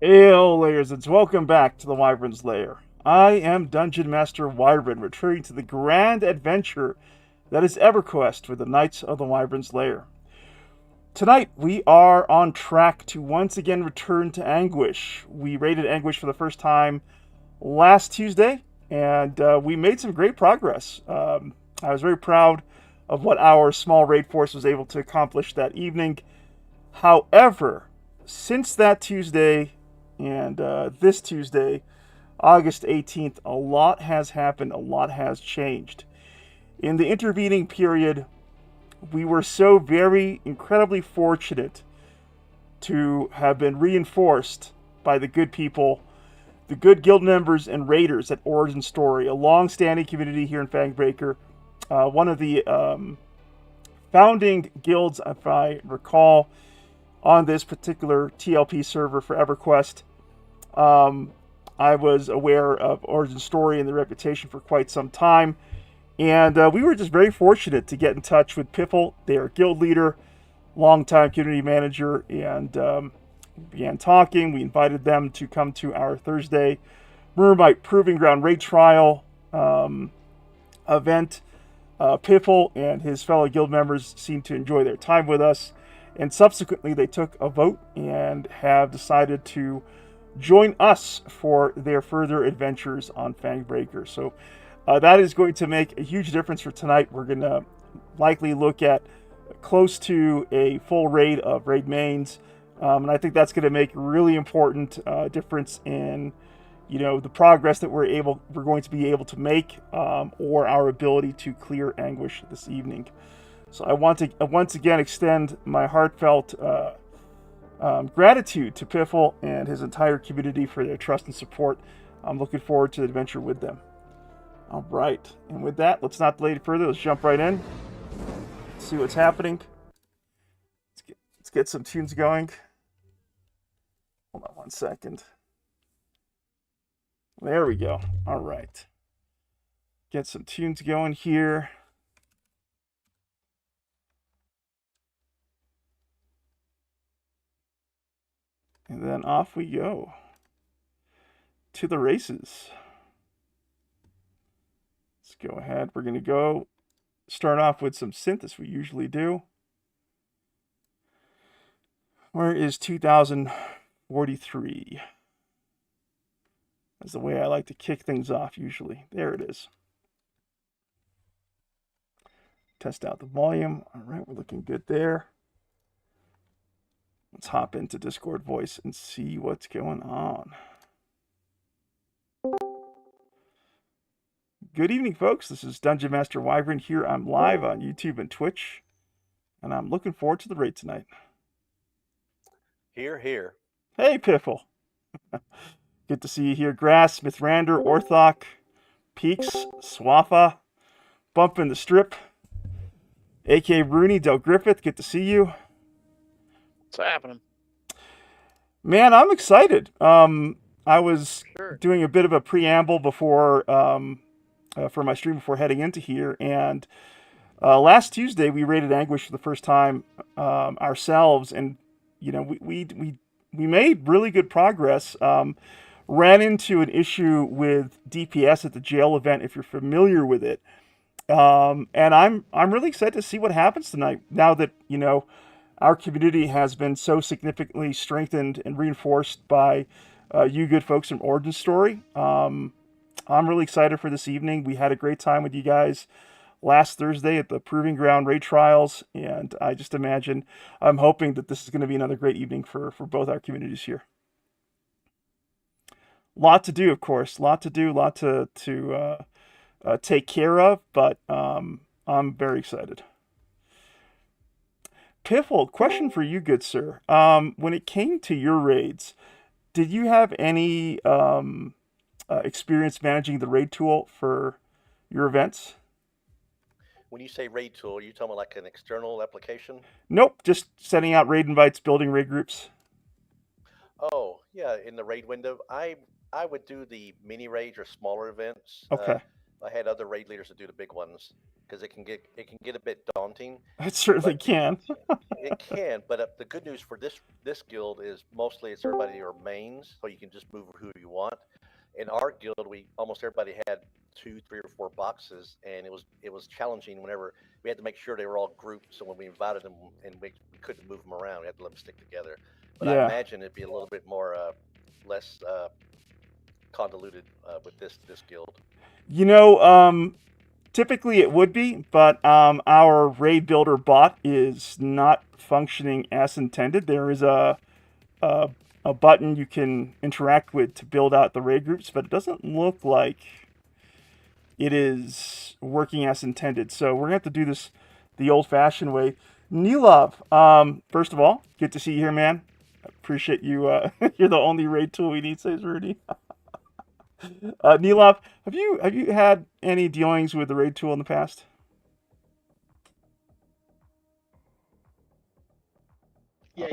Hail, Lairs, and welcome back to the Wyverns Lair. I am Dungeon Master Wyvern, returning to the grand adventure that is EverQuest with the Knights of the Wyverns Lair. Tonight, we are on track to once again return to Anguish. We raided Anguish for the first time last Tuesday, and we made some great progress. I was very proud of what our small raid force was able to accomplish that evening. However, since that Tuesday and this Tuesday, August 18th, a lot has happened, a lot has changed. In the intervening period, we were so very incredibly fortunate to have been reinforced by the good people, the good guild members and raiders at Origin Story, a long-standing community here in Fangbreaker. One of the founding guilds, if I recall, on this particular TLP server for EverQuest. I was aware of Origin Story and their reputation for quite some time, and we were just very fortunate to get in touch with Piffle, their guild leader, longtime community manager, and began talking. We invited them to come to our Thursday Murmite Proving Ground Raid Trial event. Piffle and his fellow guild members seemed to enjoy their time with us, and subsequently they took a vote and have decided to join us for their further adventures on Fangbreaker. So that is going to make a huge difference for tonight. We're going to likely look at close to a full raid of raid mains, and I think that's going to make a really important difference in, you know, the progress that we're going to be able to make, or our ability to clear Anguish this evening. So I want to once again extend my heartfelt gratitude to Piffle and his entire community for their trust and support. I'm looking forward to the adventure with them. All right, and with that, let's not delay it further. Let's jump right in, see what's happening. Let's get some tunes going. Hold on one second. There we go. All right. Get some tunes going here. And then off we go to the races. Let's go ahead. We're going to start off with some synth, as we usually do. Where is 2043? That's the way I like to kick things off usually. There it is. Test out the volume. All right, we're looking good there. Let's hop into Discord voice and see what's going on. Good evening, folks. This is Dungeon Master Wyvern here. I'm live on YouTube and Twitch, and I'm looking forward to the raid tonight. Here, here. Hey, Piffle. Good to see you here. Grass, Mithrander, Orthok, Peaks, Swatha, Bump in the Strip, A.K. Rooney, Del Griffith. Good to see you. What's happening? Man, I'm excited. I was Sure. doing a bit of a preamble before for my stream before heading into here, and last Tuesday we raided Anguish for the first time ourselves, and we made really good progress. Ran into an issue with DPS at the jail event, if you're familiar with it, and I'm really excited to see what happens tonight. Now that our community has been so significantly strengthened and reinforced by you good folks from Origin Story. I'm really excited for this evening. We had a great time with you guys last Thursday at the Proving Ground raid trials, and I'm hoping that this is going to be another great evening for both our communities here. Lot to do, of course. Lot to do, lot to take care of, but I'm very excited. Piffle, question for you, good sir. When it came to your raids, did you have any experience managing the raid tool for your events? When you say raid tool, are you talking about like an external application? Nope, just sending out raid invites, building raid groups. Oh, yeah, in the raid window, I would do the mini raids or smaller events. Okay. I had other raid leaders that do the big ones because it can get a bit daunting. It certainly can. It can, but the good news for this guild is mostly it's everybody are mains, so you can just move who you want. In our guild, we almost everybody had 2, 3, or 4 boxes, and it was challenging whenever we had to make sure they were all grouped. So when we invited them and we couldn't move them around, we had to let them stick together. But Yeah. I imagine it'd be a little bit more less convoluted with this guild. Typically it would be, but our raid builder bot is not functioning as intended. There is a button you can interact with to build out the raid groups, but it doesn't look like it is working as intended. So we're gonna have to do this the old-fashioned way. Nilov, first of all, good to see you here, man. Appreciate you. You're the only raid tool we need, says Rudy. Nilov, have you had any dealings with the raid tool in the past? Yeah,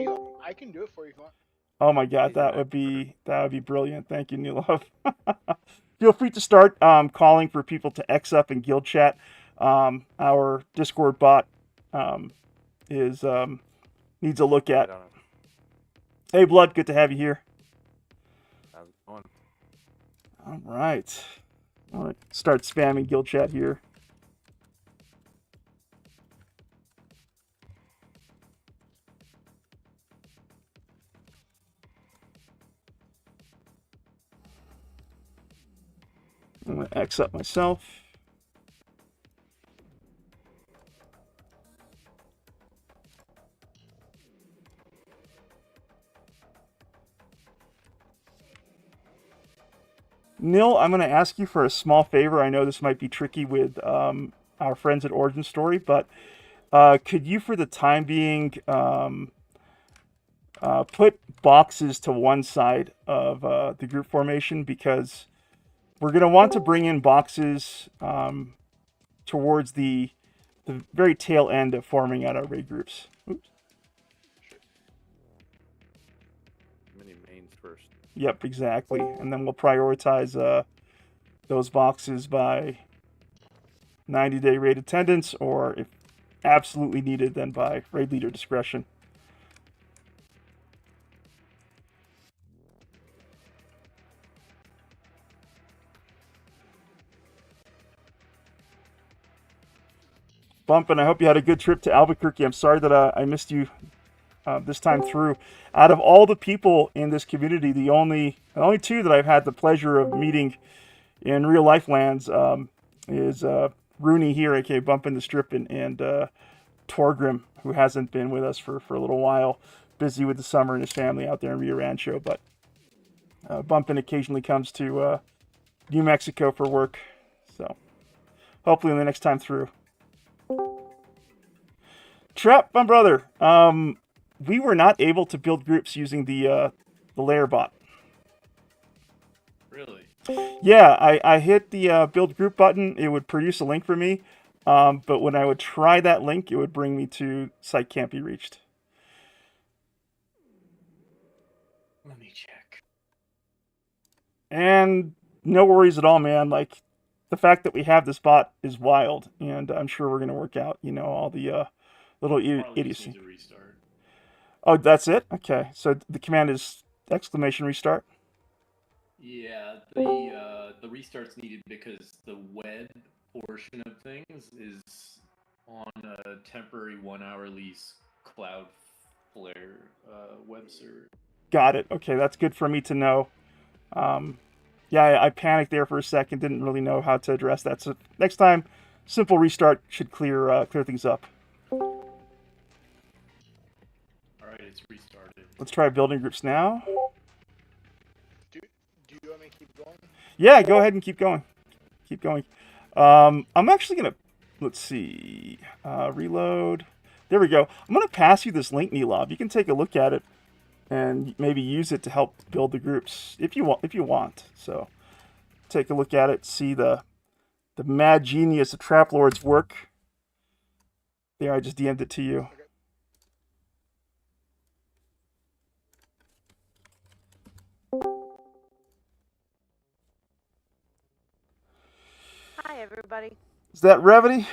I can do it for you if you want. Oh my god, that would be brilliant. Thank you, Nilov. Feel free to start calling for people to X up in guild chat. Our Discord bot needs a look at. Hey, Blood, good to have you here. How's it going? All right. I'm going to start spamming guild chat here. I'm going to X up myself. Nil, I'm going to ask you for a small favor. I know this might be tricky with our friends at Origin Story, but could you, for the time being, put boxes to one side of the group formation, because we're going to want to bring in boxes towards the very tail end of forming out our raid groups. Oops. Many mains first. Yep, exactly. And then we'll prioritize those boxes by 90-day raid attendance, or if absolutely needed, then by raid leader discretion. Bump, and I hope you had a good trip to Albuquerque. I'm sorry that I missed you this time through. Out of all the people in this community, the only two that I've had the pleasure of meeting in real life lands is Rooney here, aka Bump in the Strip, and Torgrim, who hasn't been with us for a little while, busy with the summer and his family out there in Rio Rancho. But Bumpin occasionally comes to New Mexico for work, so hopefully in the next time through. Trap, my brother. we were not able to build groups using the Lair bot. Really? Yeah, I hit the build group button. It would produce a link for me, but when I would try that link, it would bring me to site can't be reached. Let me check. And no worries at all, man. Like, the fact that we have this bot is wild, and I'm sure we're gonna work out, all the little Probably just idiocy. needs a restart. Oh, that's it? Okay, so the command is exclamation restart. Yeah, the restart's needed because the web portion of things is on a temporary 1-hour lease Cloudflare web server. Got it. Okay, that's good for me to know. Yeah, I panicked there for a second, didn't really know how to address that. So next time, simple restart should clear things up. All right, it's restarted. Let's try building groups now. Do you want me to keep going? Yeah, go ahead and keep going. Keep going. I'm actually gonna, let's see, reload. There we go. I'm gonna pass you this link, Nilov. You can take a look at it and maybe use it to help build the groups if you want. So take a look at it, see the mad genius of Traplord's work. There, I just DM'd it to you. Hi, everybody. Is that Revity?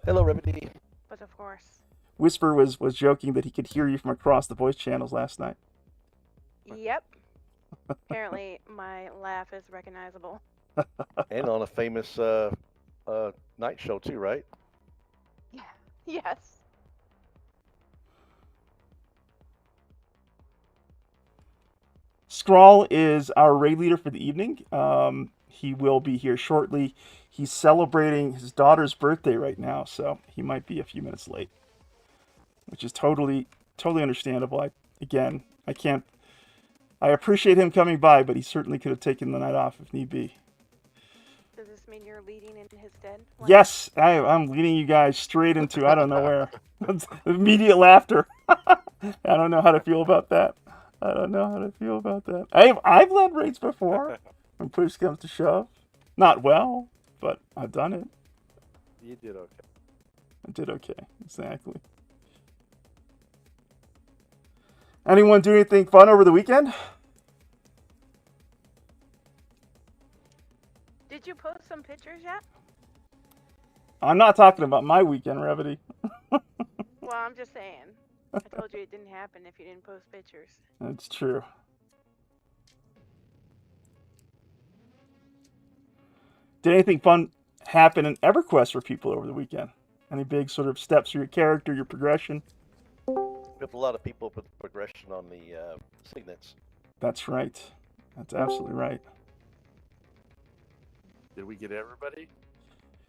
Hello, Remedy. But of course. Whisper was joking that he could hear you from across the voice channels last night. Yep. Apparently, my laugh is recognizable. And on a famous night show too, right? Yeah. Yes. Skrull is our raid leader for the evening. He will be here shortly. He's celebrating his daughter's birthday right now, so he might be a few minutes late, which is totally understandable. I appreciate him coming by, but he certainly could have taken the night off if need be. Does this mean you're leading in his stead? Yes, I'm leading you guys straight into I don't know where. Immediate laughter. I don't know how to feel about that. I've led raids before when push comes to shove. Not well, but I've done it. You did okay. I did okay, exactly. Anyone do anything fun over the weekend? Did you post some pictures yet? I'm not talking about my weekend, Revity. Well, I'm just saying. I told you it didn't happen if you didn't post pictures. That's true. Did anything fun happen in EverQuest for people over the weekend? Any big sort of steps for your character, your progression? We have a lot of people with progression on the signets. That's right. That's absolutely right. Did we get everybody?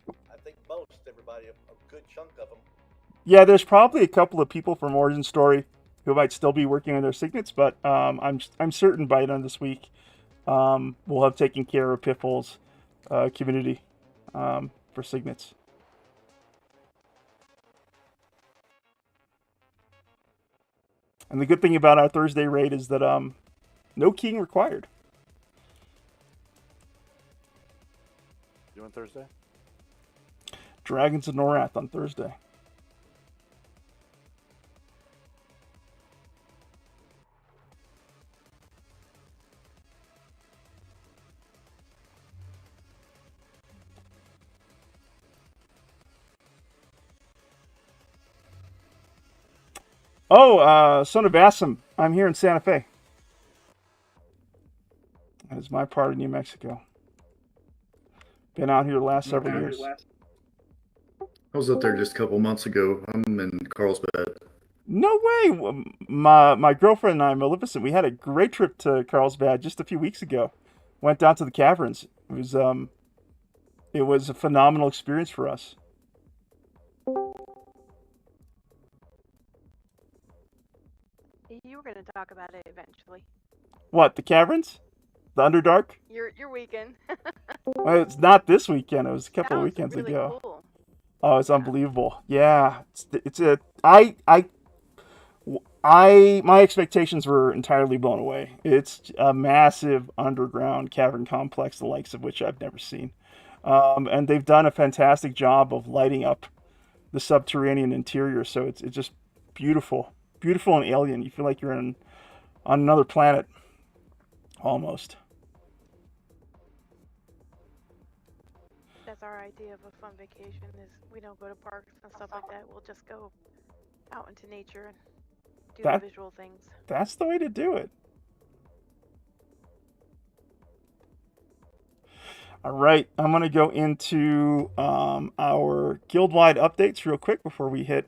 I think most everybody, a good chunk of them. Yeah, there's probably a couple of people from Origin Story who might still be working on their signets, but I'm certain by the end of this week we'll have taken care of Piffle's community for signets. And the good thing about our Thursday raid is that no keying required. You on Thursday? Dragons of Norath on Thursday. Oh, Son of Assam. I'm here in Santa Fe. That is my part of New Mexico. Been out here the last several years. I was up there just a couple months ago. I'm in Carlsbad. No way! My girlfriend and I, Maleficent, we had a great trip to Carlsbad just a few weeks ago. Went down to the caverns. It was a phenomenal experience for us. You were going to talk about it eventually. What, the caverns? The Underdark? Your weekend. Well, it's not this weekend. It was a couple of Sounds weekends really ago. Cool. Oh, it's unbelievable. Yeah, My expectations were entirely blown away. It's a massive underground cavern complex, the likes of which I've never seen. And they've done a fantastic job of lighting up the subterranean interior, so it's just beautiful, beautiful and alien. You feel like you're on another planet, almost. That's our idea of a fun vacation. Is we don't go to parks and stuff like that. We'll just go out into nature and do That the visual things. that's the way to do it. All right, I'm gonna go into our guild-wide updates real quick before we hit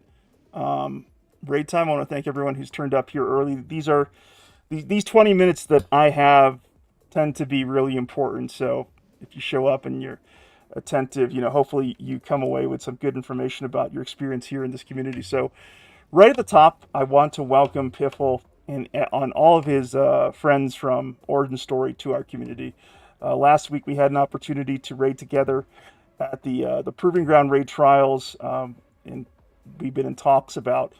raid time. I want to thank everyone who's turned up here early. These 20 minutes that I have tend to be really important. So if you show up and you're attentive, hopefully you come away with some good information about your experience here in this community. So right at the top, I want to welcome Piffle and on all of his friends from Origin Story to our community. Last week we had an opportunity to raid together at the Proving Ground raid trials, and we've been in talks about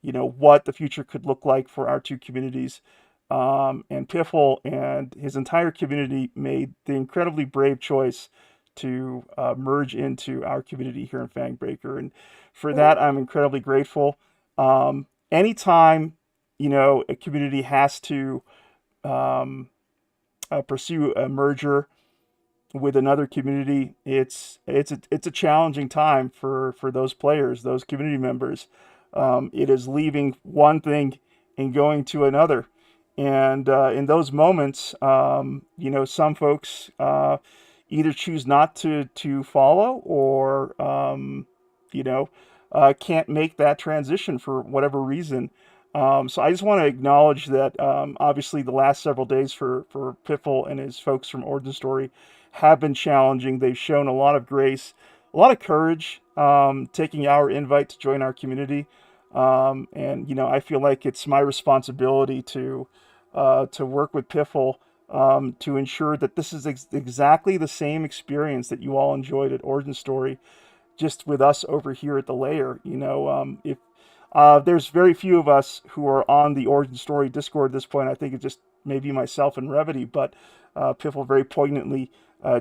what the future could look like for our two communities. And Piffle and his entire community made the incredibly brave choice to merge into our community here in Fangbreaker, and for that I'm incredibly grateful. Anytime a community has to pursue a merger with another community, it's a challenging time for those players, those community members. It is leaving one thing and going to another, and in those moments, some folks either choose not to follow, or can't make that transition for whatever reason. So I just want to acknowledge that obviously the last several days for Piffle and his folks from Origin Story have been challenging. They've shown a lot of grace, a lot of courage, taking our invite to join our community. And I feel like it's my responsibility to work with Piffle to ensure that this is exactly the same experience that you all enjoyed at Origin Story, just with us over here at the Lair. If there's very few of us who are on the Origin Story Discord at this point. I think it's just maybe myself and Revity, but Piffle very poignantly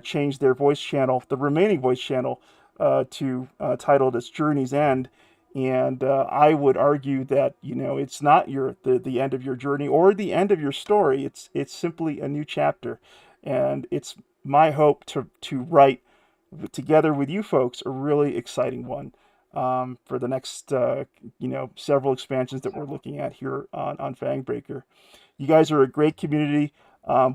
changed their voice channel, the remaining voice channel, to titled as Journey's End. And I would argue that it's not the end of your journey or the end of your story. It's simply a new chapter, and it's my hope to write together with you folks a really exciting one for the next several expansions that we're looking at here on Fangbreaker. You guys are a great community.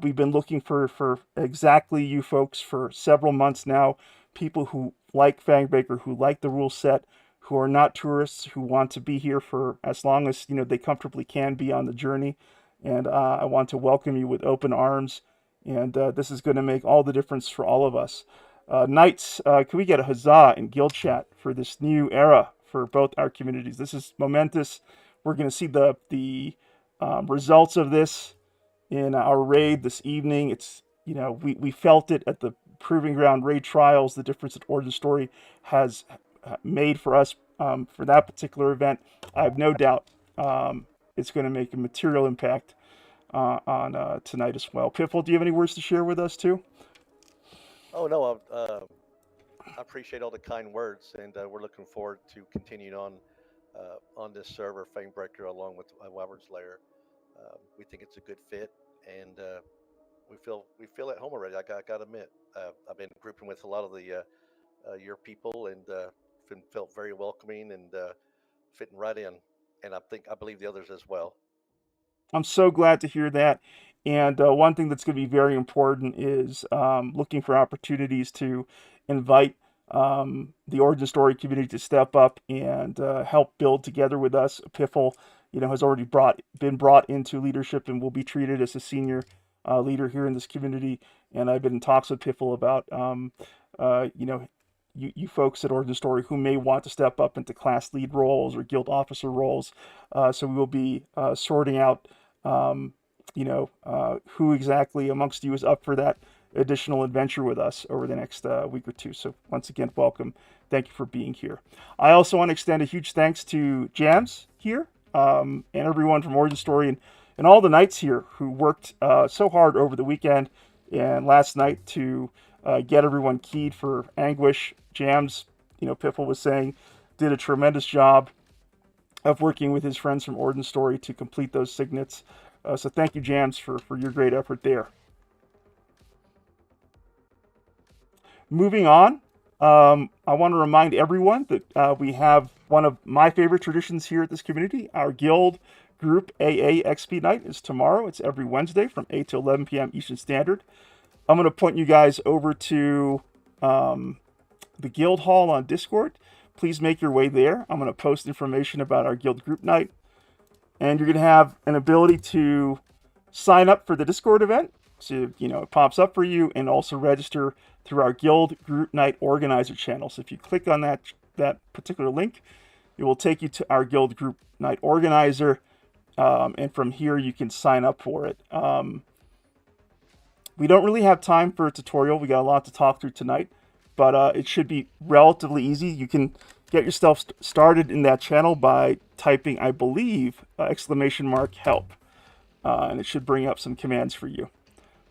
We've been looking for exactly you folks for several months now. People who like Fangbreaker, who like the rule set, who are not tourists, who want to be here for as long as they comfortably can be on the journey. And I want to welcome you with open arms. And this is going to make all the difference for all of us. Knights, can we get a huzzah in guild chat for this new era for both our communities? This is momentous. We're going to see the results of this in our raid this evening. It's we felt it at the Proving Ground raid trials, the difference that Origin Story has made for us for that particular event. I have no doubt it's going to make a material impact on tonight as well. Piffle, do you have any words to share with us too? Oh no, I appreciate all the kind words, and we're looking forward to continuing on this server, Fangbreaker, along with Wyverns Lair. We think it's a good fit, and we feel at home already. I got to admit, I've been grouping with a lot of the your people, and felt very welcoming and fitting right in, and I believe the others as well. I'm so glad to hear that. And one thing that's going to be very important is looking for opportunities to invite the Origin Story community to step up and help build together with us. Piffle, has already been brought into leadership and will be treated as a senior leader here in this community. And I've been in talks with Piffle about, you folks at Origin Story who may want to step up into class lead roles or guild officer roles. So we will be sorting out who exactly amongst you is up for that additional adventure with us over the next week or two. So once again, welcome. Thank you for being here. I also want to extend a huge thanks to Jams here and everyone from Origin Story and all the knights here who worked so hard over the weekend and last night to get everyone keyed for Anguish. Jams, Piffle was saying, did a tremendous job of working with his friends from Origin Story to complete those signets. So thank you, Jams, for your great effort there. Moving on, I want to remind everyone that we have one of my favorite traditions here at this community. Our guild group AA XP night is tomorrow. It's every Wednesday from 8 to 11 p.m. Eastern Standard. I'm going to point you guys over to the guild hall on Discord. Please make your way there. I'm going to post information about our guild group night. And you're going to have an ability to sign up for the Discord event. So, it pops up for you, and also register through our guild group night organizer channel. So if you click on that particular link, it will take you to our guild group night organizer. And from here, you can sign up for it. We don't really have time for a tutorial. We got a lot to talk through tonight, but it should be relatively easy. You can get yourself started in that channel by typing, I believe, !help. And it should bring up some commands for you.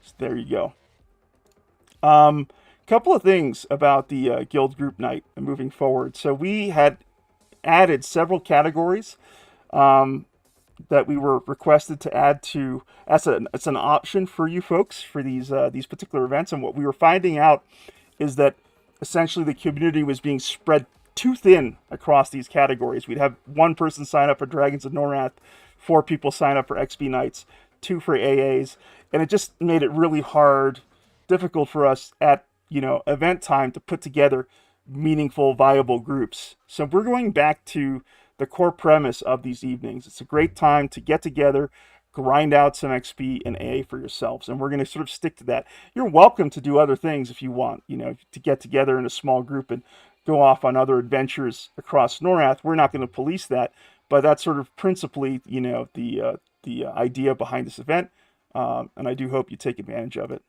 So there you go. Couple of things about the guild group night and moving forward. So we had added several categories that we were requested to add to. It's an option for you folks for these particular events. And what we were finding out is that essentially the community was being spread too thin across these categories. We'd have one person sign up for Dragons of Norrath, 4 people sign up for XP Knights, 2 for AAs, and it just made it really difficult for us at event time to put together meaningful, viable groups. So we're going back to the core premise of these evenings. It's a great time to get together, grind out some XP and AA for yourselves, and we're going to sort of stick to that. You're welcome to do other things if you want, to get together in a small group and go off on other adventures across Norrath. We're not going to police that, but that's sort of principally, the idea behind this event, and I do hope you take advantage of it.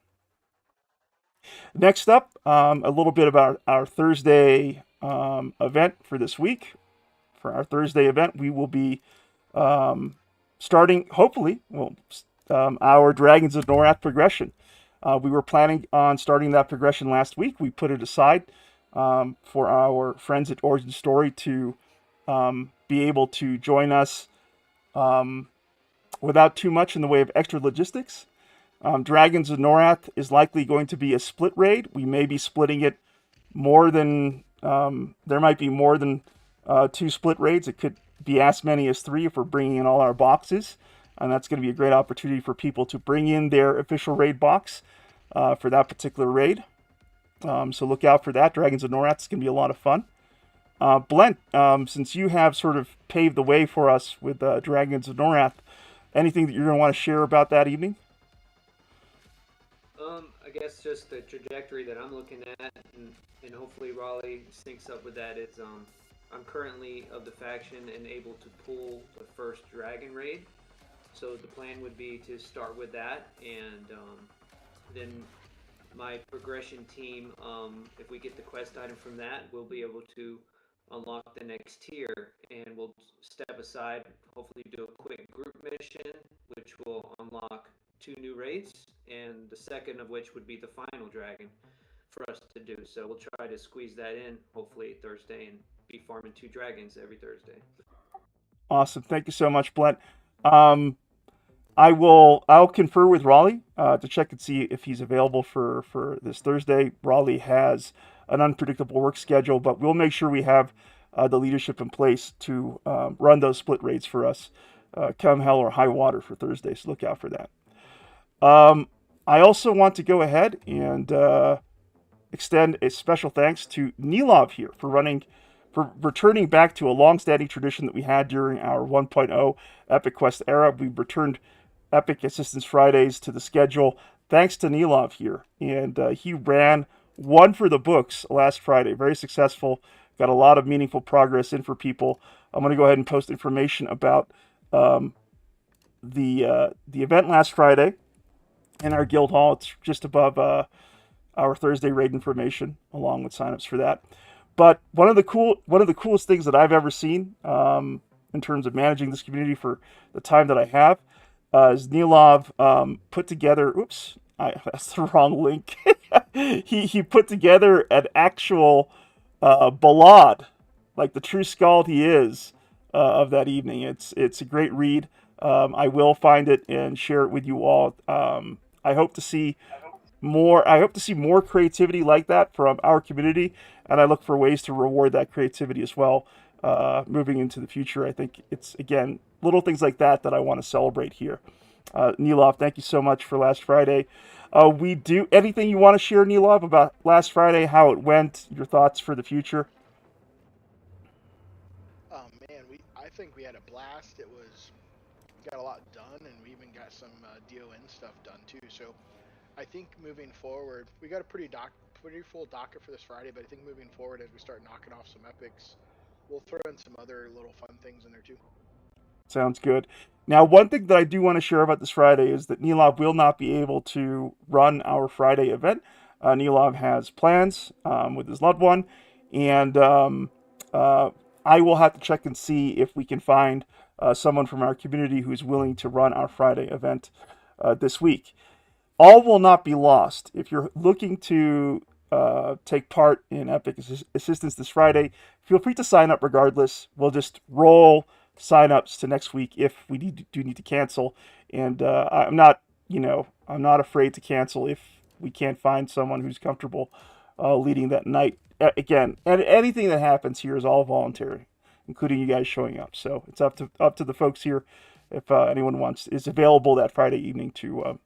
Next up, a little bit about our Thursday event for this week. For our Thursday event, we will be starting, hopefully, our Dragons of Norrath progression. We were planning on starting that progression last week. We put it aside for our friends at Origin Story to be able to join us without too much in the way of extra logistics. Dragons of Norrath is likely going to be a split raid. We may be splitting it more than, there might be more than 2 split raids. It could be as many as 3 if we're bringing in all our boxes. And that's going to be a great opportunity for people to bring in their official raid box for that particular raid. So look out for that. Dragons of Norrath is going to be a lot of fun. Blent, since you have sort of paved the way for us with Dragons of Norrath, anything that you're going to want to share about that evening? I guess just the trajectory that I'm looking at, and hopefully Raleigh syncs up with that, is I'm currently of the faction and able to pull the first dragon raid. So the plan would be to start with that, and then my progression team, if we get the quest item from that, we'll be able to unlock the next tier, and we'll step aside, hopefully do a quick group mission, which will unlock 2 new raids, and the second of which would be the final dragon for us to do. So we'll try to squeeze that in, hopefully Thursday, and be farming 2 dragons every Thursday. Awesome. Thank you so much, Blent. I'll confer with Raleigh to check and see if he's available for this Thursday. Raleigh has an unpredictable work schedule, but we'll make sure we have the leadership in place to run those split raids for us, come hell or high water for Thursday. So look out for that. I also want to go ahead and extend a special thanks to Nilov here for returning back to a long-standing tradition that we had during our 1.0 EverQuest era. We returned Epic Assistance Fridays to the schedule thanks to Nilov here. And he ran one for the books last Friday. Very successful. Got a lot of meaningful progress in for people. I'm going to go ahead and post information about the event last Friday in our guild hall. It's just above our Thursday raid information, along with signups for that. But one of the coolest things that I've ever seen in terms of managing this community for the time that I have is Nilov put together. Oops, that's the wrong link. he put together an actual ballad, like the true skald he is, of that evening. It's a great read. I will find it and share it with you all. I hope to see more. I hope to see more creativity like that from our community, and I look for ways to reward that creativity as well, moving into the future. I think it's, again, little things like that I want to celebrate here. Nilov, thank you so much for last Friday. We do anything you want to share, Nilov, about last Friday, how it went, your thoughts for the future? Oh man, I think we had a blast. We got a lot done, and we even got some DON stuff done too. So I think moving forward, we got a pretty full docket for this Friday. But I think moving forward, as we start knocking off some epics, we'll throw in some other little fun things in there too. Sounds good. Now, one thing that I do want to share about this Friday is that Nilov will not be able to run our Friday event. Nilov has plans with his loved one, and I will have to check and see if we can find someone from our community who's willing to run our Friday event this week. All will not be lost. If you're looking to take part in Epic Assistance this Friday, feel free to sign up regardless. We'll just roll sign-ups to next week if we do need to cancel. And I'm not afraid to cancel if we can't find someone who's comfortable leading that night. Again, and anything that happens here is all voluntary, including you guys showing up. So it's up to the folks here if anyone is available that Friday evening to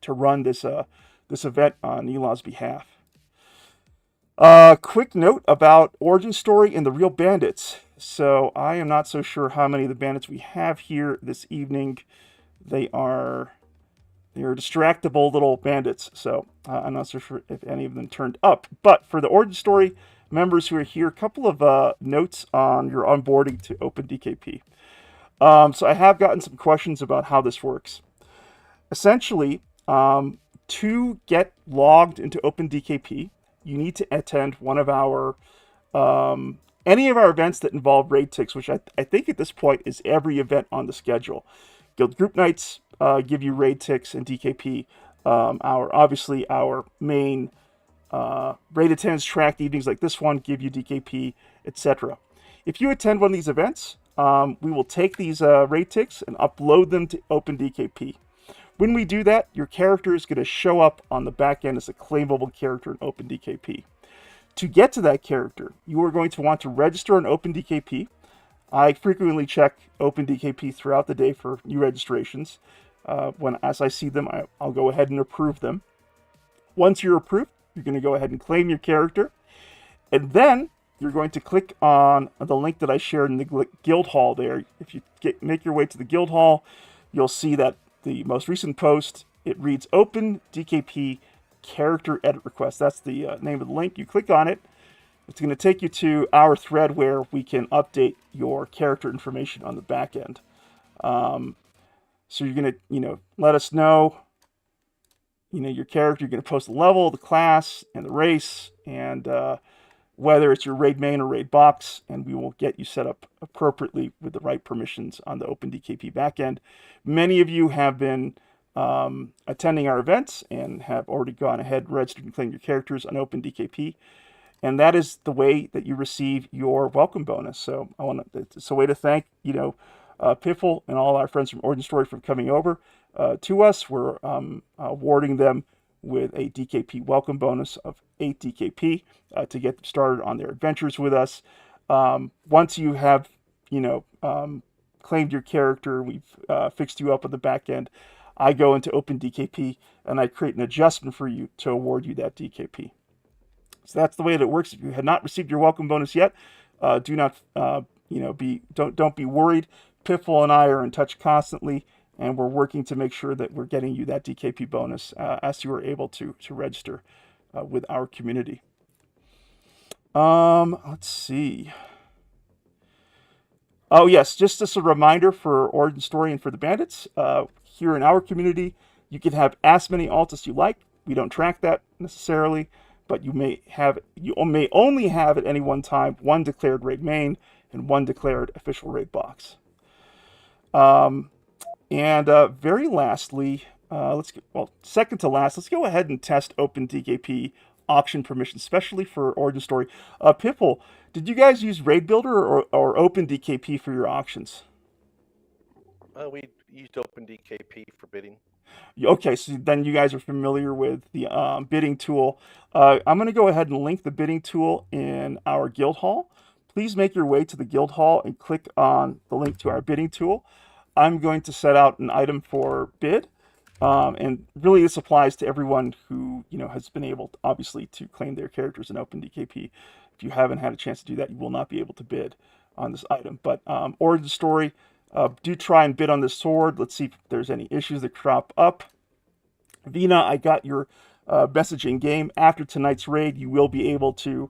run this event on Nilov's behalf. Quick note about Origin Story and the Real Bandits. So I am not so sure how many of the bandits we have here this evening. They are distractible little bandits, so I'm not so sure if any of them turned up. But for the Origin Story members who are here, a couple of notes on your onboarding to OpenDKP. So I have gotten some questions about how this works. Essentially, to get logged into OpenDKP, you need to attend one of our any of our events that involve raid ticks, which I think at this point is every event on the schedule. Guild Group Nights give you raid ticks and DKP. Our main raid attendance tracked evenings like this one give you DKP, etc. If you attend one of these events, we will take these raid ticks and upload them to OpenDKP. When we do that, your character is going to show up on the back end as a claimable character in OpenDKP. To get to that character, you are going to want to register on OpenDKP. I frequently check OpenDKP throughout the day for new registrations. As I see them, I'll go ahead and approve them. Once you're approved, you're going to go ahead and claim your character. And then you're going to click on the link that I shared in the guild hall there. If you make your way to the guild hall, you'll see that the most recent post, it reads OpenDKP character edit request. That's the name of the link. You click on it. It's going to take you to our thread where we can update your character information on the back end. So you're going to, let us know, your character. You're going to post the level, the class, and the race, and whether it's your raid main or raid box, and we will get you set up appropriately with the right permissions on the OpenDKP backend. Many of you have been attending our events and have already gone ahead, registered, and claimed your characters on OpenDKP. And that is the way that you receive your welcome bonus. So it's a way to thank, Piffle and all our friends from Origin Story for coming over to us. We're awarding them with a DKP welcome bonus of 8 DKP to get them started on their adventures with us. Once you have, claimed your character, we've fixed you up on the back end, I go into OpenDKP and I create an adjustment for you to award you that DKP. So that's the way that it works. If you had not received your welcome bonus yet, do not, don't be worried. Piffle and I are in touch constantly, and we're working to make sure that we're getting you that DKP bonus as you are able to register with our community. Let's see. Oh yes, just as a reminder for Origin Story and for the Bandits, here in our community, you can have as many alts as you like. We don't track that necessarily. but you may only have at any one time one declared raid main and one declared official raid box. And very lastly, second to last, let's go ahead and test Open DKP auction permissions, especially for Origin Story. Pipple, did you guys use Raid Builder or Open DKP for your auctions? We used Open DKP for bidding. Okay, so then you guys are familiar with the bidding tool. I'm going to go ahead and link the bidding tool in our guild hall. Please make your way to the guild hall and click on the link to our bidding tool. I'm going to set out an item for bid, and really this applies to everyone who has been able, obviously, to claim their characters in Open DKP. If you haven't had a chance to do that, you will not be able to bid on this item. But Origin Story, do try and bid on this sword. Let's see if there's any issues that crop up. Vina, I got your message in game. After tonight's raid, you will be able to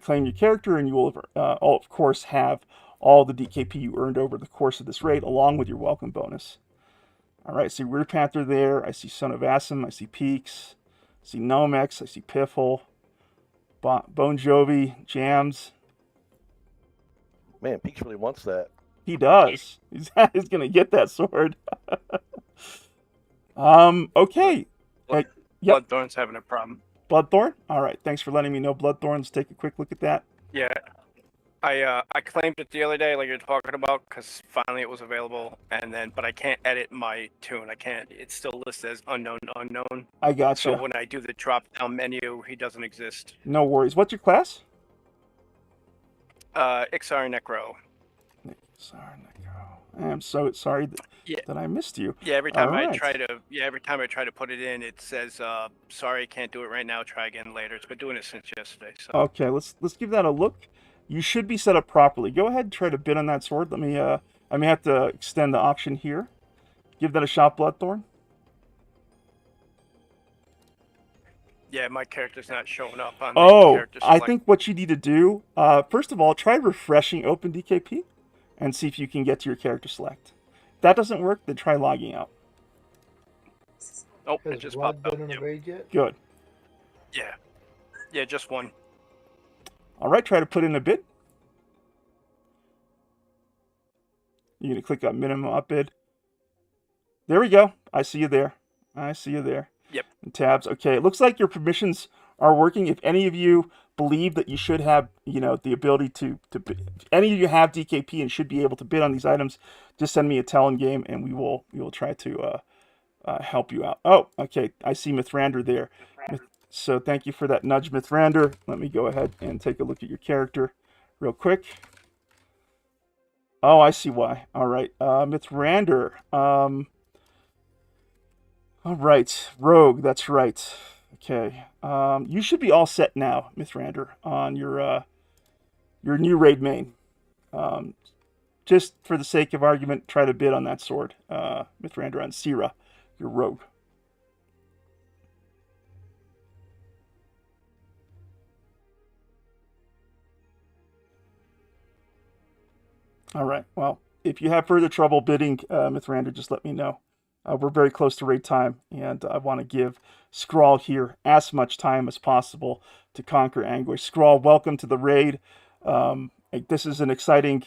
claim your character, and you will, of course, have all the DKP you earned over the course of this raid, along with your welcome bonus. All right, I see Weird Panther there. I see Son of Asim. I see Peaks. I see Nomex. I see Piffle. Bon Jovi. Jams. Man, Peaks really wants that. He does. He's going to get that sword. Okay. Yep. Bloodthorn's having a problem. Bloodthorn? All right. Thanks for letting me know, Bloodthorn. Let's take a quick look at that. Yeah. I claimed it the other day, like you're talking about, because finally it was available, but I can't edit my tune. I can't. It's still listed as unknown. I gotcha. So when I do the drop-down menu, he doesn't exist. No worries. What's your class? Ixar Necro. I'm so sorry that I missed you. Yeah, every time All I right. try to put it in, it says, "Sorry, can't do it right now. Try again later." It's been doing it since yesterday. So. Okay, let's give that a look. You should be set up properly. Go ahead and try to bid on that sword. Let me. I may have to extend the auction here. Give that a shot, Bloodthorn. Yeah, my character's not showing up on. Oh, the character I select. think what you need to do, first of all, try refreshing Open DKP, and see if you can get to your character select. If that doesn't work, then try logging out. Oh, it Has just Vlad popped up. been on a Yep. raid yet? Good. Yeah, just one. All right, try to put in a bid. You're going to click on minimum up bid. There we go. I see you there. Yep. And tabs. Okay, it looks like your permissions are working. If any of you believe that you should have, the ability to bid, if any of you have DKP and should be able to bid on these items, just send me a tell in game and we will try to help you out. Oh, okay. I see Mithrander there. So thank you for that nudge, Mithrander. Let me go ahead and take a look at your character real quick. Oh, I see why. All right. Mithrander. All right. Rogue, that's right. Okay. You should be all set now, Mithrander, on your new raid main. Just for the sake of argument, try to bid on that sword. Mithrander on Sira, your rogue. All right. Well, if you have further trouble bidding, Mithrander, just let me know. We're very close to raid time, and I want to give Skrull here as much time as possible to conquer Anguish. Skrull, welcome to the raid. This is an exciting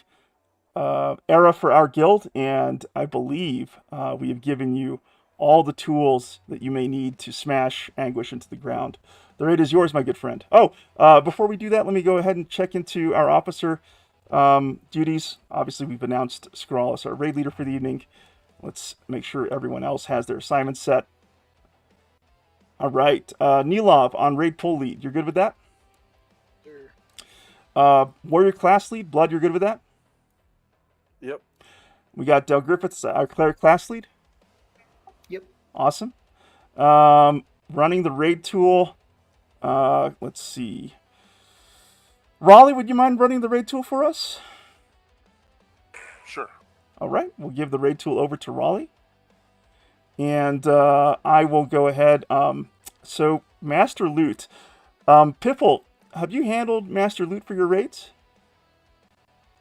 era for our guild, and I believe we have given you all the tools that you may need to smash Anguish into the ground. The raid is yours, my good friend. Oh, before we do that, let me go ahead and check into our officer duties. Obviously, we've announced Skrull as our raid leader for the evening. Let's make sure everyone else has their assignments set. All right. Nilov on raid pull lead. You're good with that? Sure. Warrior class lead. Blood, you're good with that? Yep. We got Del Griffiths, our cleric class lead. Yep. Awesome. Running the raid tool. Let's see. Raleigh, would you mind running the raid tool for us? Sure. All right, we'll give the raid tool over to Raleigh. And I will go ahead. So, Master Loot. Piffle, have you handled Master Loot for your raids?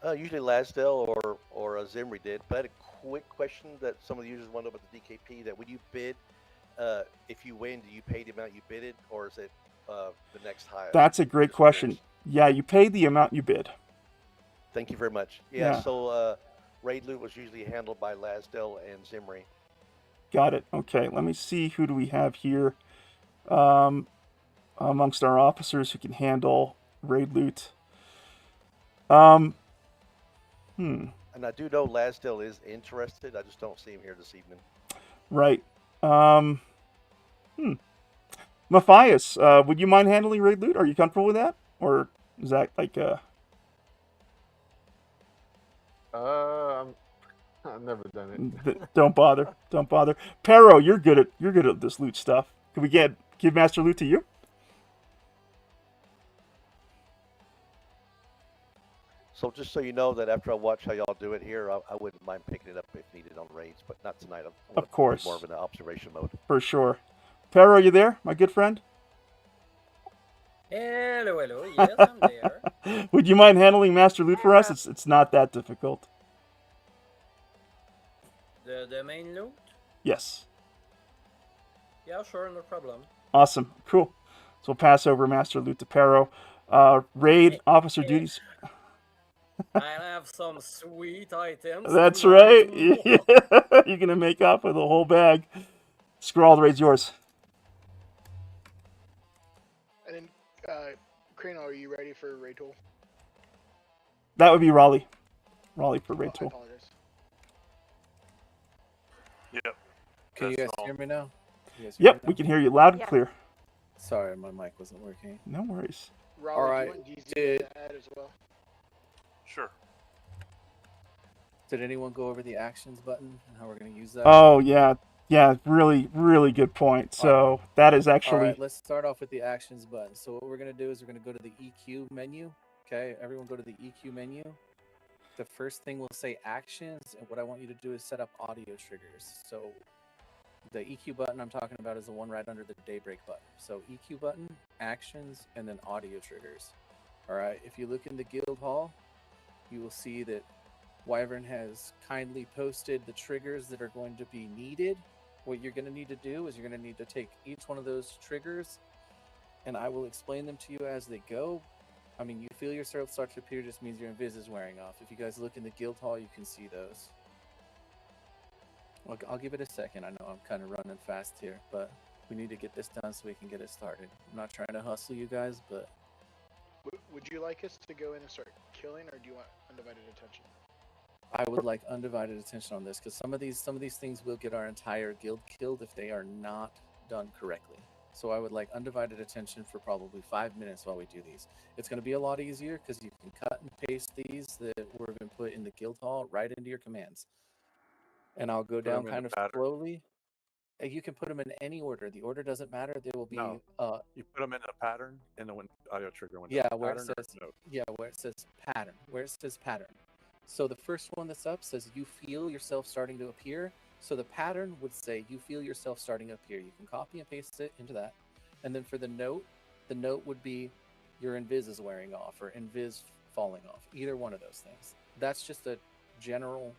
Usually Lasdell or Zimri did, but I had a quick question that some of the users wanted about the DKP, that when you bid, if you win, do you pay the amount you bidded, or is it the next highest? That's a great Just question. curious. Yeah, you pay the amount you bid. Thank you very much. Yeah. So raid loot was usually handled by Lasdell and Zimri. Got it. Okay, let me see who do we have here amongst our officers who can handle raid loot. Hmm. And I do know Lasdell is interested. I just don't see him here this evening. Right. Matthias, would you mind handling raid loot? Are you comfortable with that, or is that like I've never done it. Don't bother. Don't bother. Pero, you're good at this loot stuff. Can we give Master Loot to you? So just so you know that after I watch how y'all do it here, I wouldn't mind picking it up if needed on raids, but not tonight. Of course. More of an observation mode. For sure. Pero, you there, my good friend? Hello, hello. Yes, I'm there. Would you mind handling Master Loot for us? It's not that difficult. The main loot? Yes. Yeah, sure, no problem. Awesome. Cool. So we'll pass over Master Loot to Pero. Raid officer duties. I have some sweet items. That's right. You're gonna make off with a whole bag. Scrawl, the raid's yours. And then, Crano, are you ready for raid tool? That would be Raleigh. Raleigh for raid I tool. apologize. Yep. Can you guys That's all. hear me now? Can you guys hear me Yep, now? we can hear you loud and Yes. clear. Sorry, my mic wasn't working. No worries. Raleigh, All right, do you want DZ did- to add as well? Sure. Did anyone go over the actions button and how we're going to use that? Oh yeah, yeah. Really, really good point. So that is All actually right, let's start off with the actions button. So what we're going to do is we're going to go to the EQ menu. Okay, everyone go to the EQ menu. The first thing will say actions, and what I want you to do is set up audio triggers. So the EQ button I'm talking about is the one right under the daybreak button. So EQ button, actions, and then audio triggers. All right, if you look in the guild hall, you will see that Wyvern has kindly posted the triggers that are going to be needed. What you're going to need to do is you're going to need to take each one of those triggers, and I will explain them to you as they go. I mean, you feel yourself start to appear just means your invis is wearing off. If you guys look in the guild hall, you can see those. I'll give it a second. I know I'm kind of running fast here, but we need to get this done so we can get it started. I'm not trying to hustle you guys, but Would you like us to go in and start killing, or do you want undivided attention? I would like undivided attention on this, because some of these things will get our entire guild killed if they are not done correctly. So I would like undivided attention for probably 5 minutes while we do these. It's going to be a lot easier because you can cut and paste these that were been put in the guild hall right into your commands. And I'll go Put 'em down in kind a of pattern. slowly. You can put them in any order. The order doesn't matter. There will be No. You put them in a pattern in the audio trigger window. yeah, where it Pattern or says note? where it says pattern. Where it says pattern. So the first one that's up says you feel yourself starting to appear. So the pattern would say you feel yourself starting to appear. You can copy and paste it into that. And then for the note would be your invis is wearing off or invis falling off. Either one of those things. That's just a general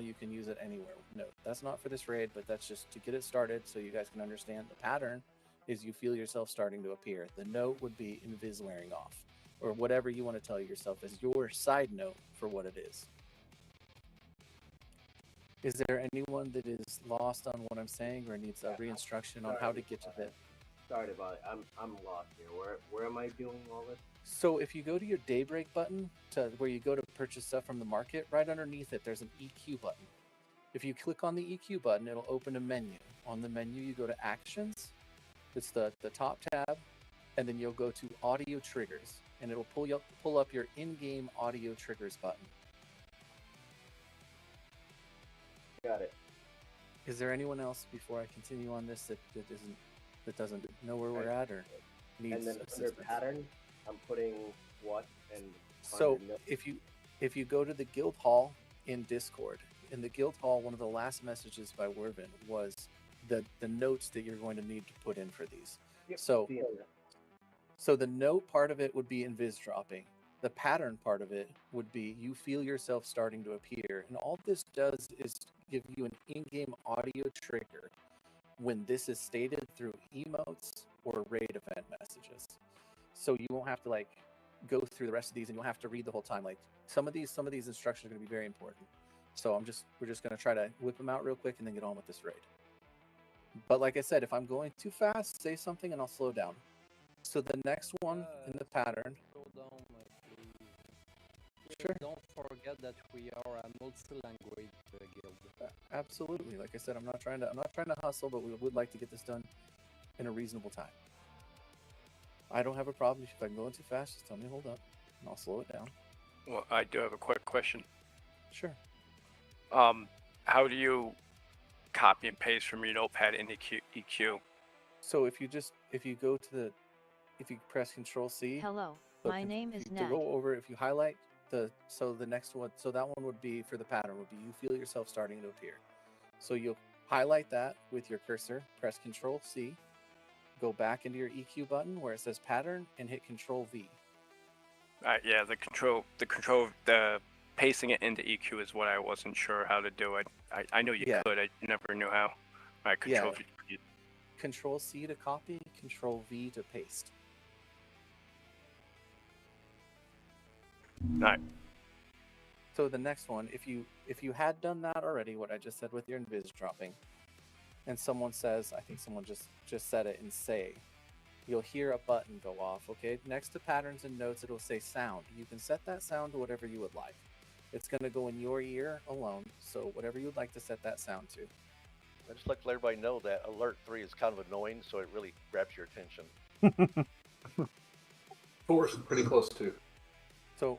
you can use it anywhere. Note. That's not for this raid, but that's just to get it started so you guys can understand. The pattern is you feel yourself starting to appear. The note would be invis wearing off, or whatever you want to tell yourself is your side note for what it is. Is there anyone that is lost on what I'm saying or needs a re-instruction on how to get to that? Sorry about it. I'm lost here. Where am I doing all this? So if you go to your daybreak button to where you go to purchase stuff from the market, right underneath it there's an EQ button. If you click on the EQ button, it'll open a menu. On the menu you go to actions. It's the top tab, and then you'll go to audio triggers, and it'll pull up your in-game audio triggers button. Got it. Is there anyone else before I continue on this that doesn't know where we're at or needs And then assistance? under pattern, I'm putting what and So under note? if you go to the guild hall in Discord, in the guild hall, one of the last messages by Wyvern was the notes that you're going to need to put in for these. Yep, So see it. so the note part of it would be invis dropping. The pattern part of it would be you feel yourself starting to appear. And all this does is give you an in-game audio trigger when this is stated through emotes or raid event messages. So you won't have to like go through the rest of these, and you won't have to read the whole time. Like some of these instructions are going to be very important. So we're just going to try to whip them out real quick and then get on with this raid. But like I said, if I'm going too fast, say something and I'll slow down. So the next one in the pattern. Slow down, please. Sure. Don't forget that we are a multi-language guild. Absolutely. Like I said, I'm not trying to hustle, but we would like to get this done in a reasonable time. I don't have a problem if I'm going too fast. Just tell me hold up, and I'll slow it down. Well, I do have a quick question. Sure. How do you copy and paste from your notepad into EQ? So if you press Control C. Hello, so my name is Ned. To go over, if you highlight the next one, so that one would be for the pattern would be you feel yourself starting to appear. So you'll highlight that with your cursor, press Control C, go back into your EQ button where it says pattern and hit Control V. Yeah, the pasting it into EQ is what I wasn't sure how to do. I know you could. I never knew how. Control V. Control C to copy, Control V to paste. Alright. So the next one, if you had done that already, what I just said with your invis dropping, and someone says, I think someone just said it in say, you'll hear a button go off. Okay, next to patterns and notes, it'll say sound. You can set that sound to whatever you would like. It's going to go in your ear alone, so whatever you'd like to set that sound to. I just like to let everybody know that Alert 3 is kind of annoying, so it really grabs your attention. 4 is pretty close too. So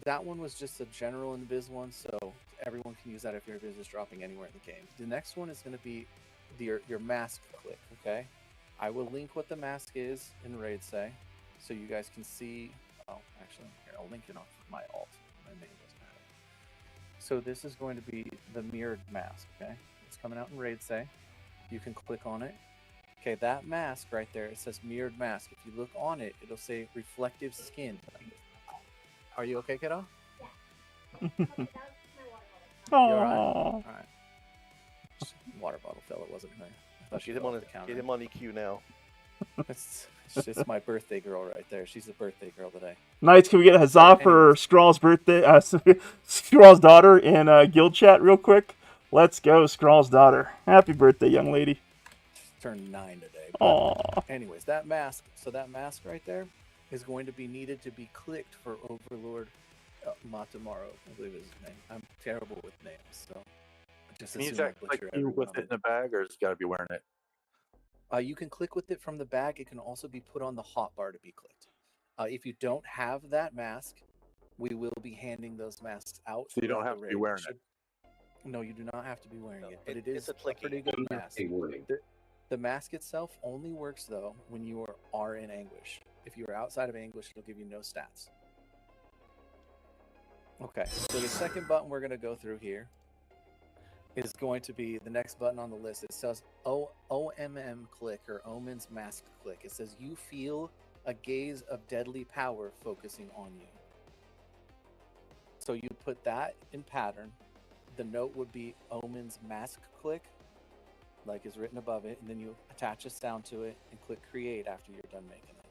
that one was just a general invis one, so everyone can use that if your invis is dropping anywhere in the game. The next one is going to be your mask click, okay? I will link what the mask is in Raid Say, so you guys can see. Oh, actually, here, I'll link it on my alt. My name doesn't matter. So this is going to be the mirrored mask, okay? It's coming out in Raid Say. You can click on it. Okay, that mask right there, it says mirrored mask. If you look on it, it'll say reflective skin. Are you okay, kiddo? Yeah. You all right? Water bottle fell. It wasn't her. I thought she Get him on the counter. Get him on EQ now. It's just my birthday girl right there. She's the birthday girl today. Nice. Can we get a huzzah for Skrawl's birthday? Skrawl's daughter in guild chat real quick. Let's go, Skrawl's daughter. Happy birthday, young lady. Turned 9 today. Aww. Anyways, that mask. So that mask right there is going to be needed to be clicked for Overlord Matamaro. I believe is his name. I'm terrible with names, so just Can you assume I like butcher you every with one it of in a bag, or it's got to be wearing it? You can click with it from the bag. It can also be put on the hotbar to be clicked. If you don't have that mask, we will be handing those masks out. So you don't have to be wearing it. No, you do not have to be wearing it, but it it's is a a pretty good mask. warning. The mask itself only works though when you are in Anguish. If you are outside of Anguish, it'll give you no stats. Okay, so the second button we're going to go through here is going to be the next button on the list. It says OMM click, or Omens mask click. It says you feel a gaze of deadly power focusing on you. So you put that in pattern. The note would be Omens mask click, like is written above it, and then you attach a sound to it and click create after you're done making it.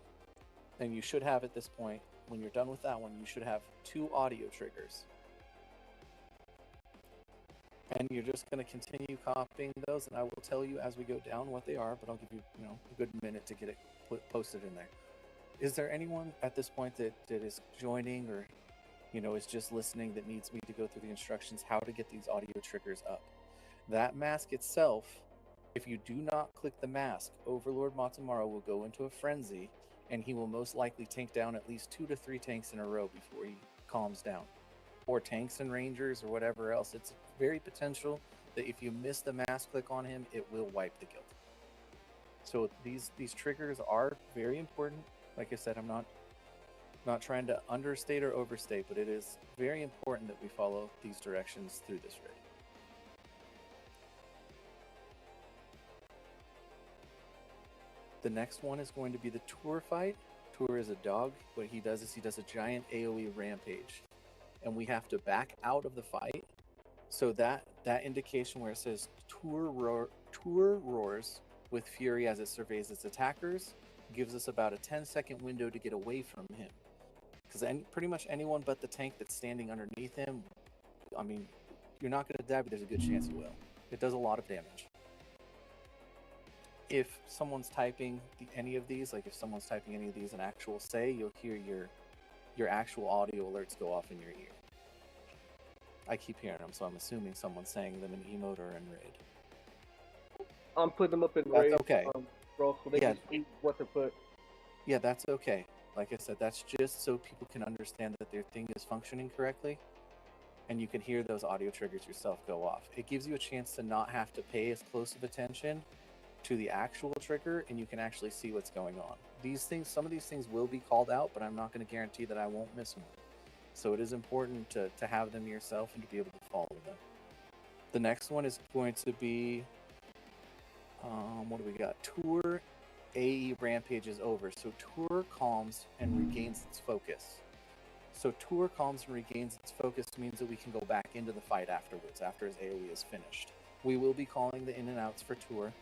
And you should have at this point, when you're done with that one, you should have 2 audio triggers. And you're just going to continue copying those, and I will tell you as we go down what they are, but I'll give you, a good minute to get it posted in there. Is there anyone at this point that is joining or, is just listening that needs me to go through the instructions how to get these audio triggers up? That mask itself, if you do not click the mask, Overlord Matamaro will go into a frenzy, and he will most likely tank down at least 2 to 3 tanks in a row before he calms down. Or tanks and rangers or whatever else. It's very potential that if you miss the mask click on him, it will wipe the guild. So these triggers are very important. Like I said, I'm not trying to understate or overstate, but it is very important that we follow these directions through this raid. The next one is going to be the Tour fight. Tour is a dog. What he does is he does a giant AoE rampage. And we have to back out of the fight. So that indication where it says Tour roars, with Fury as it surveys its attackers, gives us about a 10-second window to get away from him. Because pretty much anyone but the tank that's standing underneath him, I mean, you're not going to die, but there's a good chance you will. It does a lot of damage. If someone's typing any of these, like if someone's typing any of these in actual say, you'll hear your actual audio alerts go off in your ear. I keep hearing them, so I'm assuming someone's saying them in emote or in raid. I'm putting them up in That's raid, okay. bro, so they can see what to put. Yeah, that's okay. Like I said, that's just so people can understand that their thing is functioning correctly, and you can hear those audio triggers yourself go off. It gives you a chance to not have to pay as close of attention to the actual trigger, and you can actually see what's going on. These things, some of these things will be called out, but I'm not going to guarantee that I won't miss them. So it is important to have them yourself and to be able to follow them. The next one is going to be, what do we got? Tour AE Rampage is over. So Tour calms and regains its focus. So Tour calms and regains its focus means that we can go back into the fight afterwards, after his AoE is finished. We will be calling the in and outs for Tour,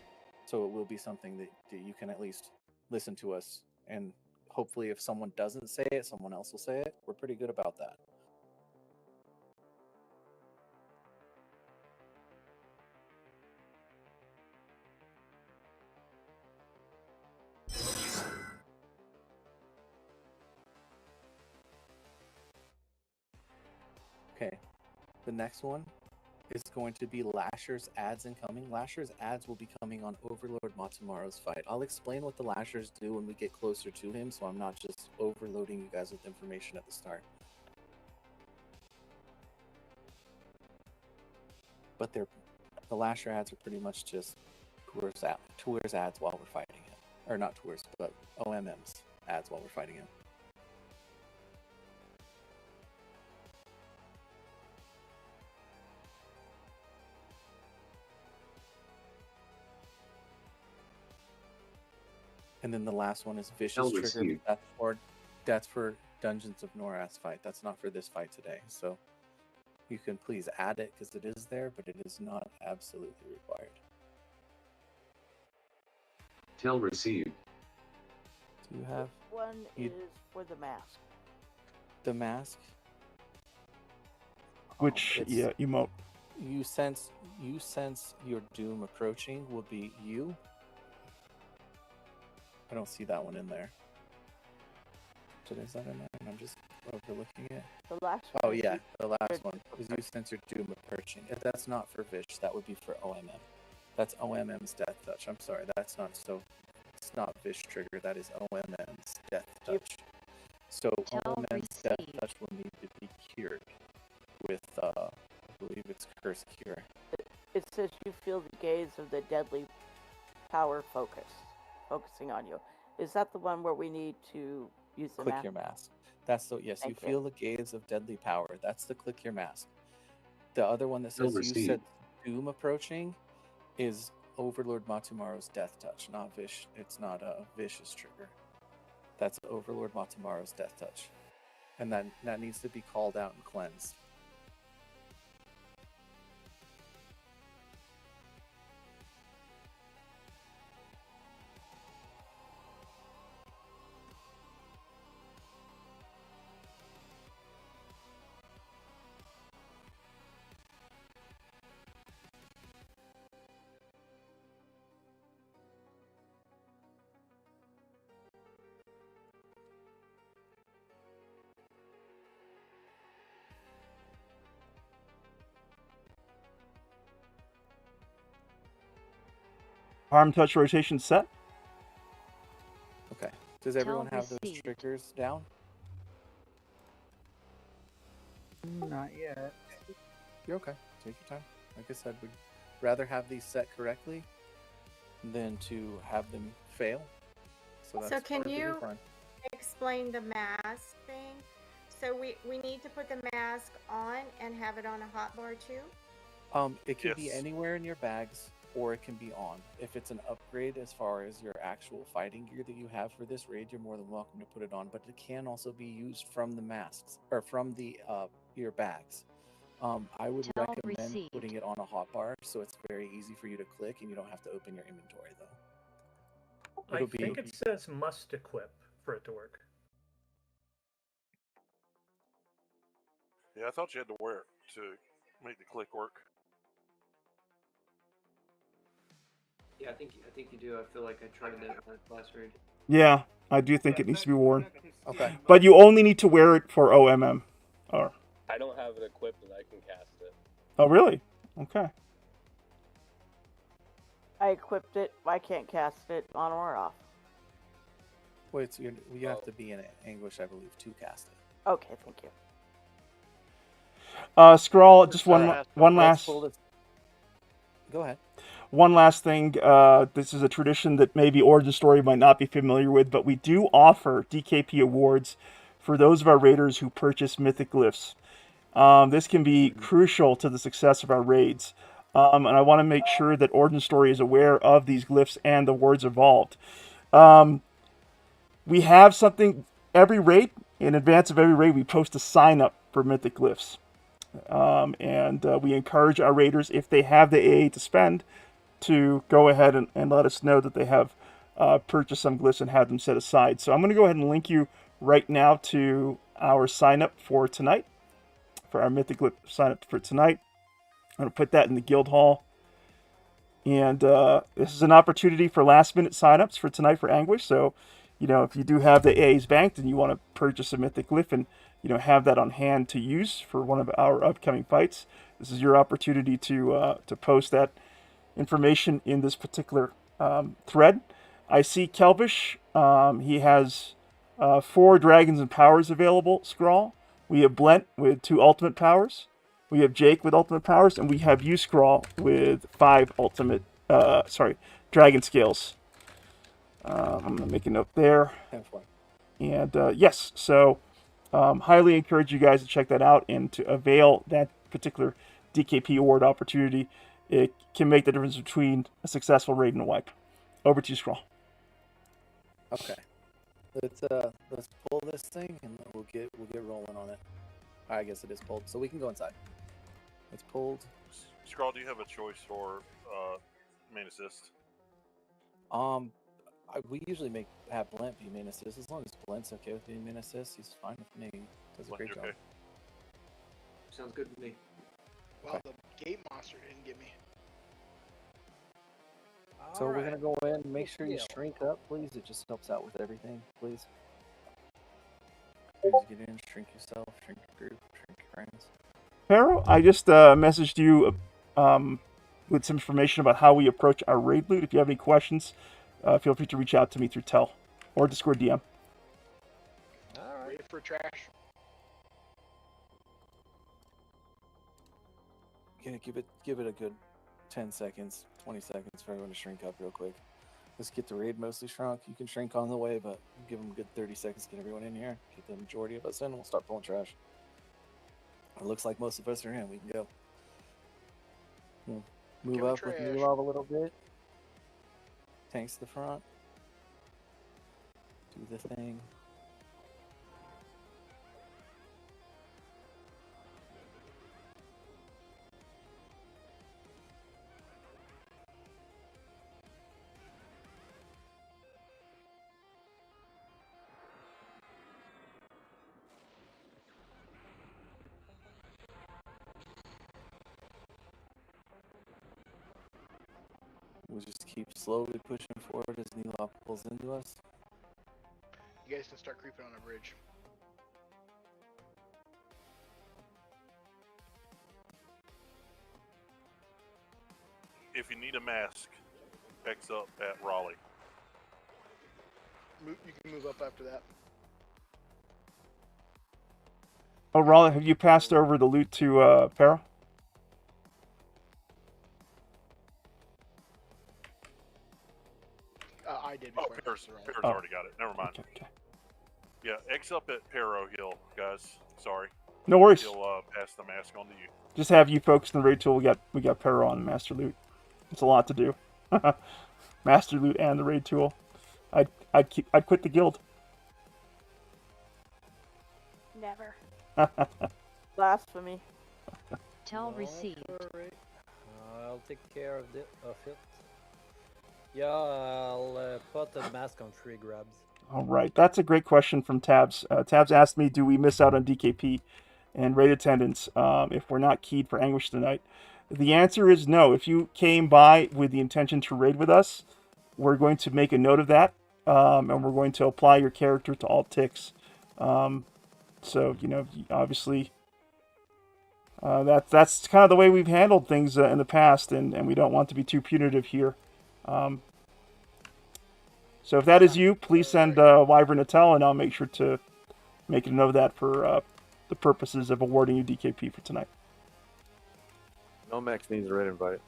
so it will be something that you can at least listen to us, and hopefully if someone doesn't say it, someone else will say it. We're pretty good about that. Okay, the next one is going to be Lasher's ads incoming. Lasher's ads will be coming on Overlord Matsumaro's fight. I'll explain what the Lashers do when we get closer to him, so I'm not just overloading you guys with information at the start. But the Lasher ads are pretty much just Tour's ads while we're fighting him. Or not Tour's, but OMM's ads while we're fighting him. And then the last one is Vicious Trigger. That's for Dungeons of Nora's fight. That's not for this fight today. So you can please add it because it is there, but it is not absolutely required. Tell received. Do you have one is for the mask? The mask? Which emote? You sense your doom approaching will be you. I don't see that one in there. Is that in there? And I'm just overlooking it. The last one. Oh yeah, the last one is you sense your doom approaching. That's not for Vish. That would be for OMM. That's OMM's Death Touch. I'm sorry, that's not so. It's not Vish trigger. That is OMM's Death Touch. So OMM's Death Touch will need to be cured with, I believe it's Curse Cure. It says you feel the gaze of the deadly power focusing on you. Is that the one where we need to use the Click your mask? That's the yes. You feel the gaze of deadly power. That's the click your mask. The other one that says you said doom approaching is Overlord Matsumaro's Death Touch, not Vish. It's not a Vicious trigger. That's Overlord Matsumaro's Death Touch, and that needs to be called out and cleansed. Harm touch rotation set. Okay. Does everyone have those triggers down? Not yet. You're okay. Take your time. Like I said, we'd rather have these set correctly than to have them fail. So can you explain the mask thing? So we need to put the mask on and have it on a hotbar too? It can be anywhere in your bags, or it can be on. If it's an upgrade as far as your actual fighting gear that you have for this raid, you're more than welcome to put it on, but it can also be used from the masks, or from the your bags. I would recommend putting it on a hotbar, so it's very easy for you to click and you don't have to open your inventory though. I think it says must equip for it to work. Yeah, I thought you had to wear it to make the click work. Yeah, I think you do. I feel like I tried that last raid. Yeah, I do think it needs to be worn. Okay. But you only need to wear it for OMM. Or. I don't have it equipped and I can cast it. Oh, really? Okay. I equipped it. I can't cast it on or off. Wait, so you have to be in Anguish, I believe, to cast it. Okay, thank you. Scrawl, just one last. Go ahead. One last thing. This is a tradition that maybe Origin Story might not be familiar with, but we do offer DKP awards for those of our raiders who purchase mythic glyphs. This can be crucial to the success of our raids. And I want to make sure that Origin Story is aware of these glyphs and the words involved. We have something every raid. In advance of every raid, we post a sign up for mythic glyphs. And we encourage our raiders, if they have the AA to spend, to go ahead and let us know that they have purchased some glyphs and have them set aside. So I'm going to go ahead and link you right now to our sign up for tonight, for our mythic glyph sign up for tonight. I'm going to put that in the guild hall. And this is an opportunity for last minute signups for tonight for Anguish. So, if you do have the AAs banked and you want to purchase a mythic glyph and, have that on hand to use for one of our upcoming fights, this is your opportunity to post that information in this particular thread. I see Kelvish. He has 4 dragons and powers available, Scrawl. We have Blent with 2 ultimate powers. We have Jake with ultimate powers, and we have you, Scrawl, with 5 dragon scales. I'm going to make a note there. And yes, so highly encourage you guys to check that out and to avail that particular DKP award opportunity. It can make the difference between a successful raid and a wipe. Over to you, Scrawl. Okay. Let's pull this thing and we'll get rolling on it. I guess it is pulled, so we can go inside. It's pulled. Scrawl, do you have a choice for main assist? We usually have Blent be main assist. As long as Blent's okay with being main assist, he's fine with me. Does a great job. Okay. Sounds good to me. Well, the gate monster didn't get me. So we're gonna go in. Make sure you shrink up, please. It just helps out with everything, please. Please get in, shrink yourself, shrink your group, shrink your friends. Pero, I just messaged you with some information about how we approach our raid loot. If you have any questions, feel free to reach out to me through Tel or Discord DM. Ready for trash. Yeah, give it a good 10 seconds, 20 seconds for everyone to shrink up real quick. Let's get the raid mostly shrunk. You can shrink on the way, but give them a good 30 seconds to get everyone in here. Get the majority of us in, we'll start pulling trash. It looks like most of us are in. We can go. We'll move up with new love a little bit. Tanks to the front. Do the thing. We'll just keep slowly pushing forward as Nilop pulls into us. You guys can start creeping on a bridge. If you need a mask, X up at Raleigh. You can move up after that. Oh, Raleigh, have you passed over the loot to Pero? I did. Oh, Pear's already got it. Never mind. Okay. Yeah, X up at Pero Hill, guys. Sorry. No worries. He'll pass the mask on to you. Just have you focus on the raid tool. We got Pero on the master loot. It's a lot to do. Master loot and the raid tool. I'd quit the guild. Never. Blasphemy. Tell received. I'll take care of it. Yeah, I'll put a mask on 3 grabs. All right, that's a great question from Tabs. Tabs asked me, do we miss out on DKP and raid attendance if we're not keyed for Anguish tonight? The answer is no. If you came by with the intention to raid with us, we're going to make a note of that, and we're going to apply your character to all ticks. So, you know, obviously, that's kind of the way we've handled things in the past, and we don't want to be too punitive here. So if that is you, please send Wyvern a tell, and I'll make sure to make a note of that for the purposes of awarding you DKP for tonight. Nomax needs a red invite.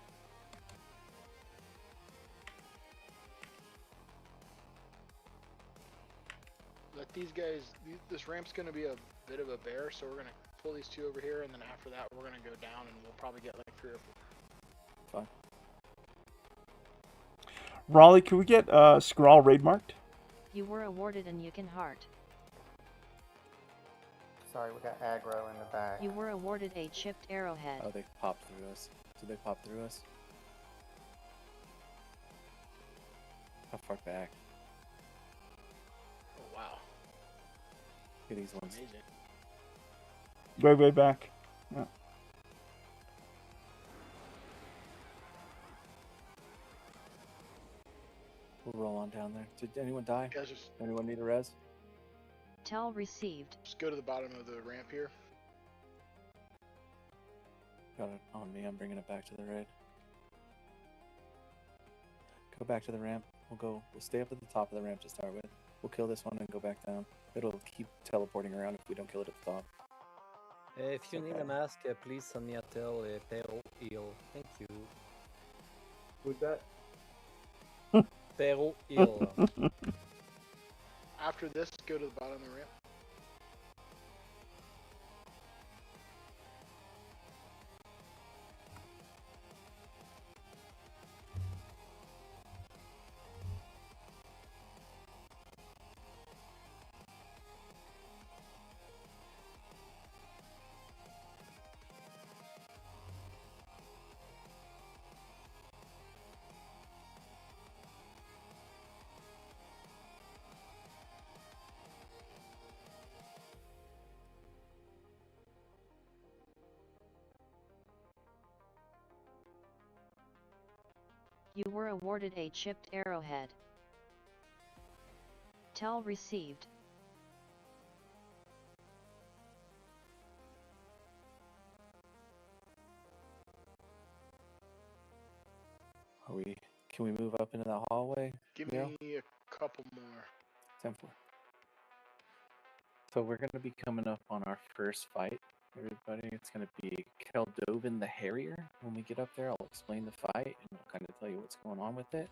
Let these guys. This ramp's going to be a bit of a bear, so we're going to pull these 2 over here, and then after that, we're going to go down, and we'll probably get like 3 or 4. Fine. Raleigh, can we get Skrull raid marked? You were awarded a Nukin heart. Sorry, we got aggro in the back. You were awarded a chipped arrowhead. Oh, they popped through us. Did they pop through us? How far back? Oh, wow. Look at these ones. Amazing. Way back. Yeah. We'll roll on down there. Did anyone die? Guys, just Anyone need a res? Tell received. Just go to the bottom of the ramp here. Got it on me. I'm bringing it back to the raid. Go back to the ramp. We'll stay up at the top of the ramp to start with. We'll kill this one and go back down. It'll keep teleporting around if we don't kill it at the top. If you need a mask, please send me a tell, Perro heal. Thank you. Who's that? Perro heal. After this, go to the bottom of the ramp. You were awarded a chipped arrowhead. Tell received. Can we move up into that hallway? Give Leo? me a couple more. 10-4. So we're going to be coming up on our first fight, everybody. It's going to be Keldovin the Harrier. When we get up there, I'll explain the fight and I'll kind of tell you what's going on with it.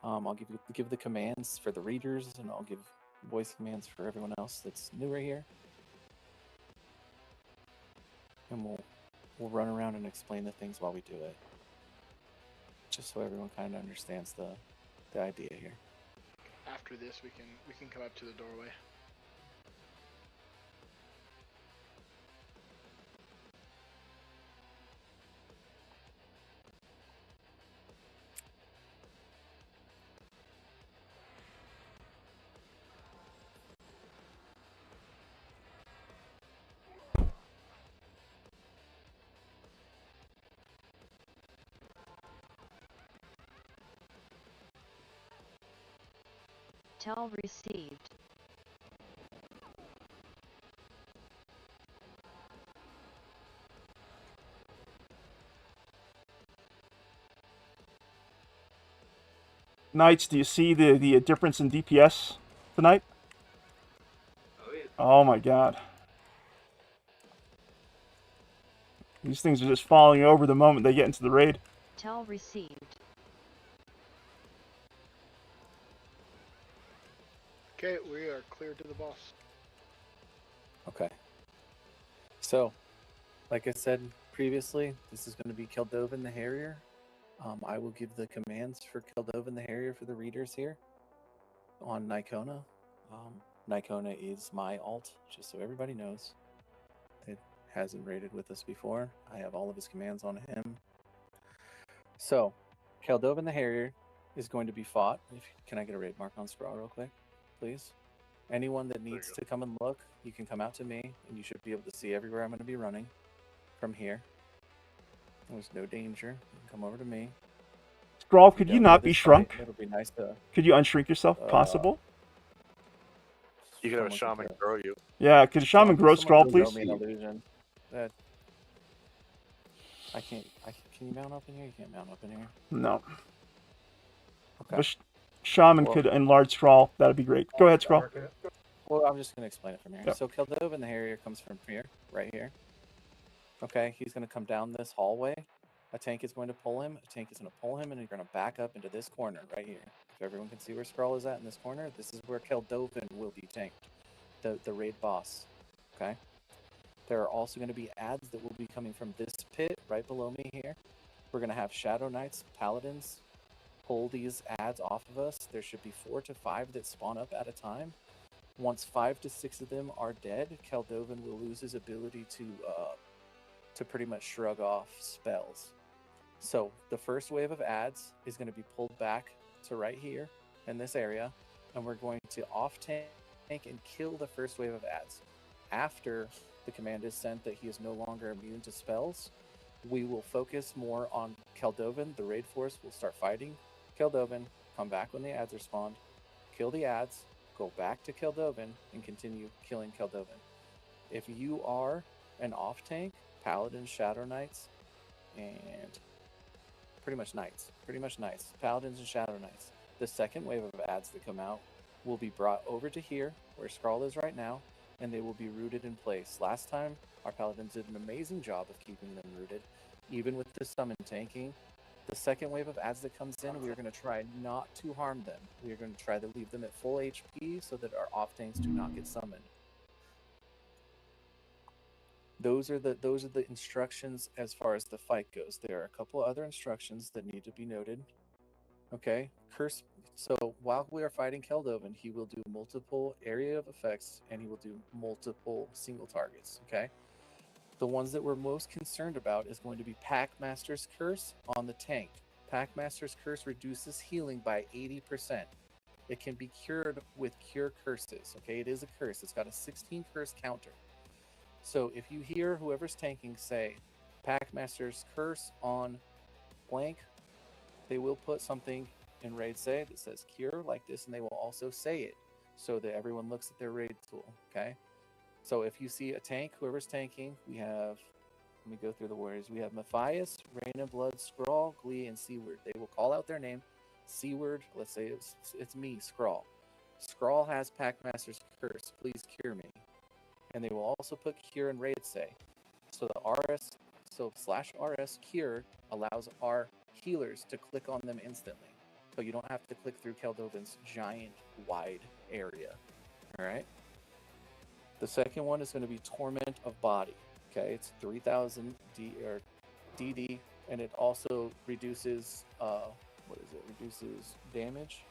I'll give the commands for the readers, and I'll give voice commands for everyone else that's newer here. And we'll run around and explain the things while we do it, just so everyone kind of understands the idea here. After this, we can come up to the doorway. Tell received. Knights, do you see the difference in DPS tonight? Oh, yeah. Oh my god. These things are just falling over the moment they get into the raid. Tell received. Okay, we are clear to the boss. Okay. So, like I said previously, this is going to be Keldovin the Harrier. I will give the commands for Keldovin the Harrier for the readers here on Nikona. Nikona is my alt, just so everybody knows. It hasn't raided with us before. I have all of his commands on him. So, Keldovin the Harrier is going to be fought. Can I get a raid mark on Scrawl real quick, please? Anyone that needs to come and look, you can come out to me, and you should be able to see everywhere I'm going to be running from here. There's no danger. You can come over to me. Scrawl, could you not be shrunk? It'll be nice to. Could you unshrink yourself, possible? You can have a shaman grow you. Yeah, could Shaman grow Scrawl, Grow please? me an illusion. That I can't. Can you mount up in here? You can't mount up in here. No. Okay. But Shaman could enlarge Scrawl. That'd be great. Go ahead, Scrawl. Well, I'm just going to explain it from here. Yep. So Keldovin the Harrier comes from here, right here. Okay, he's going to come down this hallway. A tank is going to pull him. A tank is going to pull him, and you're going to back up into this corner right here. If everyone can see where Scrawl is at in this corner, this is where Keldovin will be tanked, the raid boss. Okay. There are also going to be adds that will be coming from this pit right below me here. We're going to have Shadow Knights, Paladins, pull these adds off of us. There should be 4 to 5 that spawn up at a time. Once 5 to 6 of them are dead, Keldovin will lose his ability to pretty much shrug off spells. So the first wave of adds is going to be pulled back to right here in this area, and we're going to off tank and kill the first wave of adds. After the command is sent that he is no longer immune to spells, we will focus more on Keldovin. The raid force will start fighting Keldovin, come back when the adds are spawned, kill the adds, go back to Keldovin, and continue killing Keldovin. If you are an off tank, Paladin, Shadow Knights, and pretty much Knights, Paladins and Shadow Knights, the second wave of adds that come out will be brought over to here, where Scrawl is right now, and they will be rooted in place. Last time, our Paladins did an amazing job of keeping them rooted, even with the summon tanking. The second wave of adds that comes in, we are going to try not to harm them. We are going to try to leave them at full HP so that our off tanks do not get summoned. Those are the instructions as far as the fight goes. There are a couple other instructions that need to be noted. Okay, curse. So while we are fighting Keldovin, he will do multiple area of effects, and he will do multiple single targets. Okay. The ones that we're most concerned about is going to be Packmaster's Curse on the tank. Packmaster's Curse reduces healing by 80%. It can be cured with Cure Curses. Okay, it is a curse. It's got a 16 curse counter. So if you hear whoever's tanking say Packmaster's Curse on blank, they will put something in raid say that says cure like this, and they will also say it so that everyone looks at their raid tool. Okay. So if you see a tank, whoever's tanking, we have, let me go through the warriors. We have Matthias, Rain and Blood, Scrawl, Glee, and Seaward. They will call out their name. Seaward, let's say it's me, Scrawl. Scrawl has Packmaster's Curse. Please cure me. And they will also put cure and raid say. So the RS, so /RS cure allows our healers to click on them instantly. So you don't have to click through Keldovin's giant wide area. All right. The second one is going to be Torment of Body. Okay, it's 3000 DD, and it also reduces reduces damage.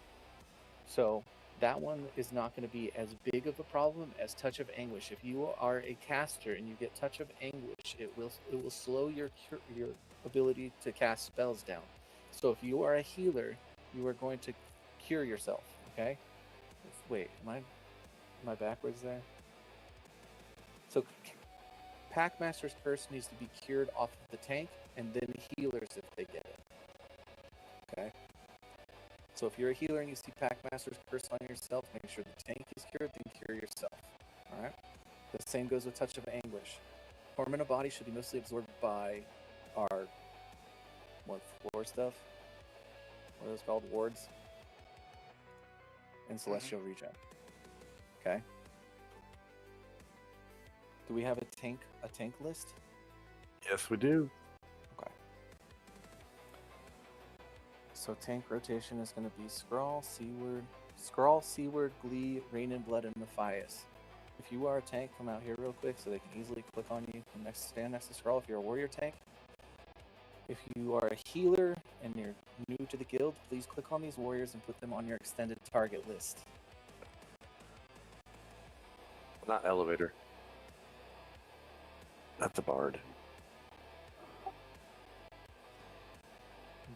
So that one is not going to be as big of a problem as Touch of Anguish. If you are a caster and you get Touch of Anguish, it will slow your ability to cast spells down. So if you are a healer, you are going to cure yourself. Okay. Wait, am I backwards there? So Packmaster's Curse needs to be cured off of the tank, and then healers if they get it. Okay? So if you're a healer and you see Packmaster's Curse on yourself, make sure the tank is cured, then cure yourself. Alright? The same goes with Touch of Anguish. Torment of Body should be mostly absorbed by our floor stuff? What are those called? Wards? And Celestial Regen. Okay? Do we have a tank list? Yes, we do. Okay. So tank rotation is going to be Scrawl, Seaward, Glee, Rain and Blood, and Matthias. If you are a tank, come out here real quick so they can easily click on you. Stand next to Scrawl if you're a warrior tank. If you are a healer and you're new to the guild, please click on these warriors and put them on your extended target list. Not elevator. Not the bard.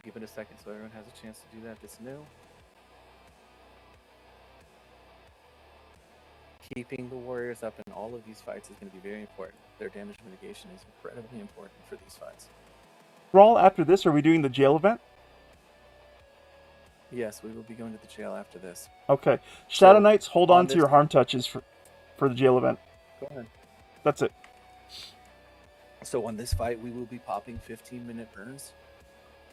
give it a second so everyone has a chance to do that that's new. Keeping the warriors up in all of these fights is going to be very important. Their damage mitigation is incredibly important for these fights. Rawl, after this, are we doing the jail event? Yes, we will be going to the jail after this. Okay. Shadow So, Knights, hold on to this- your harm touches for the jail event. Go ahead. That's it. So on this fight, we will be popping 15-minute burns.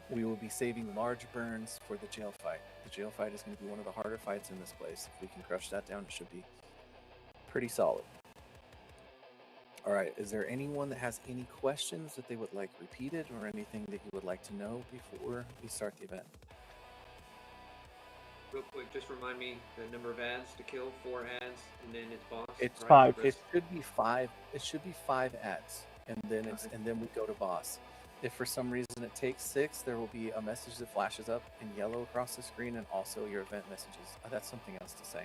We will be saving large burns for the jail fight. The jail fight is going to be one of the harder fights in this place. If we can crush that down, it should be pretty solid. All right, is there anyone that has any questions that they would like repeated or anything that you would like to know before we start the event? Real quick, just remind me the number of ads to kill. 4 ads, and then it's boss. It's right? 5. It should be 5. It should be 5 ads, and then and then we go to boss. If for some reason it takes 6, there will be a message that flashes up in yellow across the screen, and also your event messages. That's something else to say.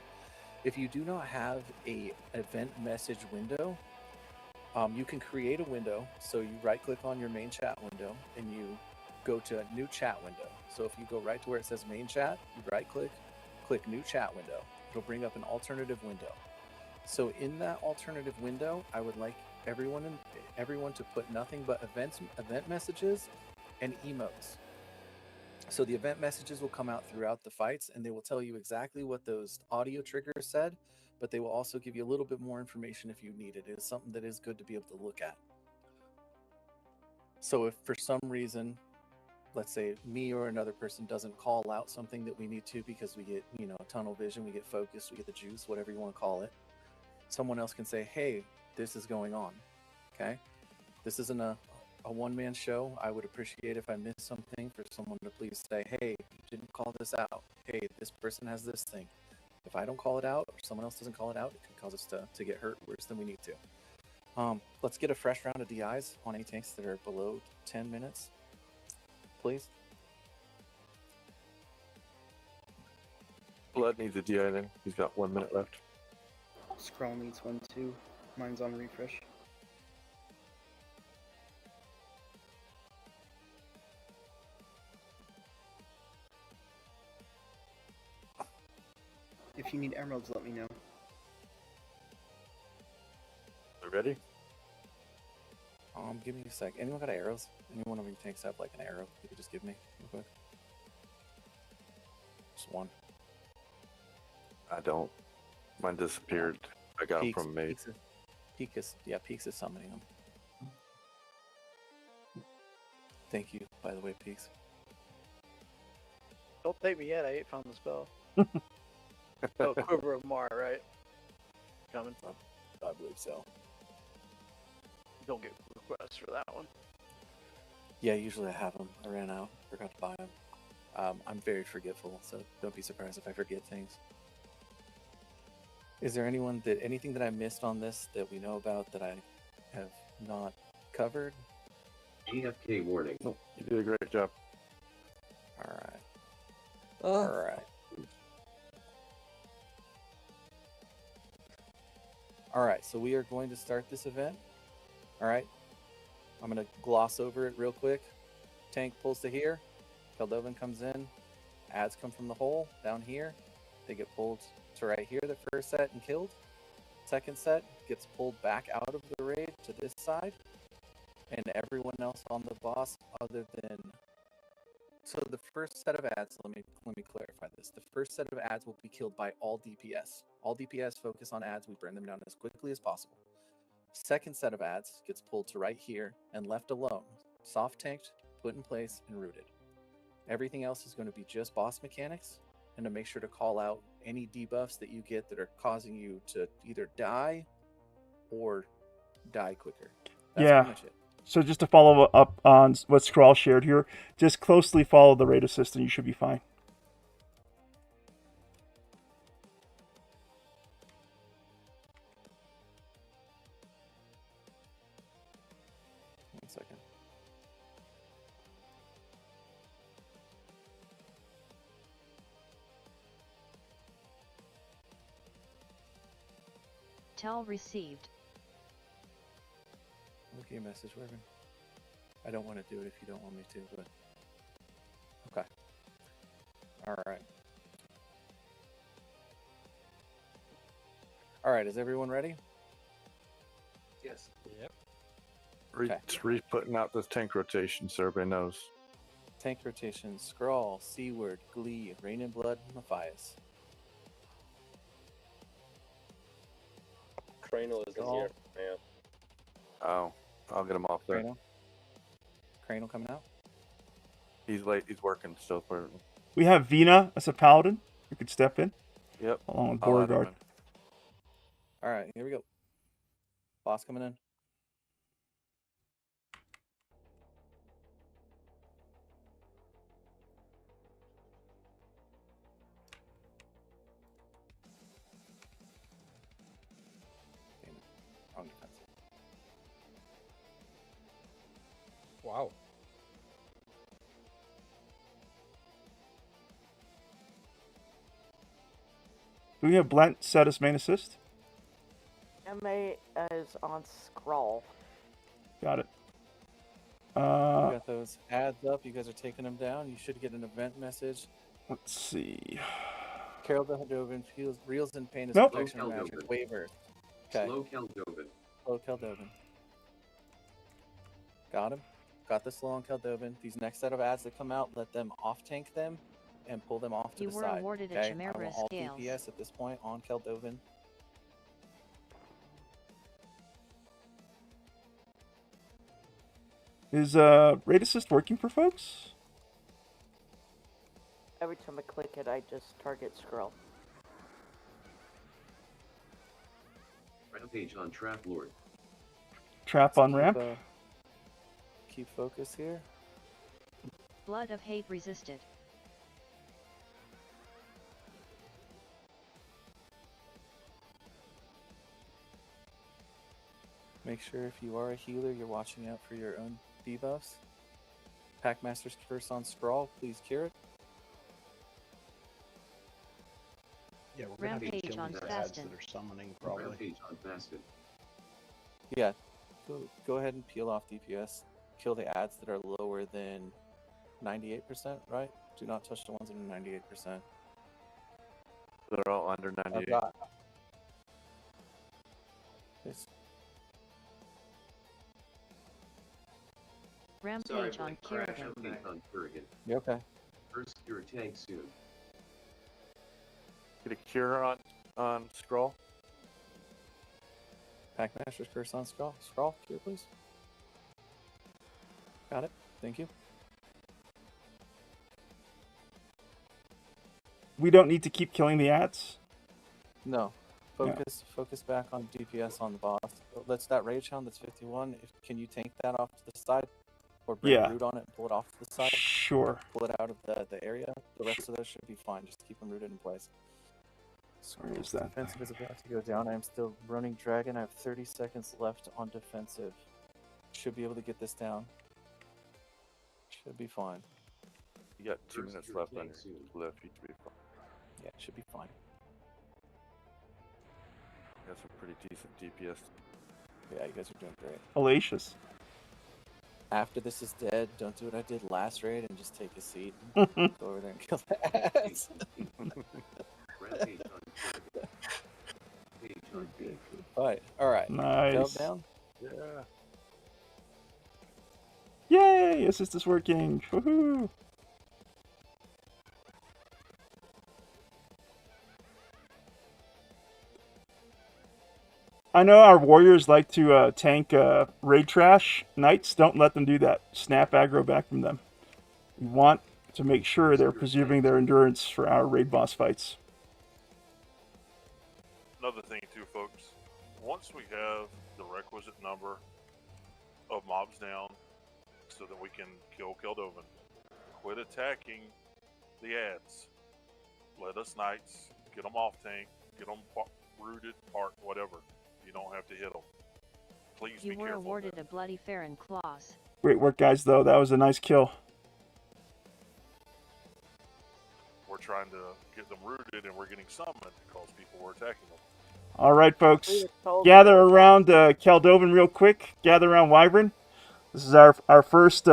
If you do not have a event message window, you can create a window. So you right-click on your main chat window, and you go to a new chat window. So if you go right to where it says main chat, you right-click, click new chat window. It'll bring up an alternative window. So in that alternative window, I would like everyone to put nothing but event messages and emotes. So the event messages will come out throughout the fights, and they will tell you exactly what those audio triggers said, but they will also give you a little bit more information if you need it. It is something that is good to be able to look at. So if for some reason, let's say me or another person doesn't call out something that we need to because we get, tunnel vision, we get focused, we get the juice, whatever you want to call it, someone else can say, hey, this is going on. Okay? This isn't a one-man show. I would appreciate if I missed something for someone to please say, hey, you didn't call this out. Hey, this person has this thing. If I don't call it out or someone else doesn't call it out, it could cause us to get hurt worse than we need to. Let's get a fresh round of DIs on any tanks that are below 10 minutes, please. Blood needs a DI then. He's got 1 minute left. Scrawl needs one too. Mine's on refresh. If you need emeralds, let me know. Ready? Give me a sec. Anyone got arrows? Anyone of you tanks have like an arrow you could just give me real quick? Just one. I don't. Mine disappeared. I got them from Mate. Peaks is summoning them. Thank you, by the way, Peaks. Don't thank me yet. I ain't found the spell. Oh, Quiver of Mar, right? Coming. I believe so. Don't get requests for that one. Yeah, usually I have them. I ran out. Forgot to buy them. I'm very forgetful, so don't be surprised if I forget things. Is there anything that I missed on this that we know about that I have not covered? AFK warning. Oh, you did a great job. Alright. Alright. Alright, so we are going to start this event. Alright. I'm going to gloss over it real quick. Tank pulls to here. Keldovan comes in. Ads come from the hole down here. They get pulled to right here the first set and killed. Second set gets pulled back out of the raid to this side. And everyone else on the boss other than... So the first set of ads, let me clarify this. The first set of ads will be killed by all DPS. All DPS focus on ads. We burn them down as quickly as possible. Second set of ads gets pulled to right here and left alone. Soft tanked, put in place, and rooted. Everything else is going to be just boss mechanics, and to make sure to call out any debuffs that you get that are causing you to either die or die quicker. That's pretty much it. So just to follow up on what Scrawl shared here, just closely follow the raid assist and you should be fine. One second. Tell received. Look at your message, Wyvern. I don't want to do it if you don't want me to, but Okay. All right. All right. Is everyone ready? Yes. Yep. Putting out this tank rotation so everybody knows. Tank rotation: Skrull, Seaward, Glee, Rain and Blood, Matthias. Cranial isn't Skrull. here, man. Oh, I'll get him off there. Cranial coming out. He's late. He's working still. We have Vina as a paladin who could step in. Yep. Along with I'll add him Beauregard. in. All right, here we go. Boss coming in. Wrong defense. Wow. Do we have Blent set as main assist? MA is on Skrull. Got it. You got those ads up. You guys are taking them down. You should get an event message. Let's see. Carol Dovin reels in pain as Nope. protection or magic. Waiver. Okay. Slow Keldovin. Slow Keldovin. Got him. Got the slow on Keldovin. These next set of ads that come out, let them off tank them and pull them off to You the were side. awarded a okay? Chimera I want all scales. DPS at this point on Keldovin. Is raid assist working for folks? Every time I click it, I just target Skrull. Rampage on Trap Lord. Trap on ramp. Keep focus here. Blood of Hate resisted. Make sure if you are a healer, you're watching out for your own debuffs. Packmaster's Curse on Skrull, please cure it. Yeah, we're gonna be Rampage killing on the ads Fastin. that are summoning probably. Rampage on Fastin. Yeah, go ahead and peel off DPS. Kill the ads that are lower than 98%, right? Do not touch the ones that are 98%. They're all under 98. This. Rampage on Kerrigan. Rampage on Kerrigan. You okay? First cure tank soon. Get a cure on Skrull. Packmaster's Curse on Skrull. Skrull, cure please. Got it. Thank you. We don't need to keep killing the ads. No. Focus back on DPS on the boss. Let's that Rage Hound that's 51. Can you tank that off to the side? Or bring Yeah. root on it and pull it off to the side? Sure. Pull it out of the area. The rest of those should be fine. Just keep them rooted in place. Where is that? Defensive is about to go down. I'm still running Dragon. I have 30 seconds left on defensive. Should be able to get this down. Should be fine. You got 2 minutes left on your left. You should be fine. Yeah, it should be fine. Got some pretty decent DPS. Yeah, you guys are doing great. Hellacious. After this is dead, don't do what I did last raid and just take a seat. Go over there and kill the ass. Rampage on Kerrigan. Rampage on Kerrigan. Alright. Nice. Countdown. Yeah. Yay! Assist is working. Woohoo! I know our warriors like to tank raid trash knights. Don't let them do that. Snap aggro back from them. We want to make sure they're preserving their endurance for our raid boss fights. Another thing too, folks, once we have the requisite number of mobs down so that we can kill Keldovin, quit attacking the ads. Let us knights get them off tank, get them rooted, parked, whatever. You don't have to hit them. Please You be were careful. awarded a Bloody Farron claws. Great work, guys, though. That was a nice kill. We're trying to get them rooted and we're getting summoned because people were attacking them. All right, folks. Gather around Keldovin real quick. Gather around Wyvern. This is our first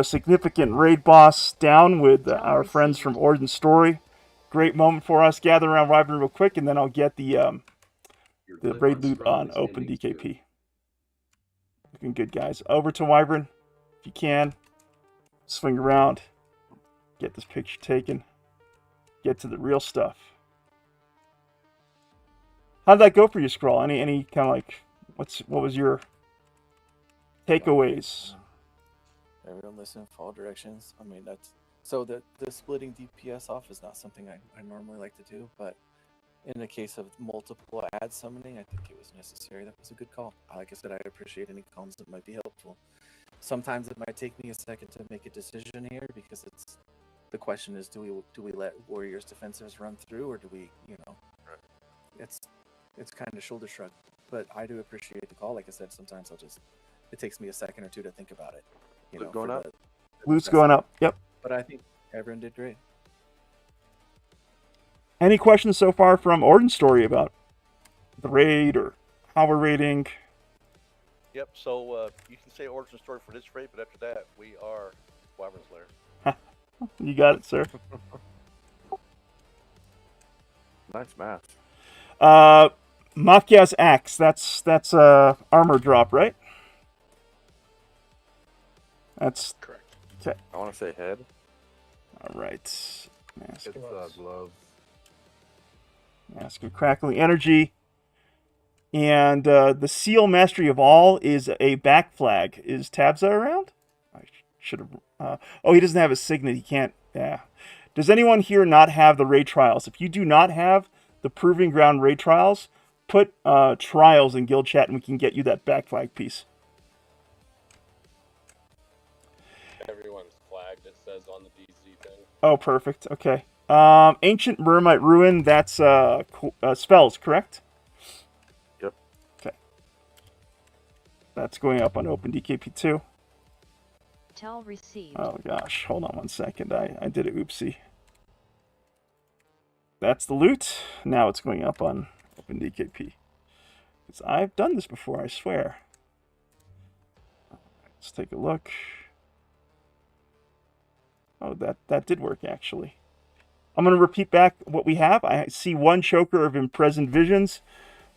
significant raid boss down with our friends from Origin Story. Great moment for us. Gather around Wyvern real quick, and then I'll get the raid loot on Open DKP. Looking good, guys. Over to Wyvern, if you can. Swing around. Get this picture taken. Get to the real stuff. How'd that go for you, Scroll? Any kind of like, what was your takeaways? Everyone listen, follow directions. I mean, that's so the splitting DPS off is not something I normally like to do, but in the case of multiple ad summoning, I think it was necessary. That was a good call. Like I said, I appreciate any calls that might be helpful. Sometimes it might take me a second to make a decision here because the question is, do we let Warriors defensives run through, or do we, it's kind of shoulder shrug. But I do appreciate the call. Like I said, sometimes it takes me a second or two to think about it. Going up. Loot's going up. Yep. But I think everyone did great. Any questions so far from Origin Story about the raid or how we're raiding? Yep, so you can say Origin Story for this raid, but after that, we are Wyverns Lair. You got it, sir. Nice math. Mafia's axe. That's armor drop, right? That's correct. Okay. I want to say head. All right. Mask It's gloves. Mask of Crackling Energy. And the Seal Mastery of All is a back flag. Is Tabza around? I should have. Oh, he doesn't have a signet. He can't. Yeah. Does anyone here not have the raid trials? If you do not have the Proving Ground raid trials, put trials in guild chat and we can get you that back flag piece. Everyone's flagged, it says on the DZ thing. Oh, perfect. Okay. Ancient Mermite Ruin, that's spells, correct? Yep. Okay. That's going up on Open DKP2. Tell received. Oh gosh, hold on one second. I did a oopsie. That's the loot. Now it's going up on Open DKP. Because I've done this before, I swear. Let's take a look. Oh, that did work, actually. I'm going to repeat back what we have. I see one Choker of Imprisoned Visions,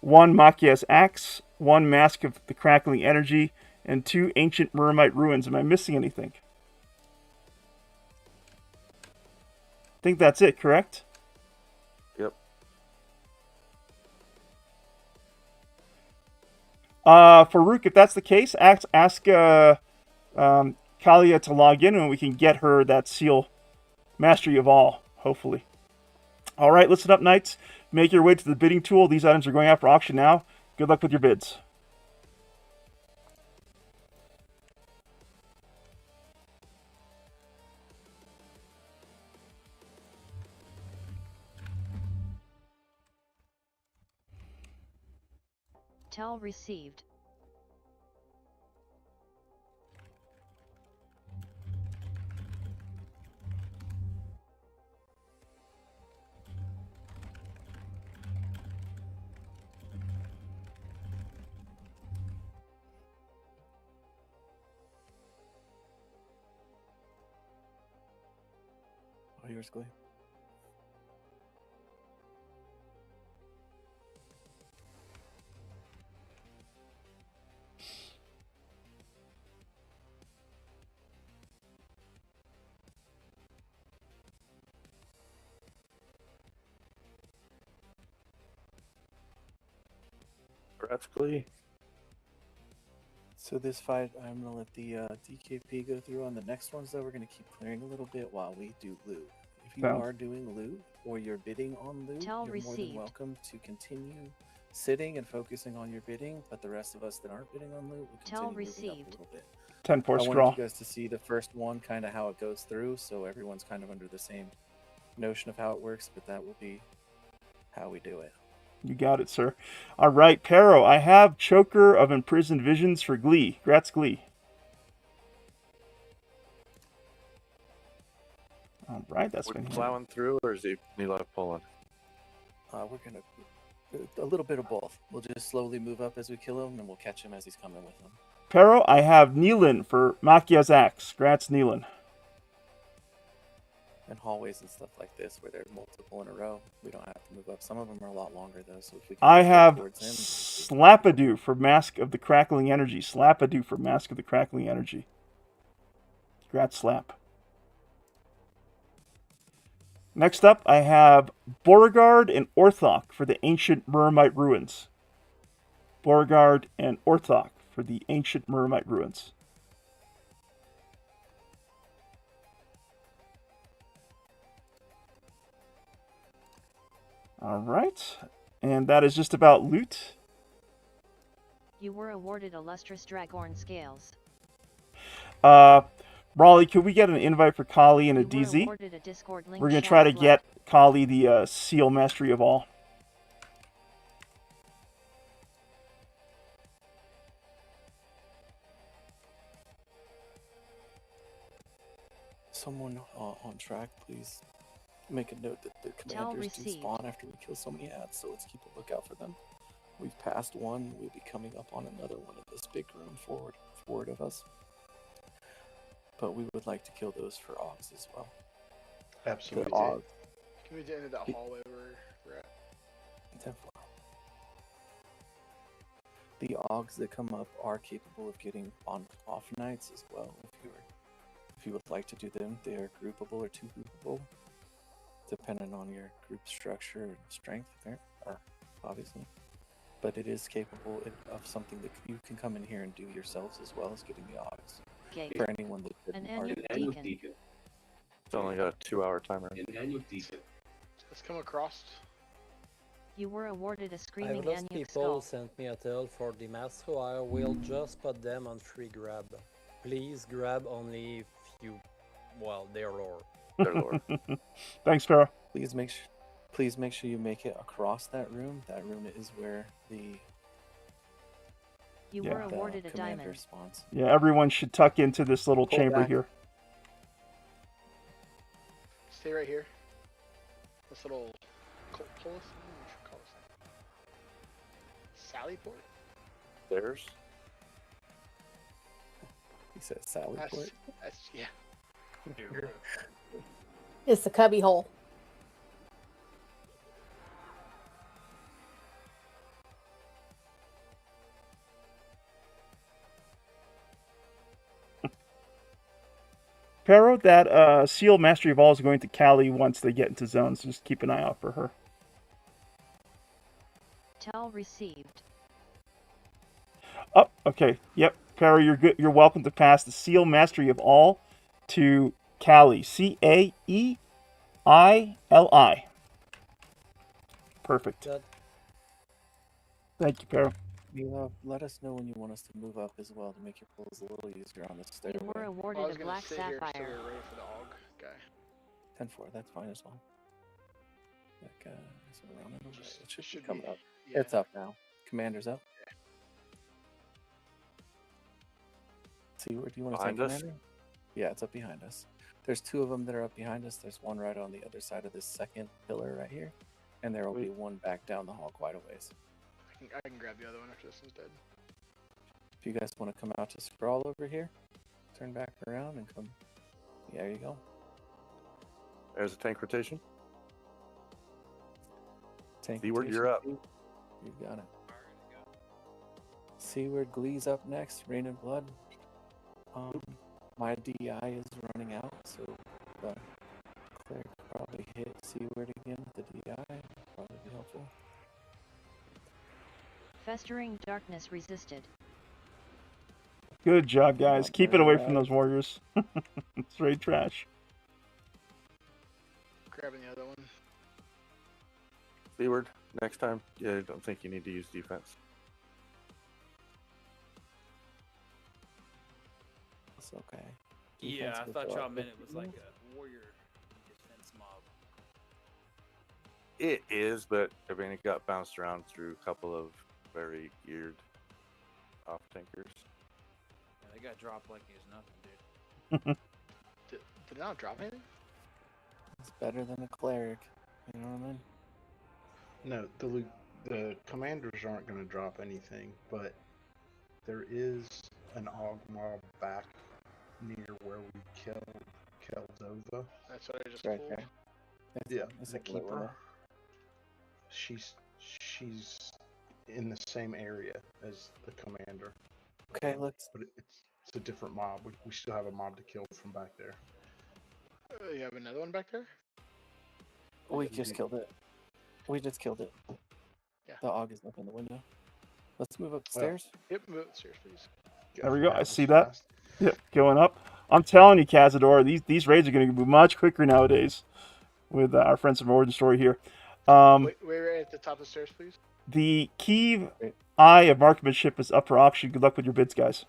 one Makia's Axe, one Mask of the Crackling Energy, and 2 Ancient Mermite Ruins. Am I missing anything? I think that's it, correct? Yep. Farouk, if that's the case, ask Kalia to log in and we can get her that seal Mastery of All, hopefully. All right, listen up, Knights. Make your way to the bidding tool. These items are going out for auction now. Good luck with your bids. Tell received. Oh, yours, Glee. Practically. So this fight, I'm going to let the DKP go through. On the next ones, though, we're going to keep clearing a little bit while we do loot. If you are doing loot or you're bidding on loot, you're more than welcome to continue sitting and focusing on your bidding, but the rest of us that aren't bidding on loot will continue moving up a little bit. 10-4 I scroll. wanted you guys to see the first one, kind of how it goes through, so everyone's kind of under the same notion of how it works, but that will be how we do it. You got it, sir. All right, Pero, I have Choker of Imprisoned Visions for Glee. Grats, Glee. All right, that's been plowing through, or is he live pulling? We're going to a little bit of both. We'll just slowly move up as we kill him, and we'll catch him as he's coming with him. Pero, I have Neelan for Makia's Axe. Grants Neelan. And hallways and stuff like this where there's multiple in a row, we don't have to move up. Some of them are a lot longer though, so if we can I move have towards him. Slapadoo for Mask of the Crackling Energy. Slapadoo for Mask of the Crackling Energy. Congrats, Slap. Next up, I have Beauregard and Orthok for the Ancient Murmite Ruins. Beauregard and Orthok for the Ancient Murmite Ruins. All right, and that is just about loot. You were awarded illustrious Dragorn scales. Raleigh, could we get an invite for Kali and a You were DZ? awarded a Discord link. We're going to try to get Kali the Seal Mastery of All. Someone on track, please make a note that the commanders do spawn after we kill so many ads, so let's keep a lookout for them. We've passed one, we'll be coming up on another one in this big room forward of us. But we would like to kill those for Augs as well. Absolutely. Can we get into that hallway where we're at? 10-4. The Augs that come up are capable of getting on off nights as well. If you would like to do them, they are groupable or two groupable, depending on your group structure and strength, obviously. But it is capable of something that you can come in here and do yourselves as well as getting the Augs. Okay. For anyone that didn't already. Deacon. It's only got a 2-hour timer. An annual deacon. Let's come across. You were awarded a I've Screaming lost Annual people Skull. sent me a tell for the mask, so I will just put them on free grab. Please grab only if you, well, their lore. Their lore. Thanks, Farrah. Please make sure you make it across that room. That room is where the You were awarded a diamond. Spawns. Yeah, everyone should tuck into this little Pull chamber back. here. Stay right here. This little pull us. What should we call this? Sally port? There's. He said Sally port. That's yeah. It's the cubby hole. Pero, that Seal Mastery of All is going to Callie once they get into zones. So just keep an eye out for her. Tell received. Oh, okay. Yep. Pero, you're good. You're welcome to pass the Seal Mastery of All to Callie. Caeili. Perfect. Thank you, Pero. You let us know when you want us to move up as well to make your pulls a little easier on the stairway. You were awarded a Black Sapphire. So we're ready for the AUG guy. 10-4, that's fine as well. That guy is around a little bit. It should be coming up. Yeah. It's up now. Commander's up. See, where do you want to take Behind us? Commander? Yeah, it's up behind us. There's two of them that are up behind us. There's one right on the other side of this second pillar right here. And there will be one back down the hall quite a ways. I can grab the other one after this one's dead. If you guys want to come out to scroll over here, turn back around and come. Yeah, there you go. There's a tank rotation. Tank Seaward, rotation. you're up. You got it. Seaward, Glee's up next. Rain and Blood. My DI is running out, so Claire could probably hit Seaward again with the DI. Probably be helpful. Festering Darkness resisted. Good job, guys. Keep it away from those warriors. It's raid trash. Grabbing the other one. Seaward, next time, yeah, I don't think you need to use defense. It's okay. Yeah, Defense I will thought go y'all up. meant it was like a warrior defense mob. It is, but I mean, it got bounced around through a couple of very geared off tankers. Yeah, they got dropped like it's nothing, dude. Did it not drop anything? It's better than a cleric. You know what I mean? No, the commanders aren't going to drop anything, but there is an Og mob back near where we killed Keldova. That's what I just Right pulled. there. Yeah, It's the like a little keeper. window. She's in the same area as the commander. Okay, let's. But it's a different mob. We still have a mob to kill from back there. You have another one back there? We just killed it. We just killed it. Yeah. The Og is up in the window. Let's move up the stairs. Yep, move upstairs, please. There we go. I see that. Yep, going up. I'm telling you, Cazador, these raids are going to be much quicker nowadays with our friends from Origin Story here. Wait right at the top of the stairs, please. The Kiev Eye of Marksmanship is up for auction. Good luck with your bids, guys.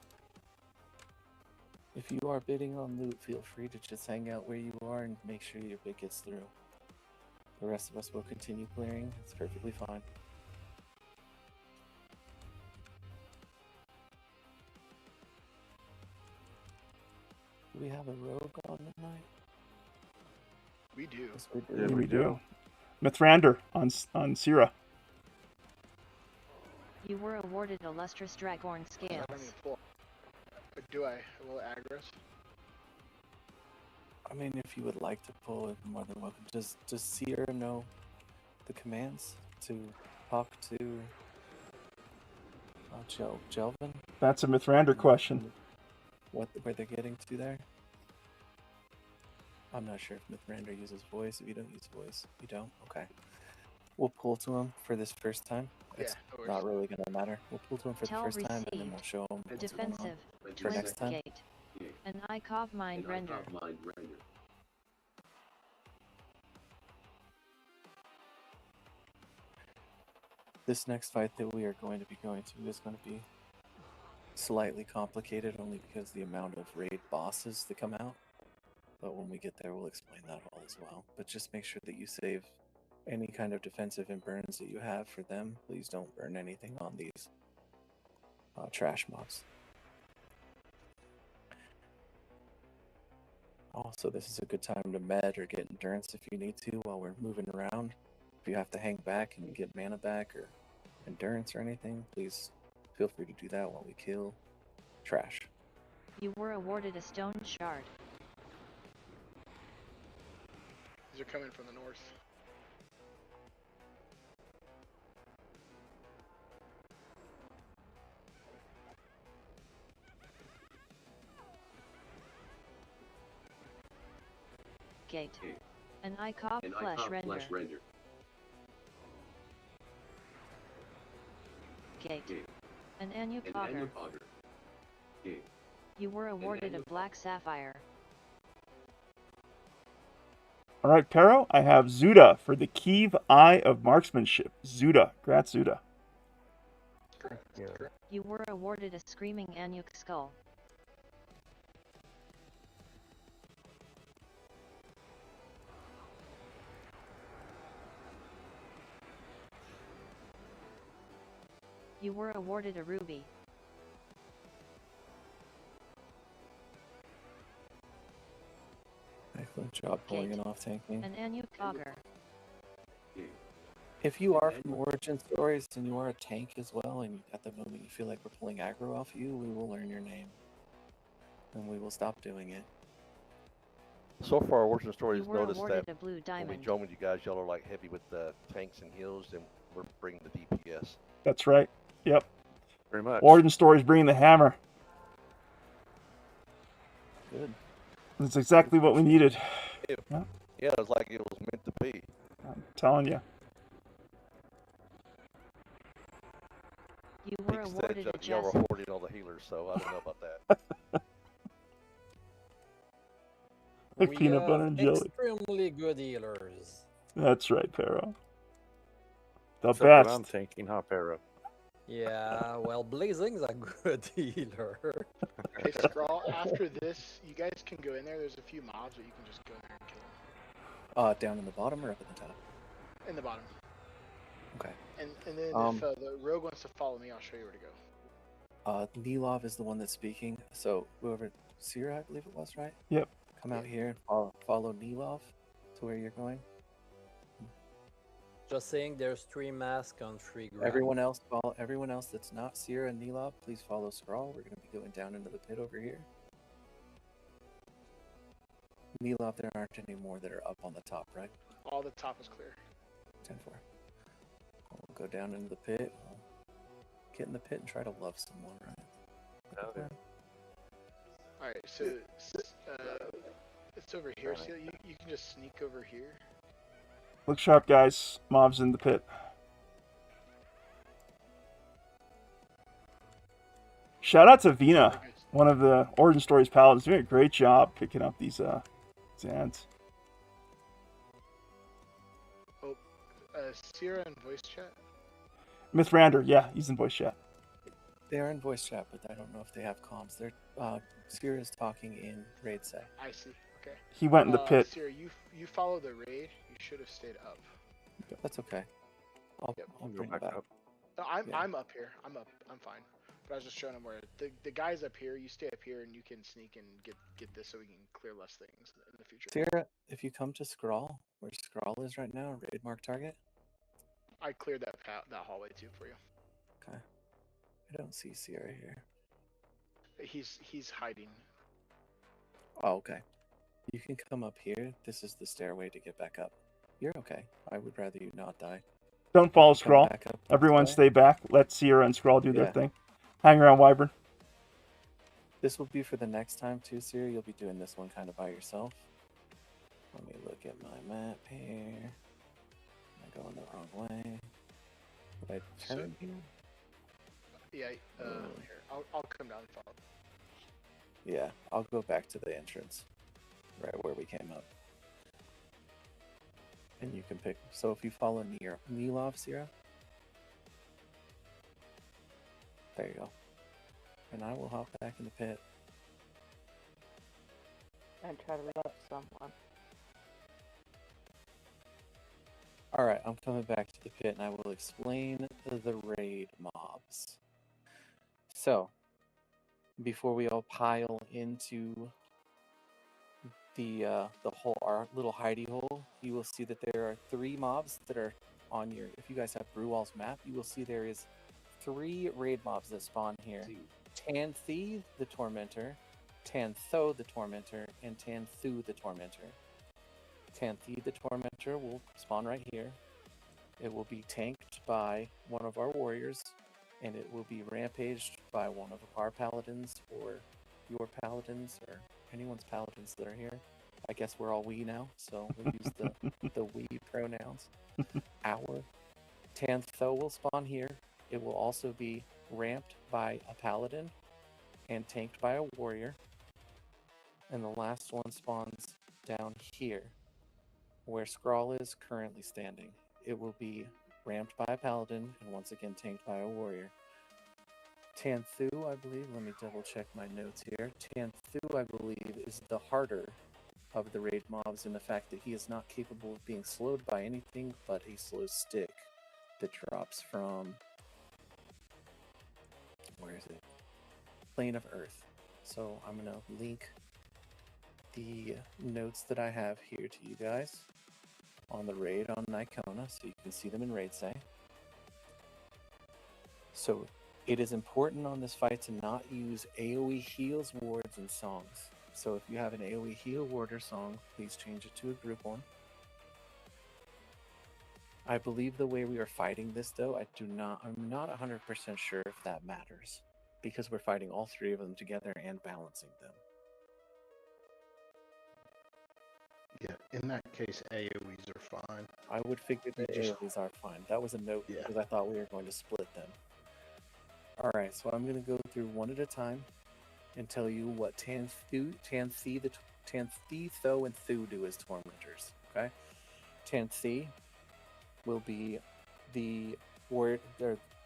If you are bidding on loot, feel free to just hang out where you are and make sure your bid gets through. The rest of us will continue clearing. It's perfectly fine. Do we have a rogue on tonight? We do. Yes, we do. Yeah, we do. Mithrander on Syrah. You were awarded a lustrous Dragorn I don't scales. need to pull. But do I? Will it aggro us? I mean, if you would like to pull it, more than welcome. Does Sierra know the commands to talk to Jelvin? That's a Mithrander question. Where they're getting to there? I'm not sure if Mithrander uses voice. If you don't use voice, you don't? Okay. We'll pull to him for this first time. It's no not really going to matter. We'll pull to him for Tell the first time, and then received. we'll show him what's going on Defensive. for next time. Gate. An Ikov mind render. This next fight that we are going to be going to is going to be slightly complicated, only because the amount of raid bosses that come out. But when we get there, we'll explain that all as well. But just make sure that you save any kind of defensive and burns that you have for them. Please don't burn anything on these trash mobs. Also, this is a good time to med or get endurance if you need to while we're moving around. If you have to hang back and get mana back or endurance or anything, please feel free to do that while we kill trash. You were awarded a stone shard. These are coming from the north. Gate. An Ikov flesh render. Gate. An Anupogger. You were awarded a black sapphire. All right, Pero, I have Zuda for the Kiev Eye of Marksmanship. Zuda. Grats, Zuda. You were awarded a screaming Anuk skull. You were awarded a ruby. Excellent job pulling it off, tanking. An Anupogger. If you are from Origin Stories and you are a tank as well, and at the moment you feel like we're pulling aggro off you, we will learn your name. And we will stop doing it. So far, Origin Stories You were noticed awarded that a blue when diamond. we join with you guys, y'all are like heavy with the tanks and heals, and we're bringing the DPS. That's right. Yep. Very much. Origin Story's bringing the hammer. Good. That's exactly what we needed. Yeah, it was like it was meant to be. I'm telling you. You were Peak said awarded a y'all were Jessup. hoarding all the healers, so I don't know about that. Like We peanut have butter and jelly. extremely good healers. That's right, Pero. The Except when best. I'm tanking, huh, Pero? Yeah, well, Blazing's a good healer. Hey, Scrawl, after this, you guys can go in there. There's a few mobs that you can just go in there and kill them. Down in the bottom or up at the top? In the bottom. Okay. And then if the rogue wants to follow me, I'll show you where to go. Nilov is the one that's speaking. So whoever, Sierra, I believe it was, right? Yep. Come out here and follow Nilov to where you're going. Just saying, there's 3 masks on 3 grab. Everyone else follow. Everyone else that's not Sierra and Nilov, please follow Scrawl. We're going to be going down into the pit over here. Nilov, there aren't any more that are up on the top, right? All the top is clear. 10-4. We'll go down into the pit. We'll get in the pit and try to love someone, right? Okay. All right, so it's over here. So you can just sneak over here. Look sharp, guys. Mobs in the pit. Shout out to Vina, one of the Origin Stories paladins, doing a great job picking up these ads. Oh, Sierra in voice chat. Mythrander, yeah, he's in voice chat. They're in voice chat, but I don't know if they have comms. They're Sierra is talking in raid say. I see. Okay. He went in the pit. Sierra, you follow the raid. You should have stayed up. That's okay. I'll bring back back up. No, I'm up here. I'm up. I'm fine. But I was just showing him where the guys up here. You stay up here and you can sneak and get this so we can clear less things in the future. Sierra, if you come to Scrawl, where Scrawl is right now, raid mark target. I cleared that hallway too for you. Okay. I don't see Sierra here. He's hiding. Oh, okay. You can come up here. This is the stairway to get back up. You're okay. I would rather you not die. Don't follow Come Scrawl. back up Everyone this way. stay back. Let Sierra and Scrawl do their Yeah. thing. Hang around Wyvern. This will be for the next time too, Sierra. You'll be doing this one kind of by yourself. Let me look at my map here. Am I going the wrong way? Would I turn here? Yeah. Here. I'll come down and follow. Yeah, I'll go back to the entrance, right where we came up. And you can pick. So if you follow Nilov, Sierra, there you go. And I will hop back in the pit. And try to love someone. All right, I'm coming back to the pit, and I will explain the raid mobs. So, before we all pile into the whole our little hidey hole, you will see that there are 3 mobs that are on your. If you guys have Brewall's map, you will see there is 3 raid mobs that spawn here: Tanthi the Tormentor, Tantho the Tormentor, and Tanthu the Tormentor. Tanthi the Tormentor will spawn right here. It will be tanked by one of our warriors, and it will be rampaged by one of our paladins, or your paladins, or anyone's paladins that are here. I guess we're all we now, so we'll use the we pronouns. Our Tantho will spawn here. It will also be ramped by a paladin and tanked by a warrior. And the last one spawns down here, where Scrawl is currently standing. It will be ramped by a paladin and once again tanked by a warrior. Tanthu, I believe, let me double check my notes here. Tanthu, I believe, is the harder of the raid mobs in the fact that he is not capable of being slowed by anything but a slow stick that drops from, where is it? Plane of Earth. So I'm going to link the notes that I have here to you guys on the raid on Nicona, so you can see them in raid say. So it is important on this fight to not use AoE heals, wards, and songs. So if you have an AoE heal, ward, or song, please change it to a group one. I believe the way we are fighting this, though, I'm not 100% sure if that matters, because we're fighting all 3 of them together and balancing them. Yeah, in that case, AoEs are fine. I would figure that AoEs are fine. That was a note because I thought we were going to split them. Alright, so I'm going to go through one at a time and tell you what Tantho, and Thu do as tormentors. Okay? Tanthi will be the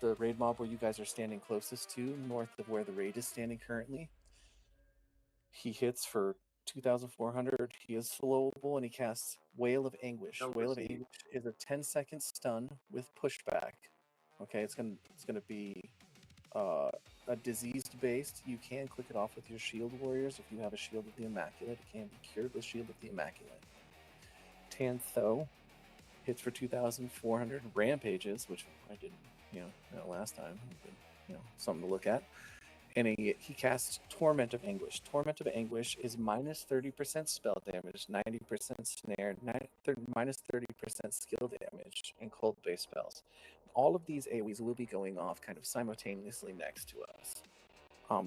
raid mob where you guys are standing closest to, north of where the raid is standing currently. He hits for 2,400. He is slowable and he casts Wail of Anguish. Wail of Anguish is a 10-second stun with pushback. Okay, it's gonna be a diseased based. You can click it off with your shield warriors if you have a Shield of the Immaculate. It can be cured with Shield of the Immaculate. Tantho hits for 2,400 rampages, which I didn't, know last time. But, something to look at. And he casts Torment of Anguish. Torment of Anguish is minus 30% spell damage, 90% snare, minus 30% skill damage, and cold-based spells. All of these AoEs will be going off kind of simultaneously next to us.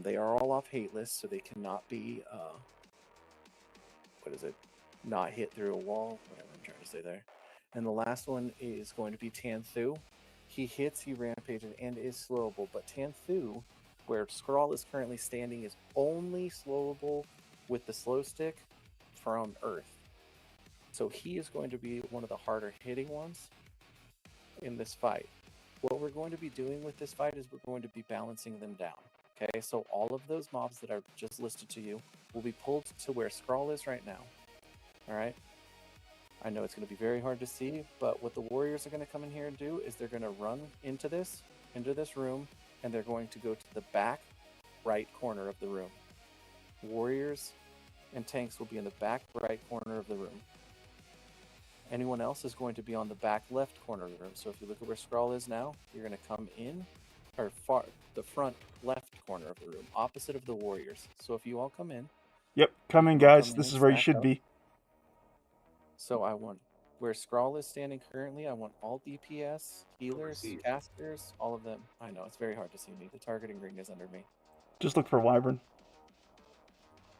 They are all off hate lists, so they cannot be, not hit through a wall, whatever I'm trying to say there. And the last one is going to be Tanthu. He hits, he rampages, and is slowable, but Tanthu, where Skrull is currently standing, is only slowable with the slow stick from Earth. So he is going to be one of the harder hitting ones in this fight. What we're going to be doing with this fight is we're going to be balancing them down. Okay, so all of those mobs that are just listed to you will be pulled to where Skrull is right now. All right. I know it's going to be very hard to see, but what the warriors are going to come in here and do is they're going to run into this room, and they're going to go to the back right corner of the room. Warriors and tanks will be in the back right corner of the room. Anyone else is going to be on the back left corner of the room. So if you look at where Skrull is now, you're going to come in, or the front left corner of the room, opposite of the warriors. So if you all come in. Yep, come in, guys. This is where you should be. So I want, where Skrull is standing currently, I want all DPS, healers, casters, all of them. I know, it's very hard to see me. The targeting ring is under me. Just look for Wyvern.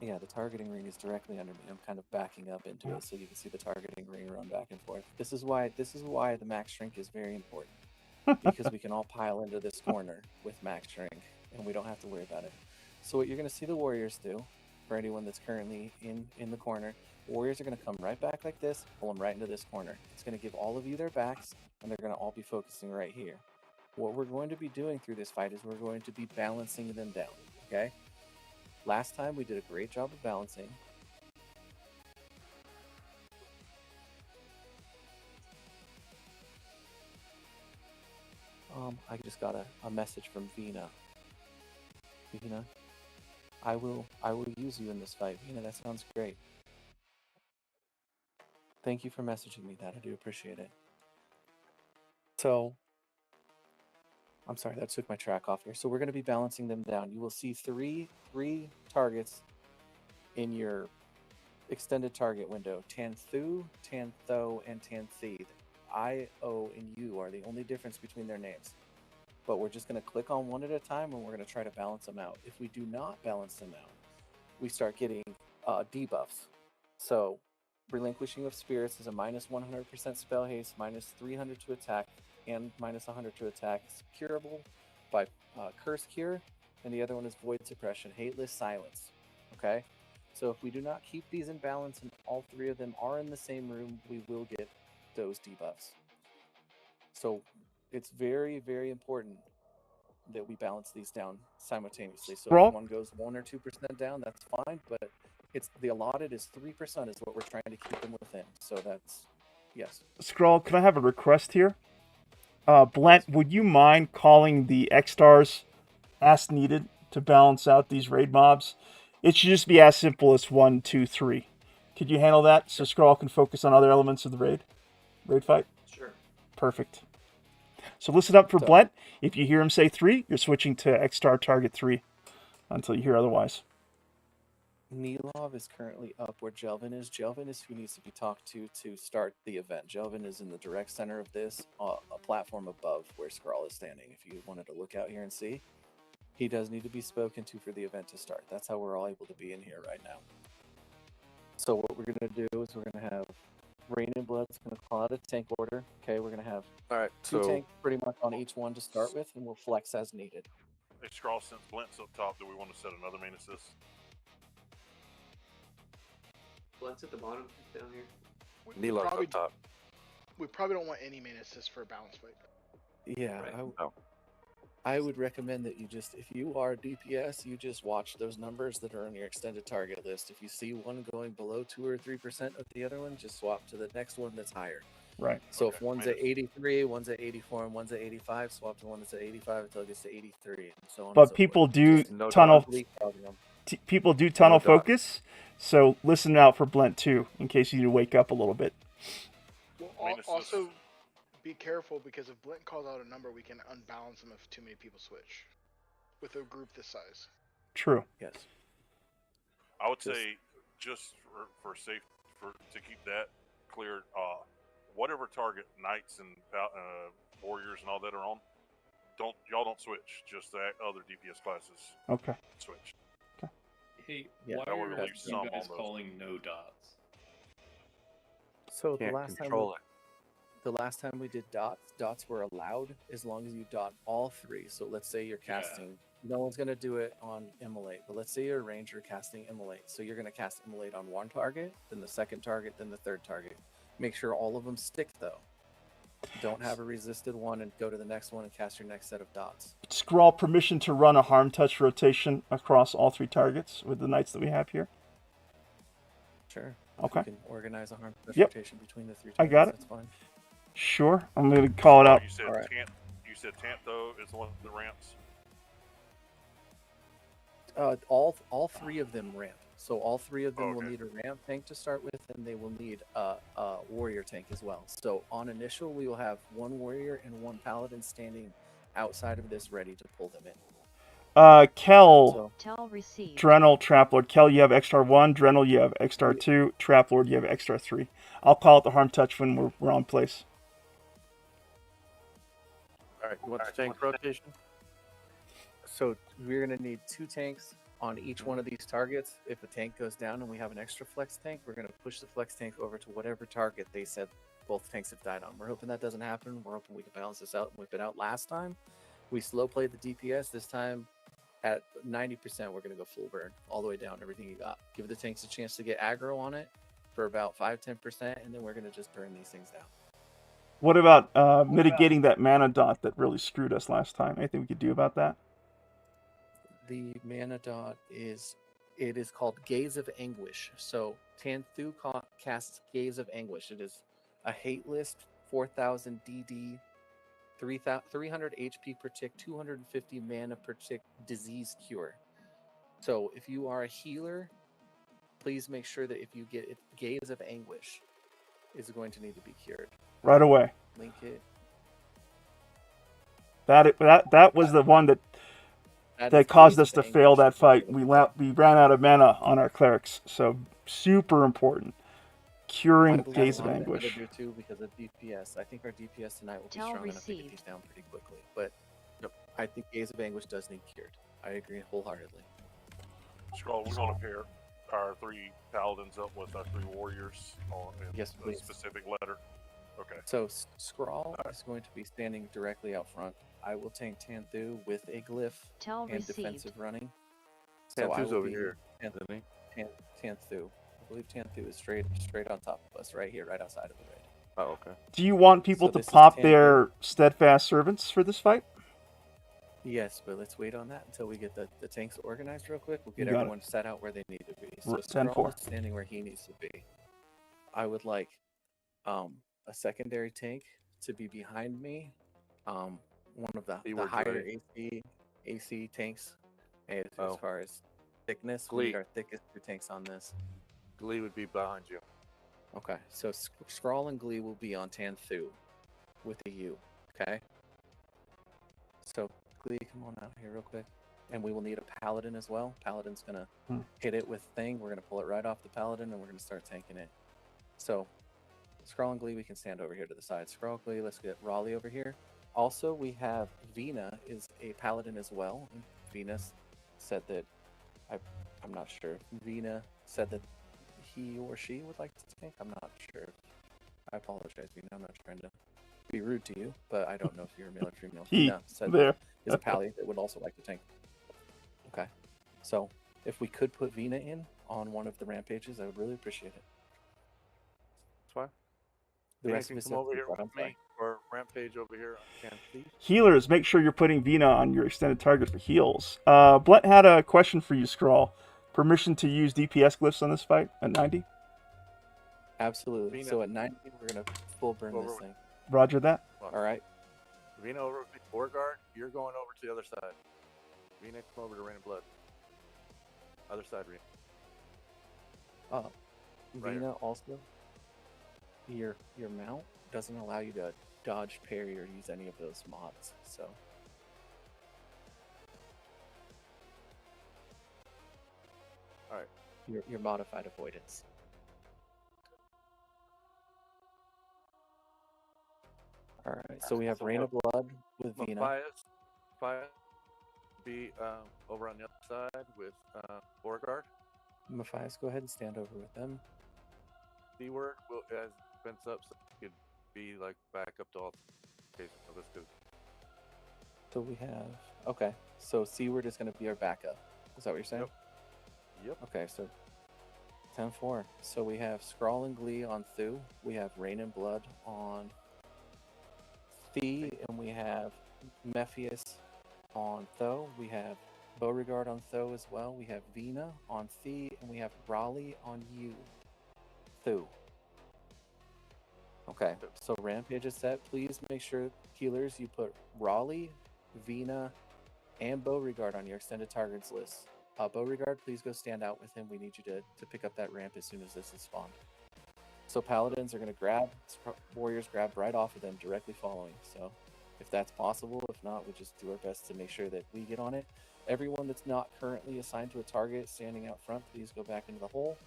Yeah, the targeting ring is directly under me. I'm kind of backing up into it so you can see the targeting ring run back and forth. This is why the max shrink is very important. Because we can all pile into this corner with max shrink, and we don't have to worry about it. So what you're going to see the warriors do, for anyone that's currently in the corner, warriors are going to come right back like this, pull them right into this corner. It's going to give all of you their backs, and they're going to all be focusing right here. What we're going to be doing through this fight is we're going to be balancing them down, okay? Last time we did a great job of balancing. I just got a message from Vina. Vina, I will use you in this fight. Vina, that sounds great. Thank you for messaging me that. I do appreciate it. So, I'm sorry, that took my track off here. So we're going to be balancing them down. You will see three targets in your extended target window. Tanthu, Tantho, and Tantheed. I, O, and U are the only difference between their names. But we're just going to click on one at a time, and we're going to try to balance them out. If we do not balance them out, we start getting debuffs. So, Relinquishing of Spirits is a minus 100% spell haste, minus 300 to attack, and minus 100 to attack. It's curable by Curse Cure, and the other one is Void Suppression, Hateless Silence. Okay? So if we do not keep these in balance and all three of them are in the same room, we will get those debuffs. So it's very, very important that we balance these down simultaneously. So if one goes 1 or 2% down, that's fine, but it's the allotted is 3% is what we're trying to keep them within. So that's, yes. Skrull, can I have a request here? Blent, would you mind calling the X-Stars as needed to balance out these raid mobs? It should just be as simple as 1, 2, 3. Could you handle that so Skrull can focus on other elements of the raid fight? Sure. Perfect. So listen up for Blent. If you hear him say 3, you're switching to X-Star target 3 until you hear otherwise. Nilov is currently up where Jelvin is. Jelvin is who needs to be talked to start the event. Jelvin is in the direct center of this, a platform above where Skrull is standing. If you wanted to look out here and see, he does need to be spoken to for the event to start. That's how we're all able to be in here right now. So what we're going to do is we're going to have Rain and Blood's going to call out a tank order. Okay, we're going to have two tanks pretty much on each one to start with, and we'll flex as needed. Hey, Skrull, since Blent's up top, do we want to set another main assist? Blent's at the bottom, down here. Nilo's up top. We probably don't want any main assist for a balance fight. Yeah, I would recommend that you just, if you are DPS, you just watch those numbers that are on your extended target list. If you see one going below 2 or 3% of the other one, just swap to the next one that's higher. Right. So if one's at 83, one's at 84, and one's at 85, swap to one that's at 85 until it gets to 83, and so on. But and so people forth. do people do tunnel focus, so listen out for Blent too, in case you need to wake up a little bit. Well, mean, it's Also, just, be careful because if Blint calls out a number, we can unbalance them if too many people switch. With a group this size. True. Yes. I would say, just for safe, to keep that clear, whatever target knights and warriors and all that are on, y'all don't switch. Just the other DPS classes. Okay. Switch. Hey, Yeah, why that would are relieve you some guys on those. calling no dots? So Can't the last control time the last time we did dots were allowed as long as you dot all three. So let's say you're casting. No one's gonna do it on Immolate, but let's say you're a ranger casting Immolate. So you're gonna cast Immolate on one target, then the second target, then the third target. Make sure all of them stick though. Don't have a resisted one and go to the next one and cast your next set of dots. Scrawl permission to run a harm touch rotation across all 3 targets with the knights that we have here. Sure. Okay. You can organize a harm touch Yep. rotation between the 3 targets. I got it. That's fine. Sure. I'm going to call it out. You said All right. You said Tantho is the one that ramps. All 3 of them ramp. So all 3 of them will Okay. need a ramp tank to start with, and they will need a warrior tank as well. So on initial, we will have 1 warrior and 1 paladin standing outside of this ready to pull them in. Kel, Tell received. Drenel, Traplord. Kel, you have XR1. Drenel, you have XR2. Traplord, you have XR3. I'll call it the harm touch when we're on place. All right, you want the tank rotation? So we're going to need 2 tanks on each one of these targets. If a tank goes down and we have an extra flex tank, we're going to push the flex tank over to whatever target they said both tanks have died on. We're hoping that doesn't happen. We're hoping we can balance this out. We've been out last time. We slow played the DPS. This time at 90%, we're going to go full burn all the way down, everything you got. Give the tanks a chance to get aggro on it for about 5-10%, and then we're going to just burn these things down. What about mitigating that mana dot that really screwed us last time? Anything we could do about that? The mana dot is called Gaze of Anguish. So Tanthu casts Gaze of Anguish. It is a hate list, 4000 DD, 300 HP per tick, 250 mana per tick, disease cure. So if you are a healer, please make sure that if you get it, Gaze of Anguish is going to need to be cured. Right away. Link it. That was the one that caused us to fail that fight. We ran out of mana on our clerics, so super important. Curing Gaze of Anguish. Do too because of DPS. I think our DPS tonight will be Tell strong enough to get received. these down pretty quickly. But I think Gaze of Anguish does need cured. I agree wholeheartedly. Scroll, we're going to pair our 3 paladins up with our 3 warriors in Yes, a please. specific letter. Okay. So Scrawl is going to be standing directly out front. I will tank Tanthu with a glyph Tell and received. defensive running. So I Tanthu's will over be here, isn't he? Tanthu. I believe Tanthu is straight on top of us, right here, right outside of the raid. Oh, okay. Do you want people So to this is pop Tanthu. their steadfast servants for this fight? Yes, but let's wait on that until we get the tanks organized real quick. We'll You get got everyone set out where they need to be. So 10-4. Scrawl is standing where he needs to be. I would like a secondary tank to be behind me. One of the higher AC tanks as far as thickness. We need our thickest 2 tanks on this. Glee would be behind you. Okay, so Scrawl and Glee will be on Tanthu with a U. Okay. So Glee, come on out here real quick, and we will need a Paladin as well. Paladin's gonna hit it with thing. We're gonna pull it right off the Paladin, and we're gonna start tanking it. So Scrawl and Glee, we can stand over here to the side. Scrawl, Glee, let's get Raleigh over here. Also, we have Vina is a Paladin as well. And Venus said that I'm not sure. Vina said that he or she would like to tank. I'm not sure. I apologize, Vina. I'm not trying to be rude to you, but I don't know if you're male or female. Vina said there. is a Pally that would also like to tank. Okay. So if we could put Vina in on one of the rampages, I would really appreciate it. That's fine. The rest of us come over here with me or rampage over here on Camp, please. Healers, make sure you're putting Vina on your extended target for heals. Blunt had a question for you, Scrawl. Permission to use DPS glyphs on this fight at 90? Absolutely. Vina. So at 90, we're going to full burn this thing. Roger that. All right. Vina over with me. Borgard, you're going over to the other side. Vina, come over to Rain of Blood. Other side, Vina. Right Vina here. also. your mount doesn't allow you to dodge, parry, or use any of those mods. So All right. Your modified avoidance. All right. So we have Rain of Blood with Vina. Matthias be over on the other side with Beauregard. Matthias, go ahead and stand over with them. D-word will as fence up so it could be like back up to all cases of this good. So we have okay. So C-word is going to be our backup. Is that what you're saying? Yep. Okay. So 10-4. So we have Skrull and Glee on Thu. We have Rain and Blood on Thee, and we have Mephius on Tho. We have Beauregard on Tho as well. We have Vina on Thee, and we have Raleigh on you. Thu. Okay, so Rampage is set. Please make sure, healers, you put Raleigh, Vina, and Beauregard on your extended targets list. Beauregard, please go stand out with him. We need you to pick up that ramp as soon as this is spawned. So Paladins are going to grab, Warriors grab right off of them, directly following. So if that's possible, if not, we just do our best to make sure that we get on it. Everyone that's not currently assigned to a target standing out front, please go back into the hole.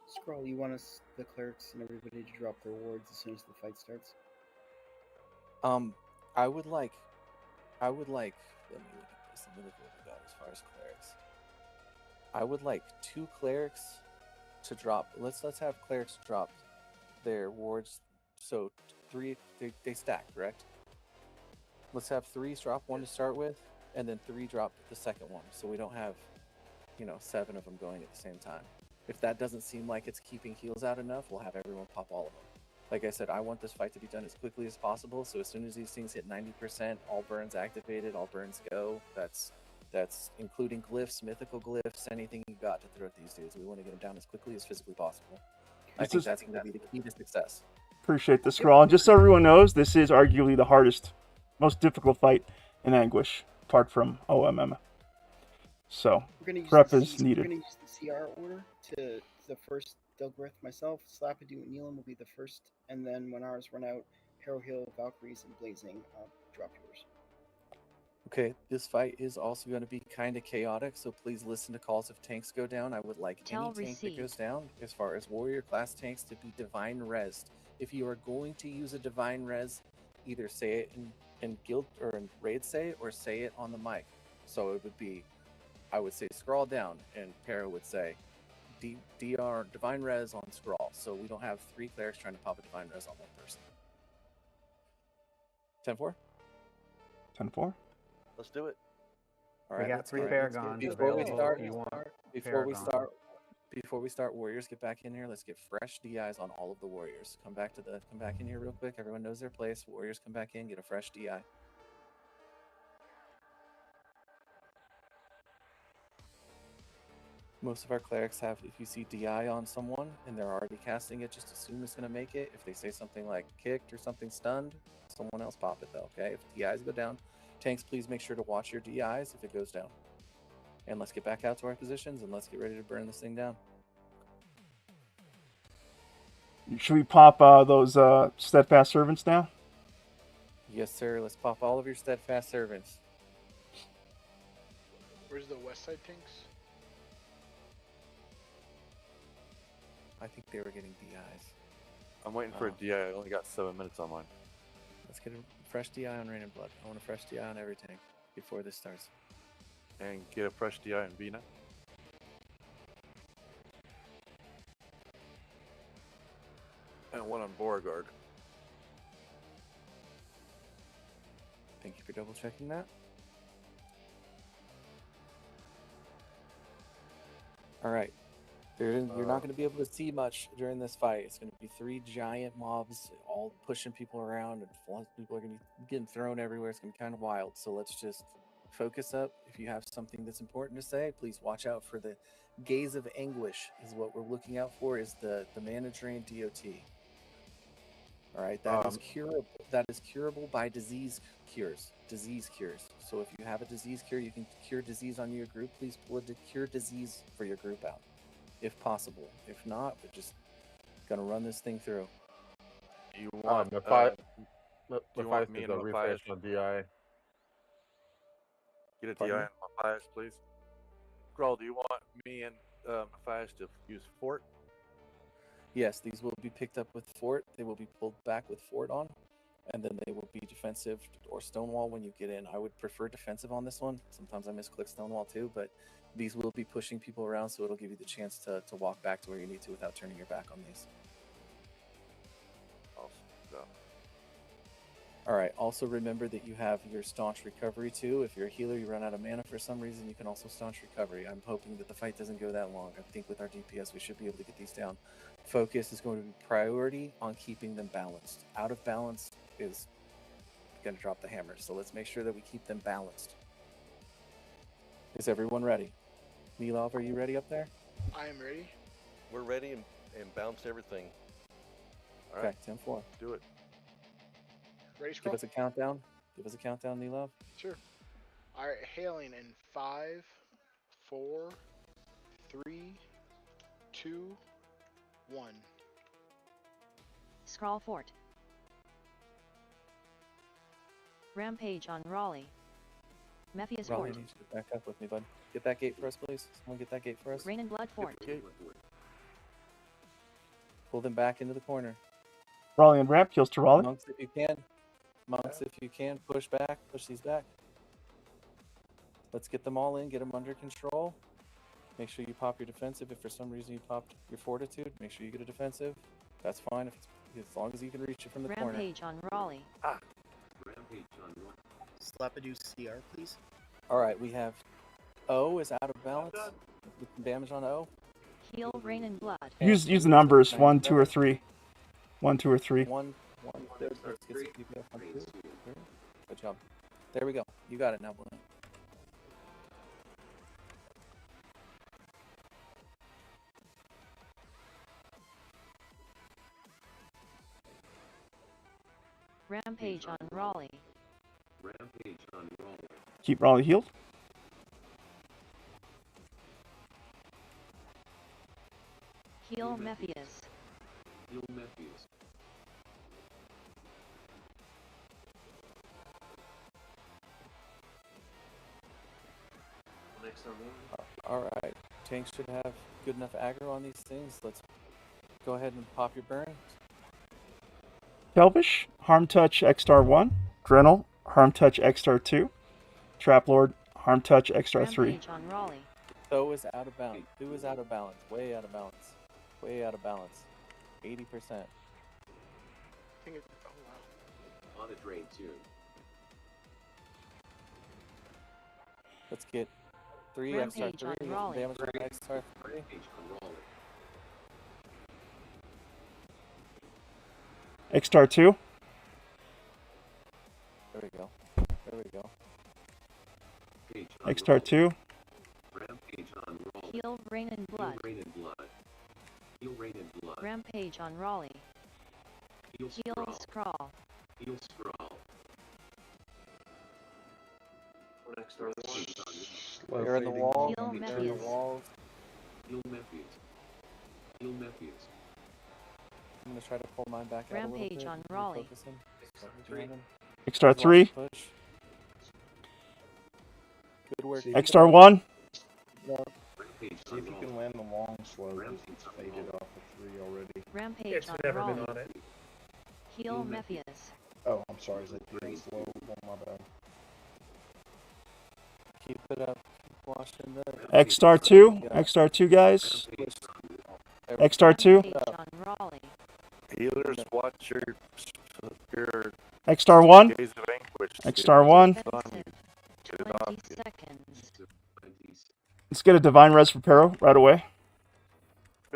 Scroll, you want us, the clerics and everybody, to drop their wards as soon as the fight starts? I would like, let me look at this. Let me look at what we got as far as clerics. I would like 2 clerics to drop. Let's have clerics drop their wards. So 3, they stack, correct? Let's have 3 drop 1 to start with, and then 3 drop the second one. So we don't have, 7 of them going at the same time. If that doesn't seem like it's keeping heals out enough, we'll have everyone pop all of them. Like I said, I want this fight to be done as quickly as possible. So as soon as these things hit 90%, all burns activated, all burns go. That's including glyphs, mythical glyphs, anything you got to throw at these dudes. We want to get them down as quickly as physically possible. I think that's going to be the key to success. Appreciate the Scrawl. And just so everyone knows, this is arguably the hardest, most difficult fight in Anguish, apart from OMM. So, prep is needed. We're going to use the CR order to the first Dilgrith, myself, Slapadu, and Neelan will be the first, and then when ours run out, Harrow Hill, Valkyries, and Blazing drop yours. Okay, this fight is also going to be kind of chaotic, so please listen to calls if tanks go down. I would like any tank that goes down, as far as warrior class tanks, to be divine resed. If you are going to use a divine res, either say it in guild or in raid say, or say it on the mic. So it would be, I would say scroll down, and Para would say DR divine res on scroll. So we don't have 3 clerics trying to pop a divine res on one person. 10-4? 10-4? Let's do it. All right, we got 3 Paragons before we start, Warriors, get back in here. Let's get fresh DIs on all of the Warriors. Come back in here real quick. Everyone knows their place. Warriors, come back in, get a fresh DI. Most of our clerics have, if you see DI on someone and they're already casting it, just assume it's going to make it. If they say something like kicked or something stunned, someone else pop it though, okay? If DIs go down, tanks, please make sure to watch your DIs if it goes down. And let's get back out to our positions and let's get ready to burn this thing down. Should we pop those steadfast servants now? Yes, sir. Let's pop all of your steadfast servants. Where's the west side tanks? I think they were getting DIs. I'm waiting for a DI. I only got 7 minutes on mine. Let's get a fresh DI on Rain and Blood. I want a fresh DI on every tank before this starts. And get a fresh DI on Vina. And one on Beauregard. Thank you for double checking that. All right. You're not going to be able to see much during this fight. It's going to be 3 giant mobs all pushing people around, and people are going to be getting thrown everywhere. It's going to be kind of wild. So let's just focus up. If you have something that's important to say, please watch out for the gaze of anguish. Is what we're looking out for. Is the mana drain DOT. All right, that is curable. That is curable by disease cures. Disease cures. So if you have a disease cure, you can cure disease on your group. Please pull a cure disease for your group out. if possible. If not, we're just gonna run this thing through. You want do me is and a Matthias refresh on DI. get a Pardon DI me? on Matthias, please? Grawl, do you want me and Matthias to use Fort? Yes, these will be picked up with Fort. They will be pulled back with Fort on, and then they will be defensive or Stonewall when you get in. I would prefer defensive on this one. Sometimes I misclick Stonewall too, but these will be pushing people around, so it'll give you the chance to walk back to where you need to without turning your back on these. Awesome. So, All right. Also remember that you have your staunch recovery too. If you're a healer, you run out of mana for some reason, you can also staunch recovery. I'm hoping that the fight doesn't go that long. I think with our DPS, we should be able to get these down. Focus is going to be priority on keeping them balanced. Out of balance is going to drop the hammer. So let's make sure that we keep them balanced. Is everyone ready? Milov, are you ready up there? I am ready. We're ready and bounce everything. Okay, 10-4. Do it. Ready, Give Scroll? us a countdown. Give us a countdown, Milov. Sure. All right, hailing in 5, 4, 3, 2, 1. Scrawl Fort. Rampage on Raleigh. Mephius Raleigh Fort. needs to back up with me, bud. Get that gate for us, please. Someone get that gate for us. Rain and Blood Fort. Pull them back into the corner. Raleigh and ramp, kills to Raleigh. Monks, if you can. Monks, if you can, push back. Push these back. Let's get them all in. Get them under control. Make sure you pop your defensive. If for some reason you popped your fortitude, make sure you get a defensive. That's fine if it's, as long as you can reach it from the corner. Rampage on Raleigh. Rampage on one. Slappadoo CR, please. All right, we have O is out of balance. With some damage on O. Heal Rain and Blood. Use the numbers 1, 2, or 3. 1, 2, or 3. One. Let's get some DPS on 2. Good job. There we go. You got it now, Blaine. Rampage on Raleigh. Rampage on roll. Keep Raleigh healed. Heal Mephius. Heal Mephius. Next on one. All right. Tanks should have good enough aggro on these things. Let's go ahead and pop your burn. Kelvish, Harm Touch X-Star 1. Drenel, Harm Touch X-Star 2. Traplord, Harm Touch X-Star 3. Rampage on Raleigh. So is out of balance. Who is out of balance? Way out of balance. Way out of balance. 80%. I think it, oh wow. On a drain too. Let's get 3 Rampage X-Star 3. on Get some Raleigh. damage on X-Star 3. Rampage on roll. X-Star 2. There we go. There we go. Page on X-Star roll. 2. Rampage on roll. Heal Rain and Heal Blood. rain and blood. Heal rain and blood. Rampage on Raleigh. Heal Heal scrawl. Scrawl. Heal scrawl. One extra one. Page on Slow They're in the fading wall. Heal They're in the Mephius. walls. Heal Mephius. Heal Mephius. I'm going to try to pull mine back out a little Rampage bit. on Refocus Raleigh. him. Three. X-Star Guys, watch 3. the push. Good work. See, X-Star 1. Rampage See on if you roll. can land the long slow, because it's faded off of 3 already. Rampage It's on never Raleigh. been on it. Heal Mephius. Oh, I'm sorry, is that 3 slow? Oh, my bad. Keep it up. Keep watching the... X-Star 2. X-Star 2, guys. X-Star 2. Rampage on Raleigh. Healers, watch your X-Star 1. Gaze of Anguish. X-Star 1. Defensive. Get it off 20 you. seconds. Let's get a Divine Res for Pero right away.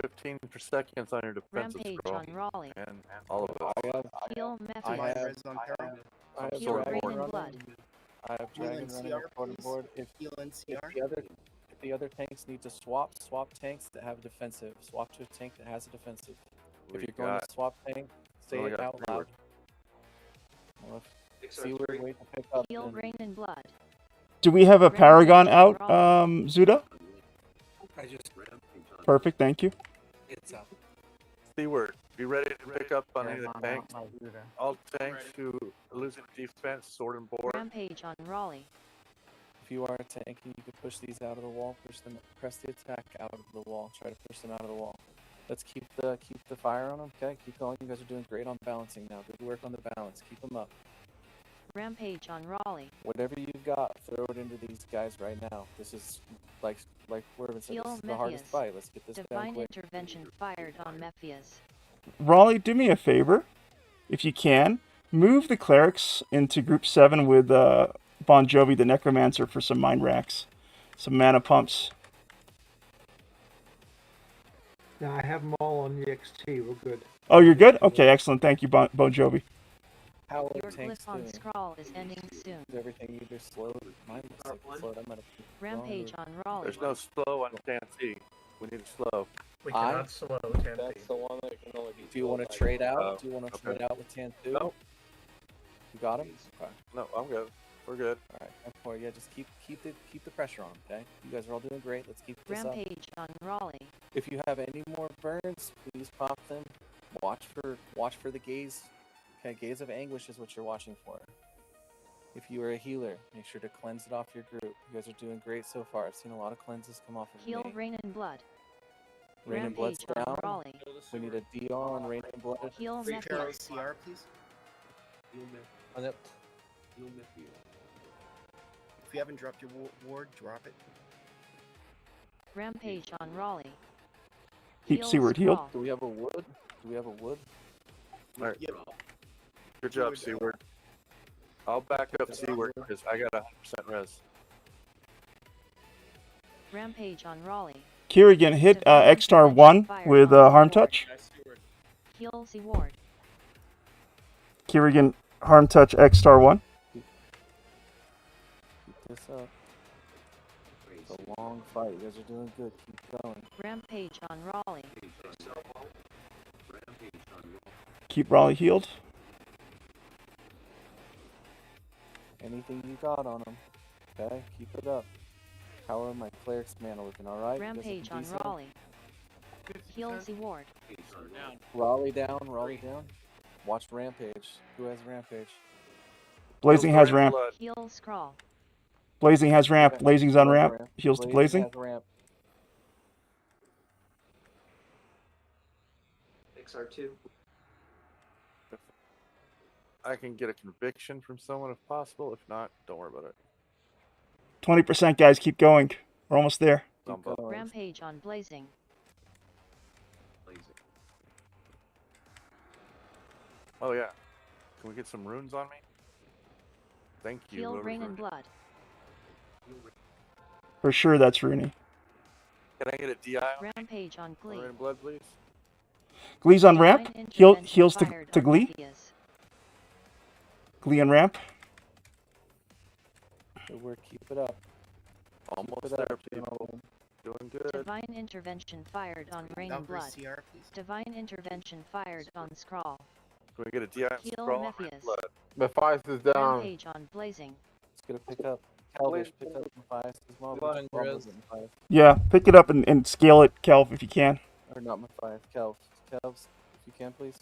15 per seconds on your defensive Rampage scroll. on Raleigh. And all of us. Heal I Mephius. have... Res on Peril. I have Heal Dragon Rain running. and Blood. I have Heal Dragon and running CR, reporting please. board. If Heal and CR. the other tanks need to swap tanks that have a defensive. Swap to a tank that has a defensive. If We you're going got- to swap tank, say only it got out 3 loud. words. Well, see where we wait to pick up. Heal and- Rain and Blood. Do we have a Rampage Paragon on out, Raleigh. Zuda? I just Perfect, thank you. It's up. Seaward, be ready to pick up on any of the I'm tanks. out my looter. All tanks who are losing defense, sword and board. Rampage on Raleigh. If you are a tank, you can push these out of the wall. Press the attack out of the wall. Try to push them out of the wall. Let's keep the fire on them. Okay, keep going. You guys are doing great on balancing now. Good work on the balance. Keep them up. Rampage on Raleigh. Whatever you've got, throw it into these guys right now. This is like Wyvern said, Heal this is the hardest Mephius. fight. Let's get this done Divine quick. intervention fired on Mephius. Raleigh, do me a favor, if you can. Move the clerics into group 7 with Bon Jovi, the Necromancer, for some mind racks. Some mana pumps. Now I have them all on the XT. We're good. Oh, you're good? Okay, excellent. Thank you, Bon Jovi. How Your are tanks glyph on doing? Scrawl is ending soon. Is everything either slowed? Mine looks like it's slowed. I'm gonna keep Rampage on Raleigh. There's no slow on TNT. We need a slow. We I- cannot slow Tempe. That's the one that can only be. Do you want to trade out? Do you want to trade out with Tantu? No. You got him? Okay. No, I'm good. We're good. All right. And for yeah, just keep the pressure on. Okay. You guys are all doing great. Let's keep this up. Rampage on Raleigh. If you have any more burns, please pop them. Watch for the gaze. Okay, gaze of anguish is what you're watching for. If you are a healer, make sure to cleanse it off your group. You guys are doing great so far. I've seen a lot of cleanses come off of Heal me. Rain and Blood. Rain and Blood's Rampage on down. Raleigh. We need a DR on Rain and Blood. Heal Free Pharaoh Mephius. CR, please. On it. If you haven't dropped your ward, drop it. Rampage on Raleigh. Keep Heal Seaward healed. Scrawl. Do we have a wood? Do we have a wood? All right. Yep. Good job, Seaward. I'll back up Seaward because I got 100% res. Rampage on Raleigh. Kirigan, hit X-Star 1 with Harm Touch. Heal Seaward. Kirigan, Harm Touch X-Star 1. Keep this up. It's a long fight. You guys are doing good. Keep going. Rampage on Raleigh. Keep Raleigh healed. Anything you got on them. Okay, keep it up. How are my cleric's mana looking? All right. Rampage on Raleigh. Heal Seaward. Raleigh down. Raleigh down. Watch Rampage. Who has Rampage? Blazing has ramp. Heal Scrawl. Blazing has ramp. Blazing's on ramp. Heals to Blazing. Has ramp. XR2. I can get a conviction from someone if possible. If not, don't worry about it. 20%, guys. Keep going. We're almost there. Rampage on Blazing. Oh yeah. Can we get some runes on me? Thank you. Heal whoever's Rain running. and Blood. For sure, that's Rooney. Can I get a DI on Rampage on Glee. Rain and Blood, please? Glee's on ramp. Divine Heals intervention to fired on Glee. Mephius. Glee on ramp. Good work. Keep it up. Almost Keep it there, up. people. Doing good. Divine intervention fired on Rain and Valkyrie Blood. CR, please. Divine intervention fired on Scrawl. Can we get a DI on Heal Scroll on Rain and Mephius. Blood? Matthias is down. Rampage on Blazing. It's gonna pick up. Calvish, pick up Matthias. His mom Divine was res. Matthias. Yeah, pick it up and scale it, Kelv, if you can. Or not Matthias. Kelvs. Kelvs, if you can, please.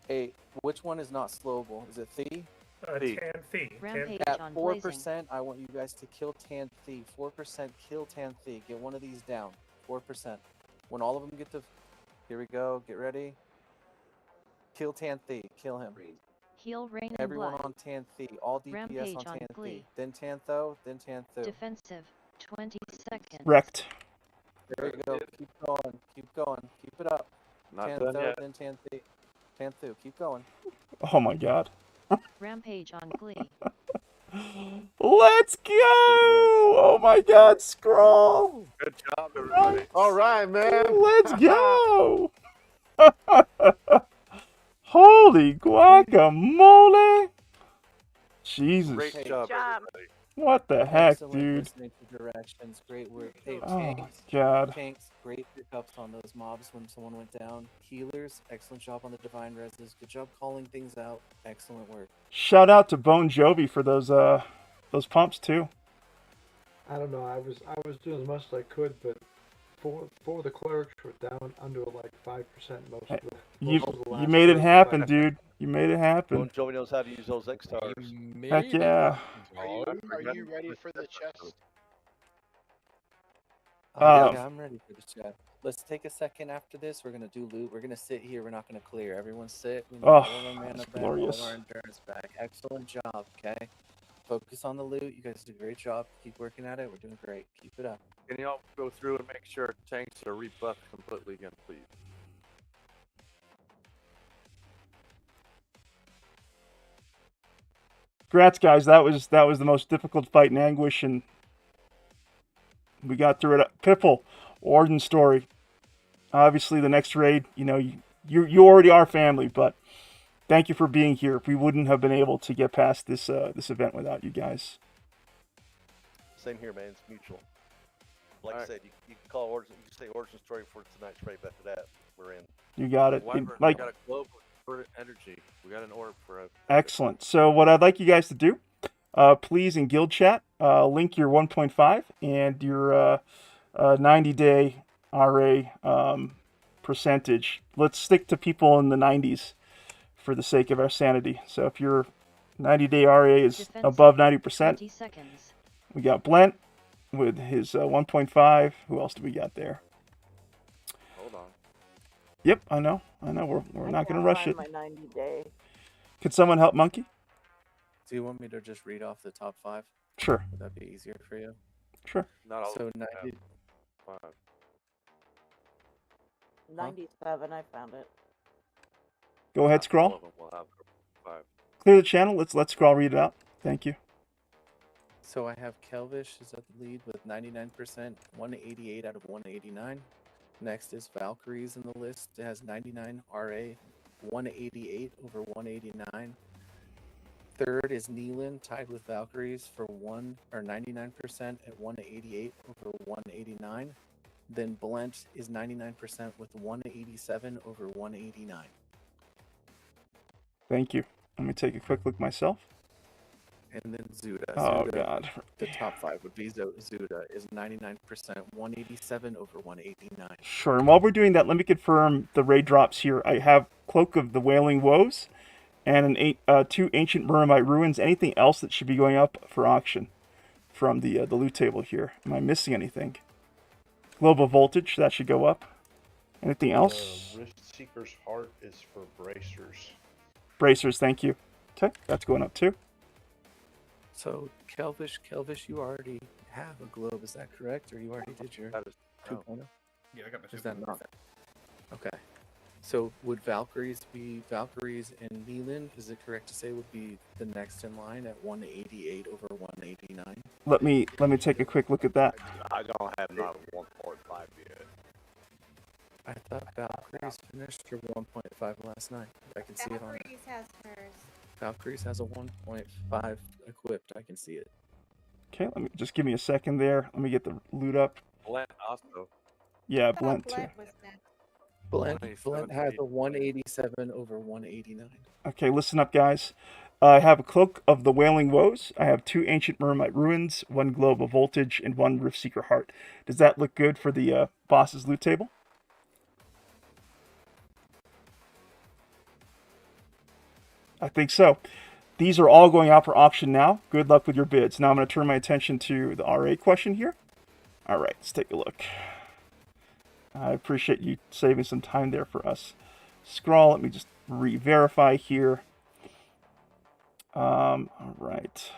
Hey, which one is not slowable? Is it Thee? Tan Thee. Rampage At on 4%, Blazing. I want you guys to kill Tan Thee. 4% kill Tan Thee. Get one of these down. 4%. When all of them get to... Here we go. Get ready. Kill Tan Thee. Kill him. Heal Rain and Everyone Blood. on Tan Thee. All DPS Rampage on on Tan Thee. Glee. Then Tantho. Then Tantho. Defensive. 20 seconds. Wrecked. There you go. Keep going. Keep going. Keep it up. Not Tantho, done yet. then Tanthe. Tanthu. Keep going. Oh my god. Rampage on Glee. Let's go! Oh my god, Scrawl! Good job, everybody. All right, man. Let's go! Holy guacamole! Jesus. Great job, everybody. What the heck, Excellent dude? listening to directions. Great work. Hey, Oh my tanks. god. Tanks. Great pickups on those mobs when someone went down. Healers. Excellent job on the divine reses. Good job calling things out. Excellent work. Shout out to Bon Jovi for those pumps too. I don't know. I was doing as much as I could, but four of the clerics were down under like 5% most of the You last made it week. happen, dude. You made it happen. Joey knows how to use those X stars. Heck yeah. Are you ready for the chest? Yeah, I'm ready for the chat. Let's take a second after this. We're gonna do loot. We're gonna sit here. We're not gonna clear. Everyone sit. We need all of our mana that's back, all of glorious. our endurance back. Excellent job. Okay. Focus on the loot. You guys did a great job. Keep working at it. We're doing great. Keep it up. Can you all go through and make sure tanks are rebuffed completely again, please? Congrats, guys. That was the most difficult fight in Anguish, and we got through it. Pipple, origin story. Obviously, the next raid, you already are family, but thank you for being here. We wouldn't have been able to get past this event without you guys. Same here, man. It's mutual. Like I said, you can call origin. You can say origin story for tonight's raid. But after that, we're in. You got it. Wyvern, Like, we got a globe for energy. We got an orb for a... excellent. So what I'd like you guys to do, please in guild chat, link your 1.5 and your 90-day RA percentage. Let's stick to people in the 90s for the sake of our sanity. So if your 90-day RA is above 90%, we got Blent with his 1.5. Who else do we got there? Hold on. Yep, I know. We're not going to rush it. My 90-day. Could someone help Monkey? Do you want me to just read off the top 5? Sure. Would that be easier for you? Sure. Not all So of them 90. have 5. 97, I found it. Go ahead, All scroll. of them will have 5. Clear the channel. Let's scroll read it out. Thank you. So I have Kelvish is at the lead with 99%, 188 out of 189. Next is Valkyries in the list. It has 99 RA, 188 over 189. Third is Neelan, tied with Valkyries for 99% at 188 over 189. Then Blent is 99% with 187 over 189. Thank you. Let me take a quick look myself. And then Zuda. Oh, Zuda, God. The top 5 would be Zuda is 99%, 187 over 189. Sure. And while we're doing that, let me confirm the raid drops here. I have Cloak of the Wailing Woes and 2 Ancient Muramite Ruins. Anything else that should be going up for auction from the loot table here? Am I missing anything? Global Voltage, that should go up. Anything else? Rift Seeker's Heart is for bracers. Bracers, thank you. Okay, that's going up too. So, Kelvish, you already have a globe, is that correct? Or you already did your 2.0? Yeah, I got my Is that not? Okay. So, would Valkyries and Neelan, is it correct to say, would be the next in line at 188 over 189? Let me take a quick look at that. I don't have not 1.5 yet. I thought Valkyries finished her 1.5 last night. I can see it on it. Valkyries has hers. Valkyries has a 1.5 equipped. I can see it. Okay, just give me a second there. Let me get the loot up. Blent also. Yeah, Blent too. Blent has a 187 over 189. Okay, listen up, guys. I have a Cloak of the Wailing Woes. I have 2 Ancient Muramite Ruins, 1 Globe of Voltage, and 1 Rift Seeker Heart. Does that look good for the boss's loot table? I think so. These are all going out for auction now. Good luck with your bids. Now I'm going to turn my attention to the RA question here. All right, let's take a look. I appreciate you saving some time there for us. Scroll, let me just re-verify here. All right.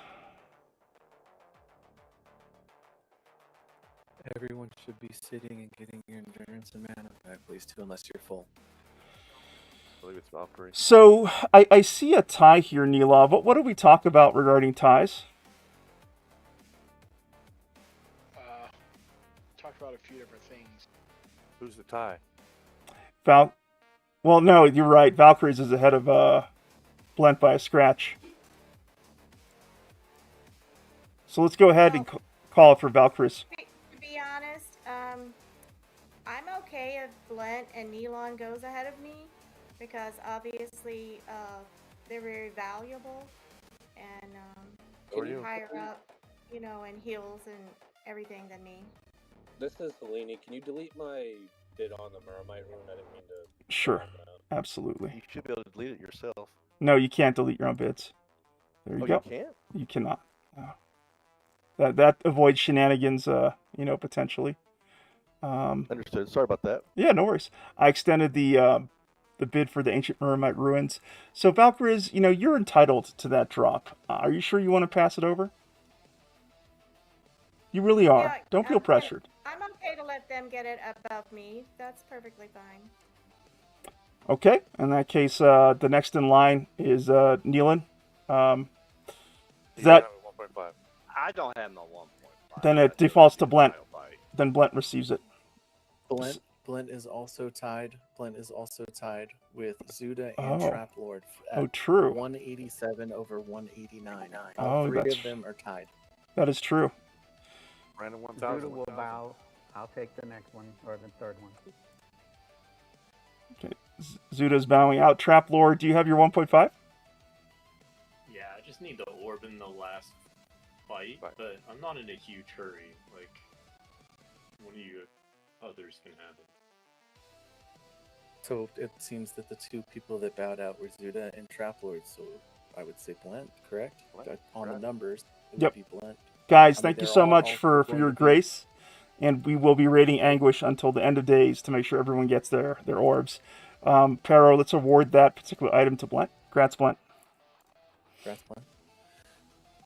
Everyone should be sitting and getting your endurance and mana back, please, too, unless you're full. I believe it's Valkyrie. So, I see a tie here, Nilov. What did we talk about regarding ties? Talked about a few different things. Who's the tie? Well, no, you're right. Valkyries is ahead of Blent by a scratch. So let's go ahead and call it for Valkyries. To be honest, I'm okay if Blent and Neelan goes ahead of me, because obviously they're very valuable, and getting higher up, in heals everything than me. This is Helene. Can you delete my bid on the Meromite rune? I didn't mean to. Sure, absolutely. You should be able to delete it yourself. No, you can't delete your own bids. There you Oh, go. you can't? You cannot. That avoids shenanigans, potentially. Understood. Sorry about that. Yeah, no worries. I extended the bid for the Ancient Meromite Ruins. So, Valkyries, you're entitled to that drop. Are you sure you want to pass it over? You really are. Yeah, Don't feel pressured. I'm okay to let them get it above me. That's perfectly fine. Okay. In that case, the next in line is Neelan. Is that... 1.5. I don't have no 1.5. Then it defaults to Blent. Then Blent receives it. Blent is also tied. Blent is also tied with Zuda and Oh. Trap Lord. Oh, true. 187 over 189. Oh, All three that's- of them are tied. That is true. Random Judah will bow. I'll take the next one, or the third one. Okay. Zuda's bowing out. Trap Lord, do you have your 1.5? Yeah, I just need the orb in the last fight, but I'm not in a huge hurry. Like, one of you others can have it. So it seems that the two people that bowed out were Zuda and Trap Lord. So I would say Blent, correct? On the numbers, it Yep. would be Blent. Guys, I mean, thank you they're so all much for going your to be- grace. And we will be raiding Anguish until the end of days to make sure everyone gets their orbs. Pero, let's award that particular item to Blent. Grats, Blent. Congrats, Blent.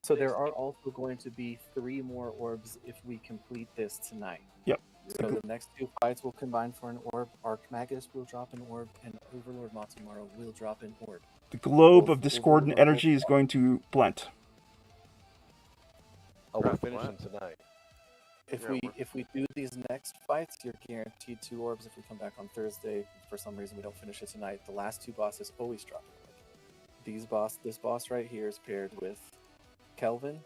So there are also going to be 3 more orbs if we complete this tonight. Yep. So the next 2 fights will combine for an orb. Archmagus will drop an orb, and Overlord Matsumaro will drop an orb. The globe Both of discordant Overlord- energy is going to Blent. Oh, we're finishing tonight. If we do these next fights, you're guaranteed 2 orbs. If we come back on Thursday, for some reason we don't finish it tonight, the last 2 bosses always drop an orb. This boss right here is paired with Kelvin.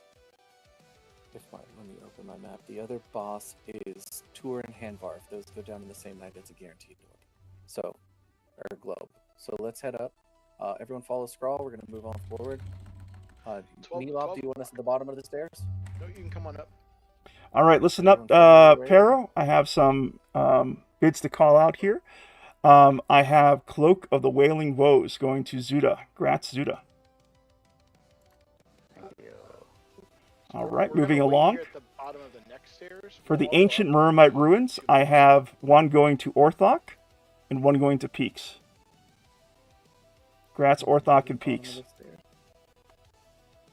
Let me open my map. The other boss is Tour and Hanvar. If those go down in the same night, it's a guaranteed orb. So, or globe. So let's head up. Everyone follow Scrawl. We're gonna move on forward. Nilov, do you want us at the bottom of the stairs? No, you can come on up. All right, listen up, Pero. I have some bids to call out here. I have Cloak of the Wailing Woes going to Zuda. Grats, Zuda. All right, We're moving gonna wait along. here at the bottom of the next stairs. For the Ancient Meromite Ruins, I have one going to Orthok and one going to Peaks. Grats, Orthok and Peaks.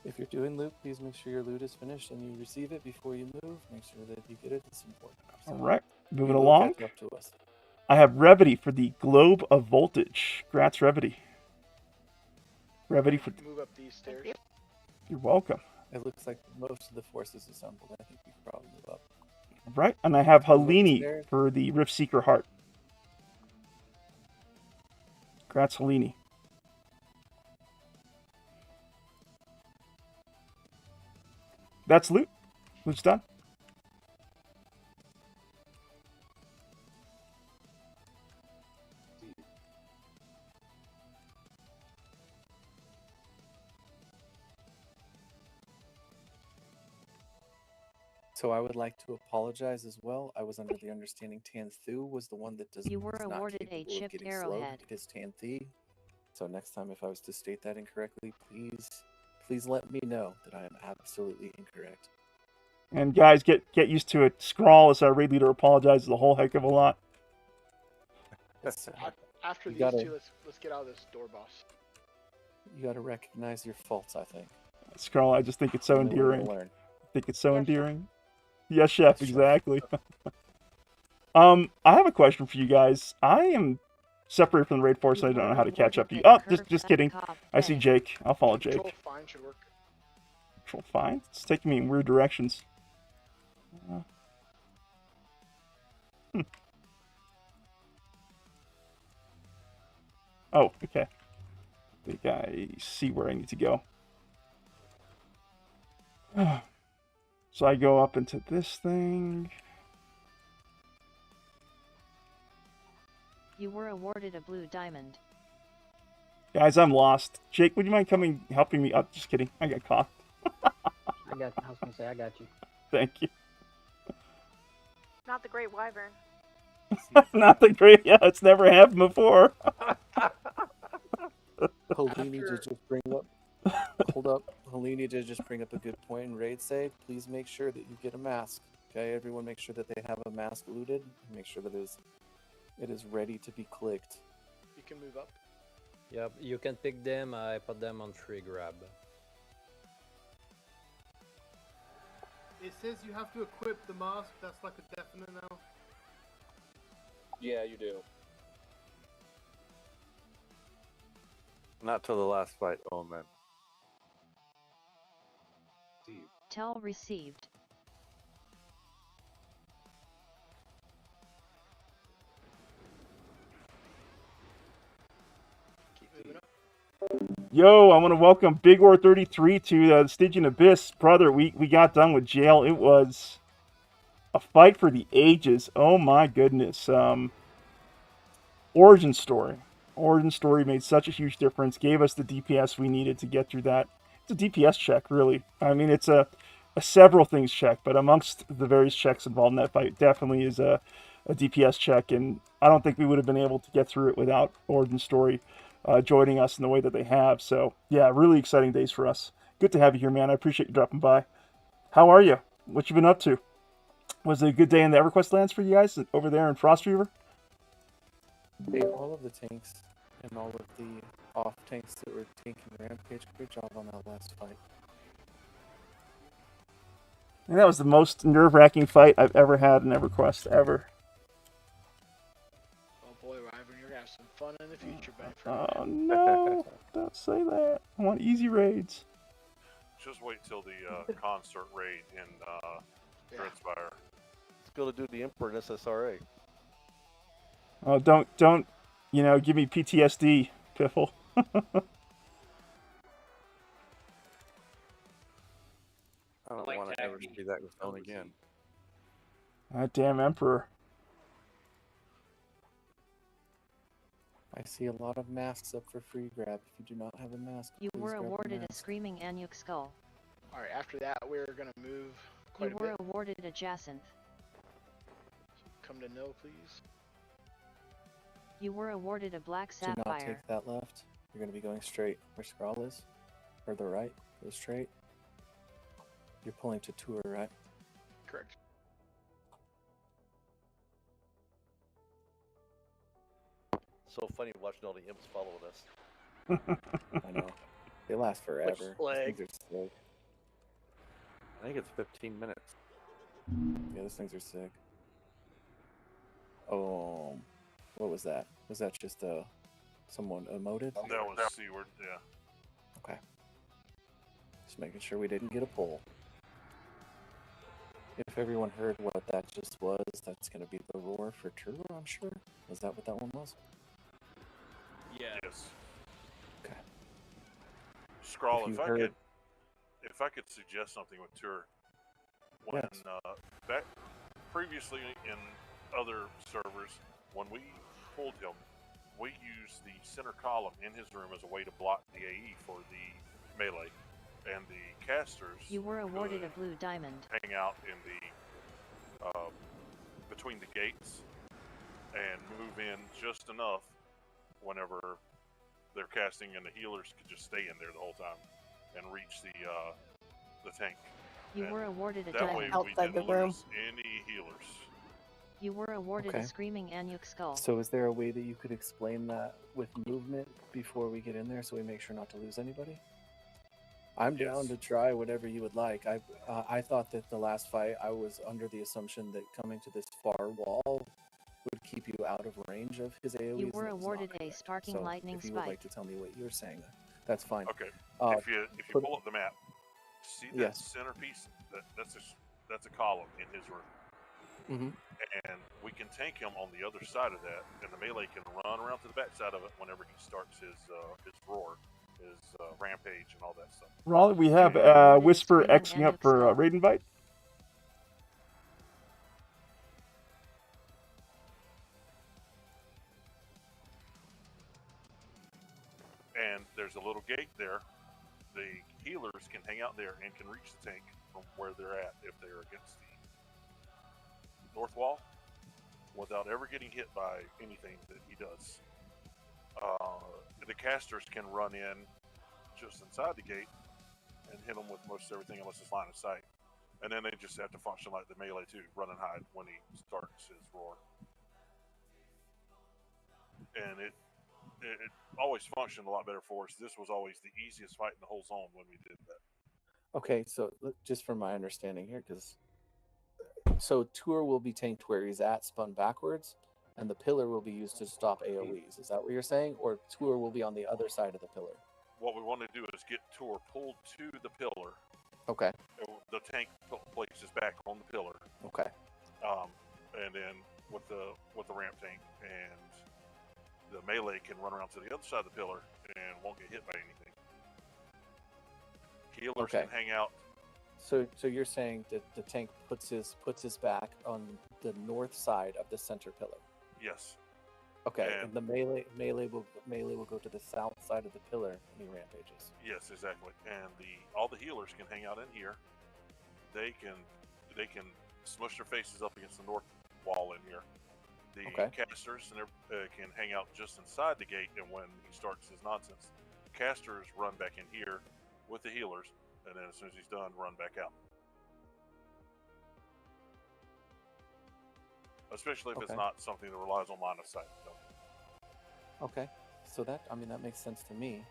If you're doing loot, please make sure your loot is finished and you receive it before you move. Make sure that you get it. It's important. All right, moving You will along. catch up to us. I have Revity for the Globe of Voltage. Grats, Revity. Revity for... Move up these stairs. You're welcome. It looks like most of the force is assembled. I think we could probably move up. All right, and I have Move Helini upstairs. for the Rift Seeker Heart. Grats, Helini. That's loot. Loot's done. So I would like to apologize as well. I was under the understanding Tanthu was the one that does. You were is not awarded a capable of chipped getting slowed. arrowhead. It is Tanthi. So next time, if I was to state that incorrectly, please let me know that I am absolutely incorrect. And guys, get used to it. Scrawl, as our raid leader, apologizes a whole heck of a lot. After You these gotta- two, let's get out of this door, boss. You got to recognize your faults, I think. Scrawl, I just think it's so And then we're gonna endearing. learn. I think it's so endearing. Yes, chef, exactly. I have a question for you guys. I am separated from the raid force, and I don't know how to catch up to you. Oh, just kidding. I see Jake. I'll follow Jake. Control fine should work. Control fine. It's taking me in weird directions. Oh, okay. I think I see where I need to go. So I go up into this thing. You were awarded a blue diamond. Guys, I'm lost. Jake, would you mind helping me up? Just kidding. I got caught. I was gonna say, I got you. Thank you. Not the Great Wyvern. Not the great. Yeah, it's never happened before. Helene to just bring up. Hold up. Helene to just bring up a good point in raid save. Please make sure that you get a mask. Okay, everyone make sure that they have a mask looted. Make sure that it is ready to be clicked. You can move up. Yep, you can pick them. I put them on free grab. It says you have to equip the mask. That's like a definite now. Yeah, you do. Not till the last fight, Omen. Tell received. Keep moving up. Yo, I want to welcome Big Or 33 to the Stygian Abyss. Brother, we got done with jail. It was a fight for the ages. Oh my goodness. Origin story. Origin story made such a huge difference. Gave us the DPS we needed to get through that. It's a DPS check, really. I mean, it's a several things check, but amongst the various checks involved in that fight, definitely is a DPS check. And I don't think we would have been able to get through it without Origin story joining us in the way that they have. So yeah, really exciting days for us. Good to have you here, man. I appreciate you dropping by. How are you? What you been up to? Was it a good day in the EverQuest lands for you guys over there in Frostweaver? Hey, all of the tanks and all of the off tanks that were tanking Rampage, great job on that last fight. And that was the most nerve-wracking fight I've ever had in EverQuest, ever. Oh boy, Wyvern, you're gonna have some fun in the future, Ben. Oh no, don't say that. I want easy raids. Just wait till the concert raid in Dreadspire. Let's go to do the Emperor in SSRA. Oh, don't, give me PTSD, Piffle. I don't want to ever see that zone again. That damn Emperor. I see a lot of masks up for free grab. If you do not have a mask, You please were grab awarded a mask. screaming Anuk skull. Alright, after that, we're gonna move quite You a were bit. awarded a jacinth. Come to know, please. You were awarded a black Do not sapphire. take that left. You're going to be going straight where Scrawl is. Or the right. Go straight. You're pulling to tour, right? Correct. So funny watching all the imps following us. I know. They last forever. These leg? things are sick. I think it's 15 minutes. Yeah, those things are sick. Oh, what was that? Was that just someone emoted? That was Seaward, yeah. Okay. Just making sure we didn't get a pull. If everyone heard what that just was, that's going to be the roar for Turbo, I'm sure. Was that what that one was? Yes. Okay. Scrawl, If if you I heard- could suggest something with Tour. When Yes. back previously in other servers, when we pulled him, we used the center column in his room as a way to block the AE for the melee, and the casters You were awarded a could blue diamond. hang out in the between the gates and move in just enough whenever they're casting, and the healers could just stay in there the whole time and reach the tank. You And were awarded a that diamond. way we Outside didn't the room. lose any healers. You were awarded Okay. a screaming Anuk skull. So is there a way that you could explain that with movement before we get in there so we make sure not to lose anybody? I'm down to try whatever you would like. I thought that the last fight I was under the assumption that coming to this far wall would keep you out of range of his AoEs. You and were it was not awarded a correct. sparking So lightning if you would like spike. to tell me what you're saying, that's fine. Okay. Uh, if you put- pull up the map, see that Yes. centerpiece? That's a column in his room, Mhm. and we can tank him on the other side of that, and the melee can run around to the back side of it whenever he starts his roar, his rampage, and all that stuff. Raleigh, we have Whisper Xing up for raid invite. And there's a little gate there. The healers can hang out there and can reach the tank from where they're at if they're against north wall without ever getting hit by anything that he does. The casters can run in just inside the gate and hit him with most everything unless it's line of sight. And then they just have to function like the melee too, run and hide when he starts his roar. And it always functioned a lot better for us. This was always the easiest fight in the whole zone when we did that. Okay, so just from my understanding here, because so Tour will be tanked where he's at, spun backwards, and the pillar will be used to stop AoEs. Is that what you're saying? Or Tour will be on the other side of the pillar? What we want to do is get Tour pulled to the pillar. Okay. The tank places back on the pillar. Okay. And then with the ramp tank and the melee can run around to the other side of the pillar and won't get hit by anything. Healers can hang out. So you're saying that the tank puts his back on the north side of the center pillar? Yes. Okay, and the melee will go to the south side of the pillar when he rampages. Yes, exactly. And all the healers can hang out in here. They can smush their faces up against the north wall in here. The casters can hang out just inside the gate, and when he starts his nonsense, casters run back in here with the healers, and then as soon as he's done, run back out. Especially if it's not something that relies on line of sight. So. Okay, so that makes sense to me.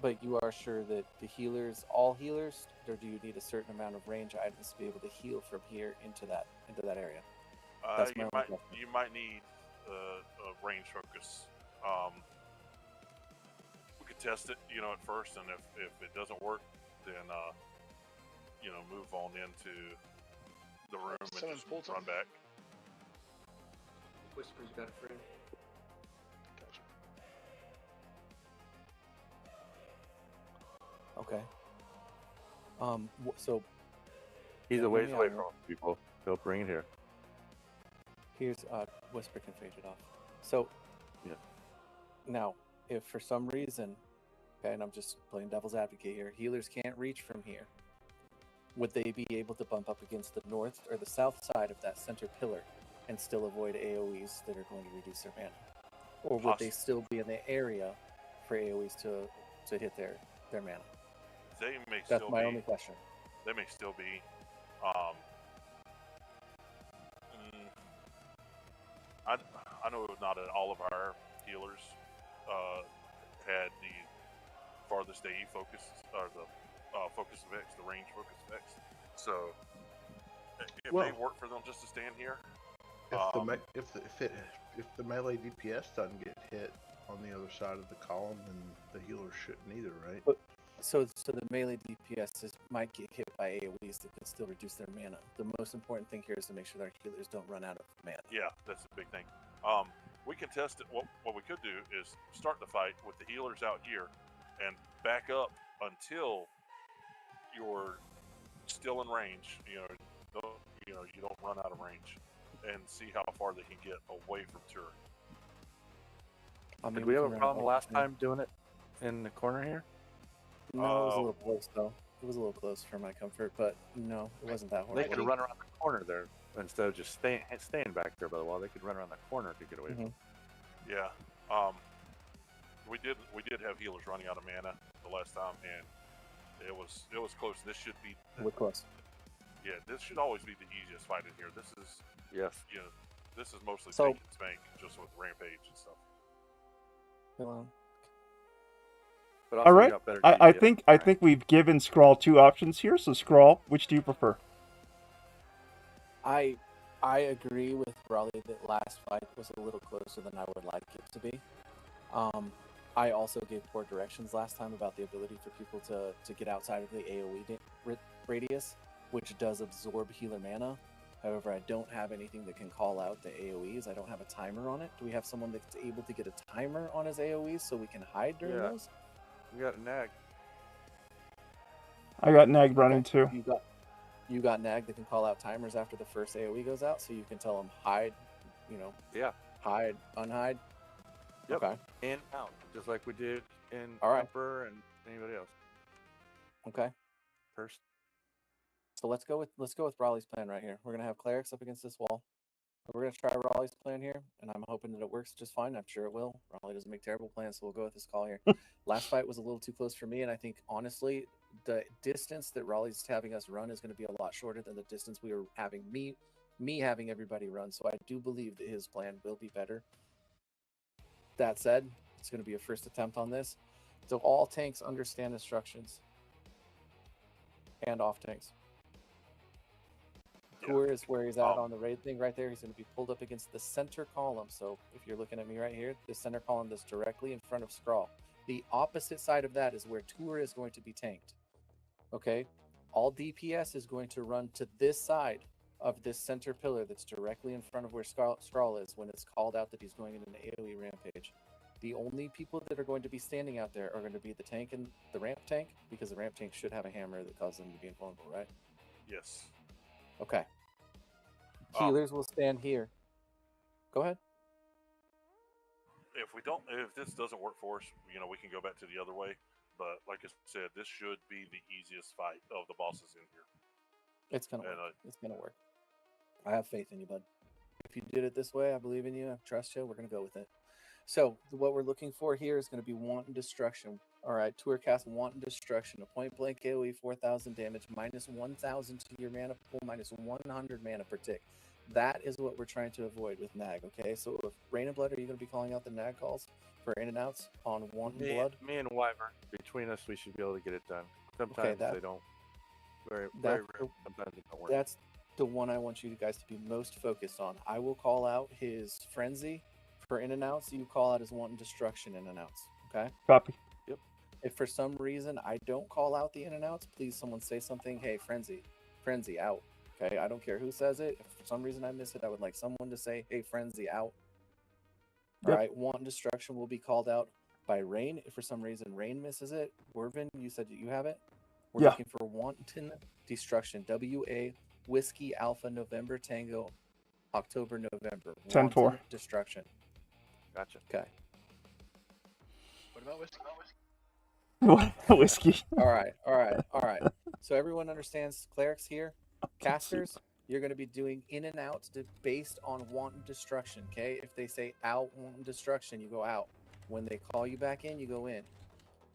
But you are sure that the healers, all healers, or do you need a certain amount of range items to be able to heal from here into that area? You might need a range focus. We could test it, at first, and if it doesn't work, then move on into the room and just run back. Whisper's got a friend. Gotcha. Okay. So he's a ways away from people. He'll bring it here. Here's Whisper can fade it off. So now, if for some reason, and I'm just playing devil's advocate here, healers can't reach from here, would they be able to bump up against the north or the south side of that center pillar and still avoid AoEs that are going to reduce their mana? Or would they still be in the area for AoEs to hit their mana? That's my only question. They may still be. I know not all of our healers had the farthest AE focus, or the focus effects, the range focus effects. So it may work for them just to stand here. If the melee DPS doesn't get hit on the other side of the column, then the healer shouldn't either, right? So the melee DPS might get hit by AoEs that can still reduce their mana. The most important thing here is to make sure that our healers don't run out of mana. Yeah, that's a big thing. We can test it. What we could do is start the fight with the healers out here and back up until you're still in range. You don't run out of range, and see how far they can get away from Tur. Did we have a problem last time doing it in the corner here? No, it was a little close though. It was a little close for my comfort, but no, it wasn't that horrible. They could run around the corner there instead of just staying back there by the wall. They could run around the corner to get away from it. Yeah. We did have healers running out of mana the last time, and it was close. This should be close. Yeah, this should always be the easiest fight in here. This is this is mostly tank and spank, just with rampage and stuff. All right. I think we've given Scrawl two options here. So Scrawl, which do you prefer? I agree with Raleigh that last fight was a little closer than I would like it to be. I also gave poor directions last time about the ability for people to get outside of the AoE radius, which does absorb healer mana. However, I don't have anything that can call out the AoEs. I don't have a timer on it. Do we have someone that's able to get a timer on his AoEs so we can hide during those? We got Nag. I got Nag running too. You got Nag that can call out timers after the first AoE goes out, so you can tell him hide, hide, unhide. Yep. Okay. In, out, just like we did in Emperor and anybody else. Okay. First. So let's go with Raleigh's plan right here. We're gonna have clerics up against this wall. We're going to try Raleigh's plan here, and I'm hoping that it works just fine. I'm sure it will. Raleigh doesn't make terrible plans, so we'll go with this call here. Last fight was a little too close for me, and I think, honestly, the distance that Raleigh's having us run is going to be a lot shorter than the distance we were having me having everybody run. So I do believe that his plan will be better. That said, it's going to be a first attempt on this. So all tanks understand instructions. And off tanks. Tour is where he's at on the raid thing right there. He's going to be pulled up against the center column. So if you're looking at me right here, the center column that's directly in front of Scrawl. The opposite side of that is where Tour is going to be tanked. Okay? All DPS is going to run to this side of this center pillar that's directly in front of where Scrawl is when it's called out that he's going in an AoE rampage. The only people that are going to be standing out there are going to be the tank and the ramp tank, because the ramp tank should have a hammer that causes them to be invulnerable, right? Yes. Okay. Healers will stand here. Go ahead. If this doesn't work for us, we can go back to the other way. But like I said, this should be the easiest fight of the bosses in here. It's gonna work. It's gonna work. I have faith in you, bud. If you did it this way, I believe in you. I trust you. We're gonna go with it. So what we're looking for here is going to be Wanton Destruction. All right, Tour cast Wanton Destruction. A point blank AoE, 4,000 damage, minus 1,000 to your mana pool, minus 100 mana per tick. That is what we're trying to avoid with Nag, okay? So with Rain and Blood, are you going to be calling out the Nag calls for in and outs on Wanton Blood? Me and Wyvern, between us, we should be able to get it done. Sometimes they don't. Very rare. Sometimes it don't work. That's the one I want you guys to be most focused on. I will call out his Frenzy for in and outs. You call out his Wanton Destruction in and outs, okay? Copy. Yep. If for some reason I don't call out the in and outs, please someone say something. Hey, Frenzy out. Okay, I don't care who says it. If for some reason I miss it, I would like someone to say, hey, Frenzy out. All right, Wanton Destruction will be called out by Rain. If for some reason Rain misses it, Wervin, you said that you have it? We're looking for Wanton Destruction. WA Whiskey Alpha November Tango October November. 10-4. Wanton Destruction. Gotcha. Okay. What about whiskey? What whiskey? All right. So everyone understands clerics here. Casters, you're going to be doing in and outs based on Wanton Destruction, okay? If they say out Wanton Destruction, you go out. When they call you back in, you go in.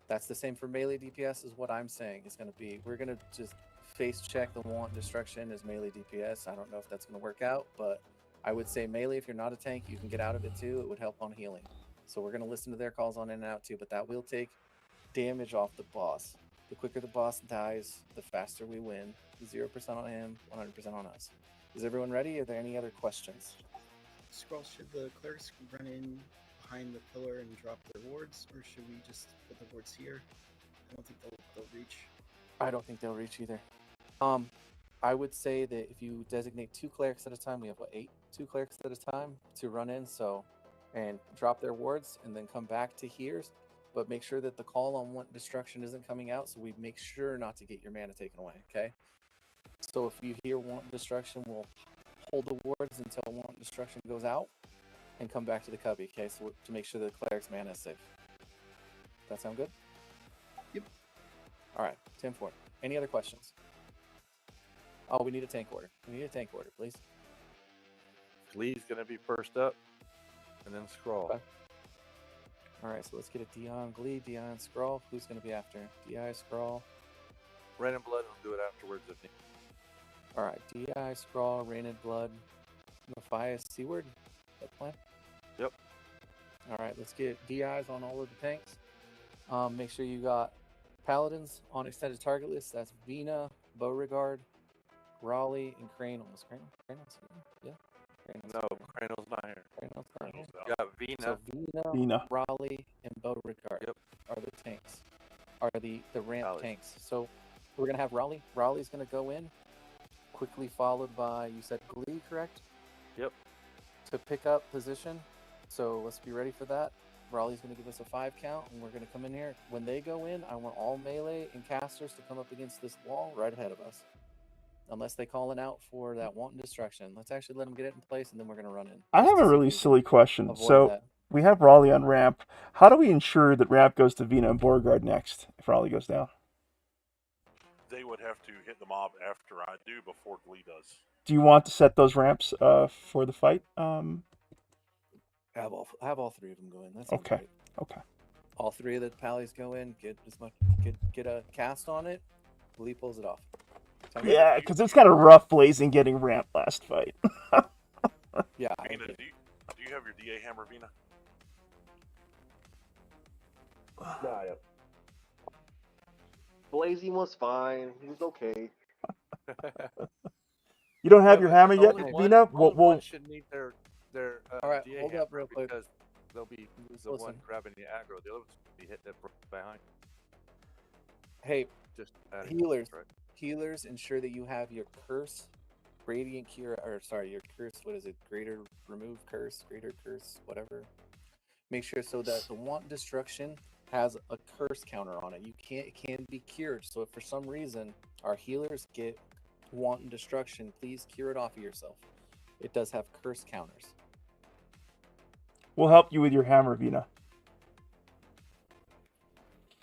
That's the same for melee DPS is what I'm saying. It's going to be, we're going to just face check the Wanton Destruction as melee DPS. I don't know if that's going to work out, but I would say melee, if you're not a tank, you can get out of it too. It would help on healing. So we're going to listen to their calls on in and out too, but that will take damage off the boss. The quicker the boss dies, the faster we win. 0% on him, 100% on us. Is everyone ready? Are there any other questions? Scroll, should the clerics run in behind the pillar and drop their wards, or should we just put the wards here? I don't think they'll reach. I don't think they'll reach either. I would say that if you designate 2 clerics at a time, we have 8? 2 clerics at a time to run in, and drop their wards and then come back to here. But make sure that the call on Wanton Destruction isn't coming out, so we make sure not to get your mana taken away, okay? So if you hear Wanton Destruction, we'll hold the wards until Wanton Destruction goes out and come back to the cubby, okay? So to make sure the cleric's mana is safe. That sound good? Yep. All right, 10-4. Any other questions? Oh, we need a tank order. We need a tank order, please. Glee's going to be first up, and then Scrawl. Okay. All right, so let's get a Dion Glee, Dion Scrawl. Who's going to be after? DI Scrawl. Rain and Blood will do it afterwards if need. All right, DI Scrawl, Rain and Blood, Matthias Seaward. That plan? Yep. All right, let's get DIs on all of the tanks. Make sure you got Paladins on extended target list. That's Vina, Beauregard, Raleigh, and Crane. Almost Crane? Yeah. No, Crano's not here. Crano's not here. You got Vina. So Vina, Raleigh, and Beauregard are the tanks. Are the ramp tanks. So we're going to have Raleigh. Raleigh's going to go in. Quickly followed by, you said Glee, correct? Yep. To pick up position. So let's be ready for that. Raleigh's going to give us a 5 count, and we're going to come in here. When they go in, I want all melee and casters to come up against this wall right ahead of us. Unless they call it out for that Wanton Destruction. Let's actually let them get it in place, and then we're going to run in. I have a really silly question. So we have Raleigh on ramp. How do we ensure that ramp goes to Vina and Beauregard next if Raleigh goes down? They would have to hit the mob after I do before Glee does. Do you want to set those ramps for the fight? Have all three of them go in. That's Okay. Okay. All three of the pallies go in. Get a cast on it. Lee pulls it off. Yeah, because it was kind of rough blazing getting ramped last fight. Yeah. Vina, do you have your DA hammer, Vina? No, I don't. Blazing was fine. He was okay. You don't have your hammer yet, Vina? Only one should need their all right, DA hold hammer up real quick. because they'll be the one Listen. grabbing the aggro. The other ones will be hitting it behind. Hey, Just adding healers, ensure that you have your curse, radiant cure, or sorry, your curse. What is it? Greater curse, whatever. Make sure so that the want destruction has a curse counter on it. It can be cured. So if for some reason our healers get wanton destruction, please cure it off of yourself. It does have curse counters. We'll help you with your hammer, Vina.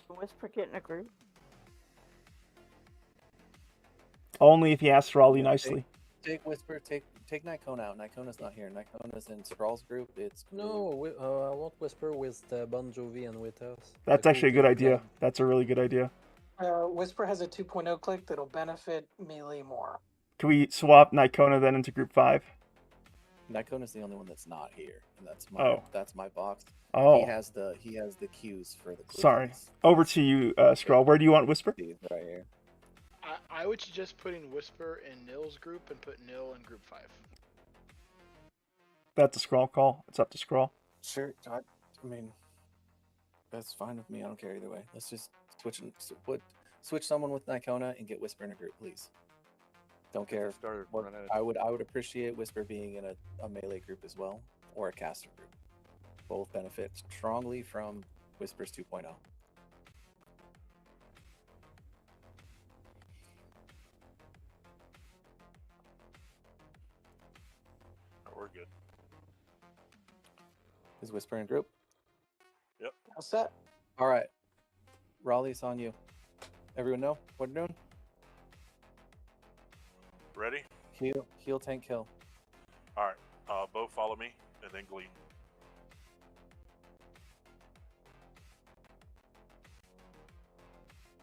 Whisper get in a group. Only if you ask Raleigh nicely. Take Whisper. Take Nicona out. Nicona's not here. Nicona's in Skrull's group. It's No, I want Whisper with Bon Jovi and with us. That's actually a good idea. That's a really good idea. Whisper has a 2.0 click that'll benefit melee more. Can we swap Nicona then into group 5? Nicona's the only one that's not here, and that's my box. Oh. He has the cues for the. Sorry. Over to you, Skrull. Where do you want Whisper? Right here. I would suggest putting Whisper in Nil's group and put Nil in group 5. That's a Skrull call. It's up to Skrull. Sure. I mean, that's fine with me. I don't care either way. Let's just switch someone with Nicona and get Whisper in a group, please. Don't care. I would appreciate Whisper being in a melee group as well, or a caster group. Both benefit strongly from Whisper's 2.0. We're good. Is Whisper in group? Yep. All set. All right. Raleigh, it's on you. Everyone know what we're doing? Ready? Heal, tank, kill. All right. Both follow me, and then Glee.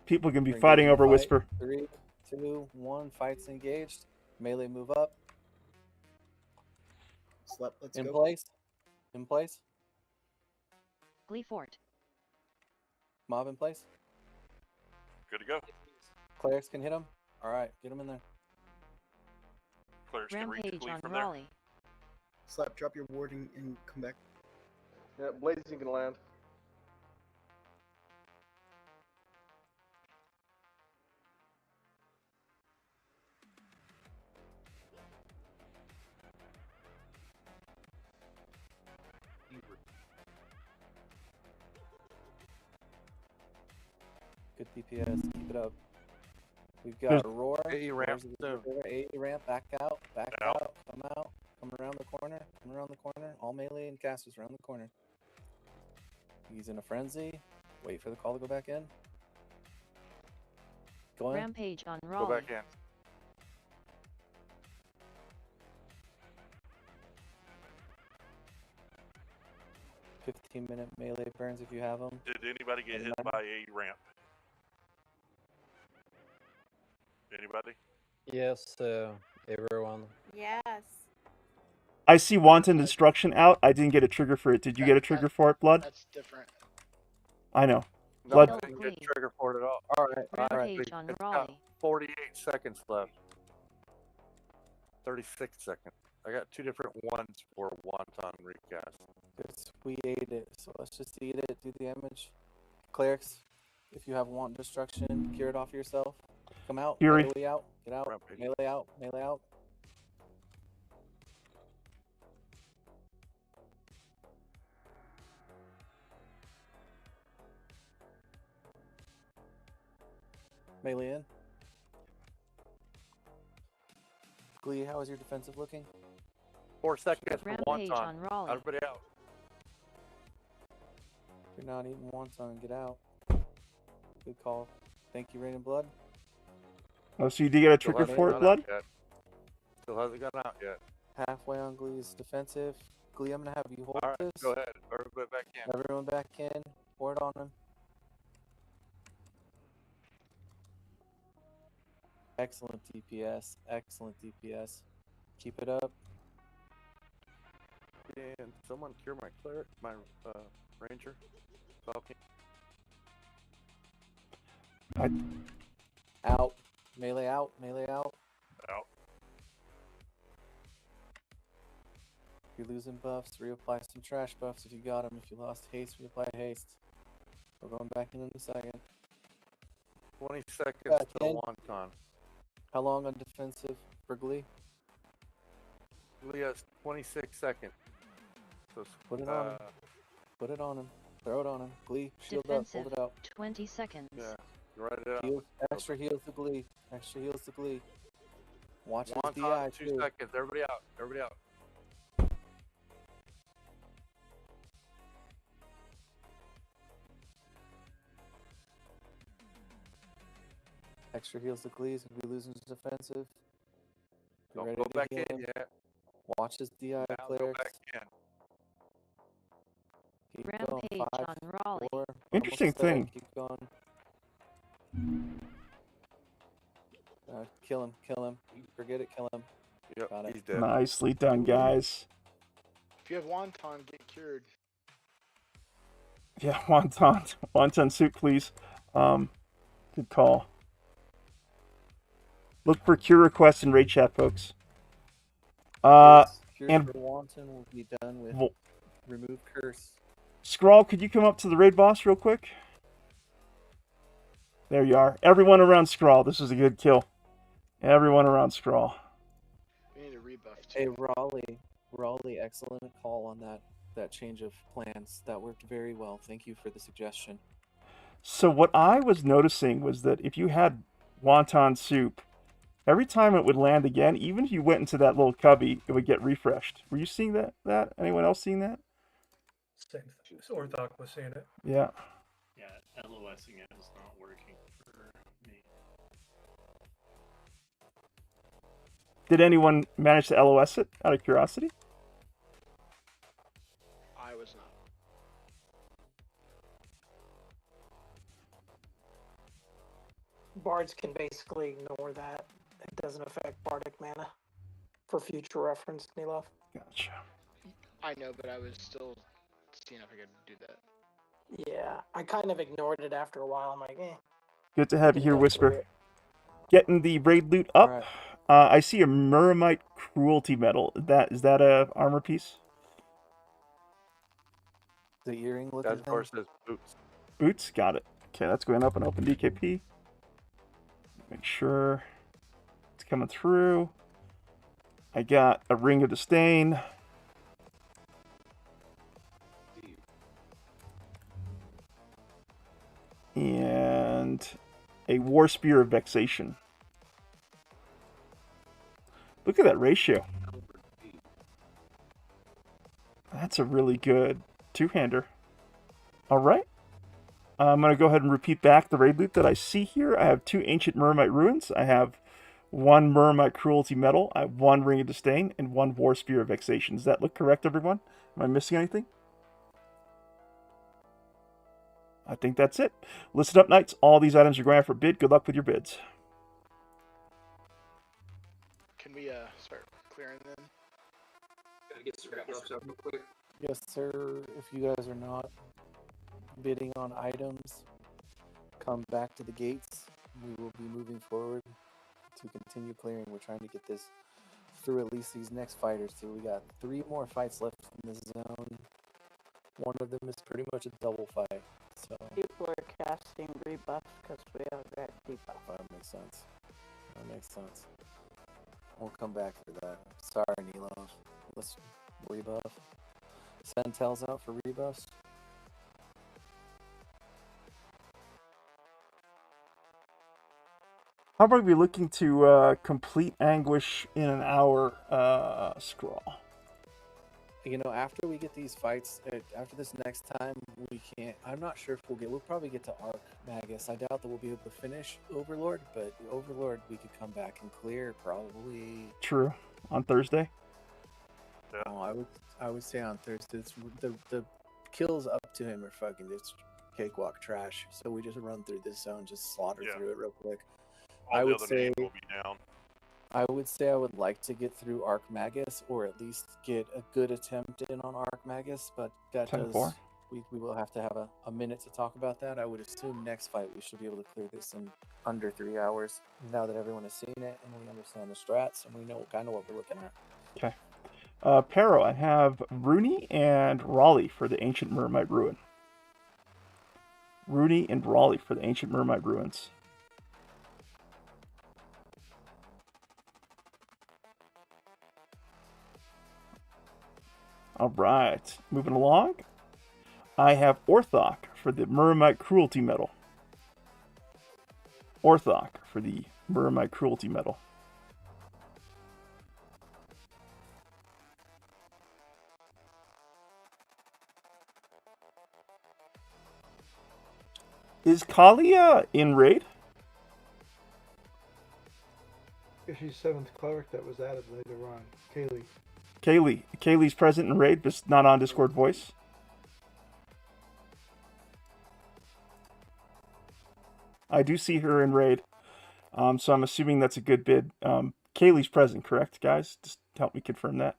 People can be We're fighting engaging over fight. Whisper. 3, 2, 1. Fights engaged. Melee move up. Let's in go. place. In place. Glee Fort. Mob in place. Good to go. Clerics can hit him. All right, get him in there. Clerics can reach Rampage Glee on from there. Raleigh. Slap, drop your ward and come back. Yeah, Blazing can land. Good DPS. Keep it up. We've got There's- a roar. AE ramp soon. AE ramp. Back out. Back out. Come out. Come around the corner. Come around the corner. All melee and casters around the corner. He's in a frenzy. Wait for the call to go back in. Go in. Rampage on Go Raleigh. back in. -15-minute melee burns if you have them. Did anybody get hit by a ramp? Anybody? Yes, everyone. Yes. I see Wanton Destruction out. I didn't get a trigger for it. Did you get a trigger for it, Blood? That's different. I know. No, Blood. I didn't get trigger for it at all. All right. Rampage on It's got Raleigh. 48 seconds left. 36 seconds. I got 2 different ones for wonton recast. We ate it, so let's just eat it. Do the damage. Clerics, if you have want destruction, cure it off yourself. Come out. Fury. Melee out. Get out. Melee out. Melee out. Melee in. Glee, how is your defensive looking? 4 seconds for Rampage wonton. on Raleigh. Everybody out. If you're not eating wonton, get out. Good call. Thank you, Rain and Blood. Oh, so you did get a Still trigger haven't for it, done Blood? yet. Still hasn't gone out yet. Halfway on Glee's defensive. Glee, I'm gonna have you hold Alright, this. go ahead. Everybody back in. Everyone back in. Ward on him. Excellent DPS. Excellent DPS. Keep it up. And someone cure my cleric, my ranger. Falcon. Out. Melee out. Melee out. Out. If you're losing buffs, reapply some trash buffs if you got them. If you lost haste, reapply haste. We're going back in a second. 20 seconds to Ken. wonton. How long on defensive for Glee? Glee has 26 seconds. So, Put it on him. Put it on him. Throw it on him. Glee, shield Defensive. up. Hold it out. 20 seconds. Yeah, write it out. Heals, extra heals to Glee. Extra heals to Glee. Watch his Wonton, DI 2 too. seconds. Everybody out. Everybody out. Extra heals to Glee. He's gonna be losing his defensive. Be Don't ready go to back heal in him. yet. Watch his DI Now go clerics. back in. Keep Rampage going. 5, on Raleigh. 4. Interesting almost there. thing. Keep going. Kill him. Kill him. Forget it. Kill him. Yep, Got it. he's dead. Nicely done, guys. If you have wonton, get cured. Yeah, wonton soup, please. Good call. Look for cure requests in raid chat, folks. Cures and for Wanton will be done with Vo- remove curse. Scrawl, could you come up to the raid boss real quick? There you are. Everyone around Scrawl. This is a good kill. Everyone around Scrawl. We need a rebuff too. Hey, Raleigh, excellent call on that change of plans. That worked very well. Thank you for the suggestion. So what I was noticing was that if you had wonton soup, every time it would land again, even if you went into that little cubby, it would get refreshed. Were you seeing that? Anyone else seeing that? Same thing. Orthok was saying it. Yeah. Yeah, LOSing it is not working for me. Did anyone manage to LOS it out of curiosity? I was not. Bards can basically ignore that. It doesn't affect bardic mana. For future reference, Nilov. Gotcha. I know, but I was still seeing if I could do that. Yeah, I kind of ignored it after a while. I'm like, eh. Good to have you Didn't here, go through Whisper. it. Getting the raid loot up. Alright. I see a Muramite cruelty medal. Is that a armor piece? The earring looking That thing? horse says boots. Boots? Got it. Okay, that's going up and open DKP. Make sure it's coming through. I got a Ring of Disdain. And a War Spear of Vexation. Look at that ratio. That's a really good two-hander. All right. I'm going to go ahead and repeat back the raid loot that I see here. I have 2 Ancient Muramite Ruins. I have 1 Muramite Cruelty Medal. I have 1 Ring of Disdain and 1 War Spear of Vexation. Does that look correct, everyone? Am I missing anything? I think that's it. Listen up, Knights. All these items are going out for bid. Good luck with your bids. Can we start clearing then? Gotta get some buffs up real quick. Yes, sir. If you guys are not bidding on items, come back to the gates. We will be moving forward to continue clearing. We're trying to get this through at least these next fighters too. We got 3 more fights left in this zone. One of them is pretty much a double fight. So People are casting rebuffs because we haven't got debuff. that makes sense. That makes sense. We'll come back for that. Sorry, Nilov. Let's rebuff. Send tells out for rebuffs. How about we looking to complete Anguish in an hour, Scrawl? You know, after we get these fights, after this next time, we can't. I'm not sure if we'll probably get to Arc Magus. I doubt that we'll be able to finish Overlord, but Overlord we could come back and clear probably. True. on Thursday? Oh, I would say on Thursday. The kills up to him are fucking just cakewalk trash. So we just run through this zone, just slaughter through it real quick. All I the would other say names will be down. I would say I would like to get through Arc Magus, or at least get a good attempt in on Arc Magus, but that 10-4. we will have to have a minute to talk about that. I would assume next fight we should be able to clear this in under 3 hours. Now that everyone has seen it and we understand the strats and we know kind of what we're looking at. Okay. Pero, I have Rooney and Raleigh for the Ancient Mermaid Ruin. Rooney and Raleigh for the Ancient Mermaid Ruins. All right, moving along. I have Orthok for the Mermaid Cruelty Medal. Orthok for the Mermaid Cruelty Medal. Is Kalia in raid? If she's 7th cleric that was added later on. Kaylee. Kaylee's present in raid, but not on Discord voice. I do see her in raid, so I'm assuming that's a good bid. Kaylee's present, correct, guys? Just help me confirm that.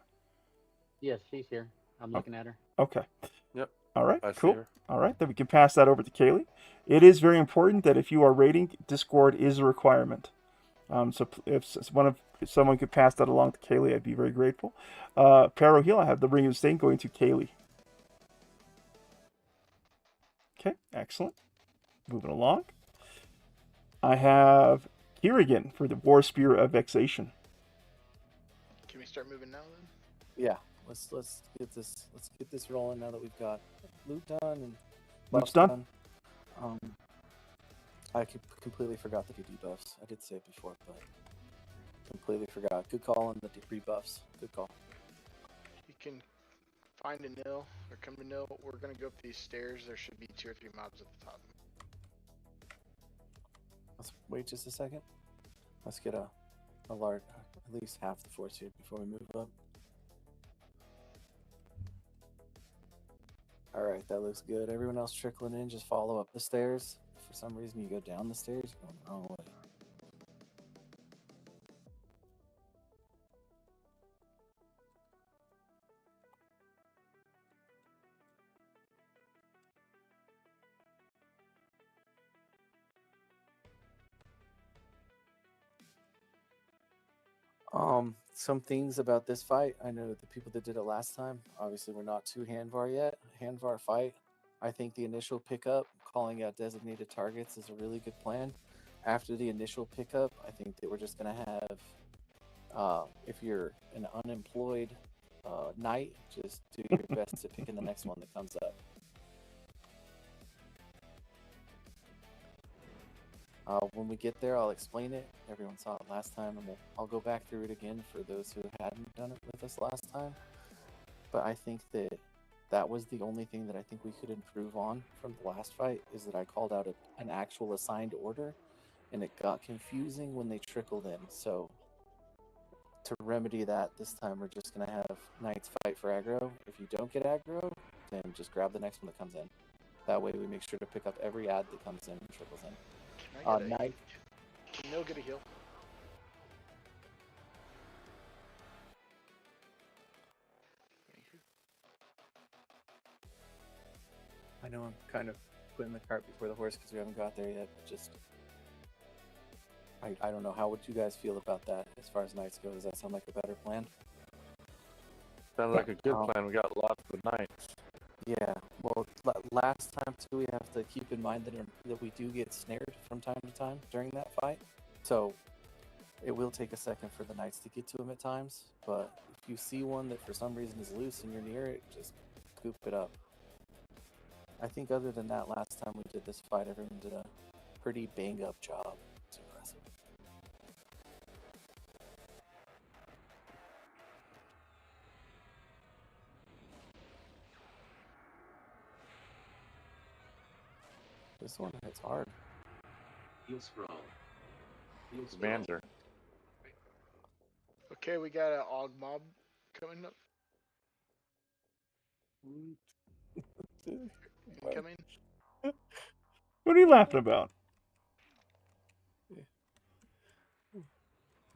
Yes, she's here. I'm looking at her. Okay. Yep. All right, I see cool. her. All right, then we can pass that over to Kaylee. It is very important that if you are raiding, Discord is a requirement. So if someone could pass that along to Kaylee, I'd be very grateful. Pero Heal, I have the Ring of Stain going to Kaylee. Okay, excellent. Moving along. I have Kirigan for the War Spear of Vexation. Can we start moving now then? Yeah, let's get this rolling now that we've got loot done and Loot's buffs done? I completely forgot to do debuffs. I did say it before, but completely forgot. Good call on the rebuffs. Good call. You can find a nil or come to nil. We're gonna go up these stairs. There should be 2 or 3 mobs at the top. Let's wait just a second. Let's get a large, at least half the force here before we move up. All right, that looks good. Everyone else trickling in, just follow up the stairs. If for some reason you go down the stairs, you're going the wrong way. Some things about this fight. I know the people that did it last time, obviously we're not to Handvar yet. Handvar fight. I think the initial pickup, calling out designated targets, is a really good plan. After the initial pickup, I think that we're just going to have, if you're an unemployed knight, just do your best to pick in the next one that comes up. When we get there, I'll explain it. Everyone saw it last time, and I'll go back through it again for those who hadn't done it with us last time. But I think that was the only thing that I think we could improve on from the last fight, is that I called out an actual assigned order, and it got confusing when they trickled in. So to remedy that, this time we're just going to have knights fight for aggro. If you don't get aggro, then just grab the next one that comes in. That way we make sure to pick up every ad that comes in and trickles in. Knight. Can no get a heal? I know I'm kind of putting the cart before the horse because we haven't got there yet. But just, I don't know. How would you guys feel about that as far as knights go? Does that sound like a better plan? Sounds like a good plan. We got lots of knights. Yeah. Well, last time too, we have to keep in mind that we do get snared from time to time during that fight. So it will take a second for the knights to get to him at times. But if you see one that for some reason is loose and you're near it, just scoop it up. I think other than that, last time we did this fight, everyone did a pretty bang up job. It's impressive. This one hits hard. Heal scroll. Commander. Okay, we got an Og mob coming up. Incoming. What are you laughing about?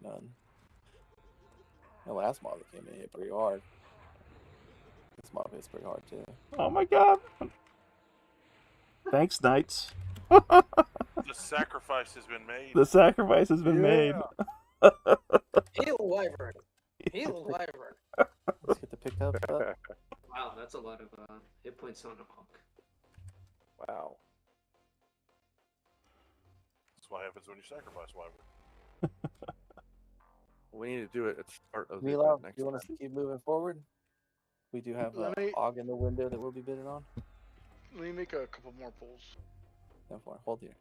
None. The last mob that came in hit pretty hard. This mob hits pretty hard too. Oh my god. Thanks, Knights. The sacrifice has been made. The sacrifice has been made. Heal Wyvern. Heal Wyvern. Let's get the pickup up. Wow, that's a lot of hit points on a hawk. Wow. That's what happens when you sacrifice Wyvern. We need to do it at the start of the Milo, next you want us to keep moving forward? We do have Let a me- hog in the window that we'll be bidding on. Let me make a couple more pulls. Go for it. Hold here.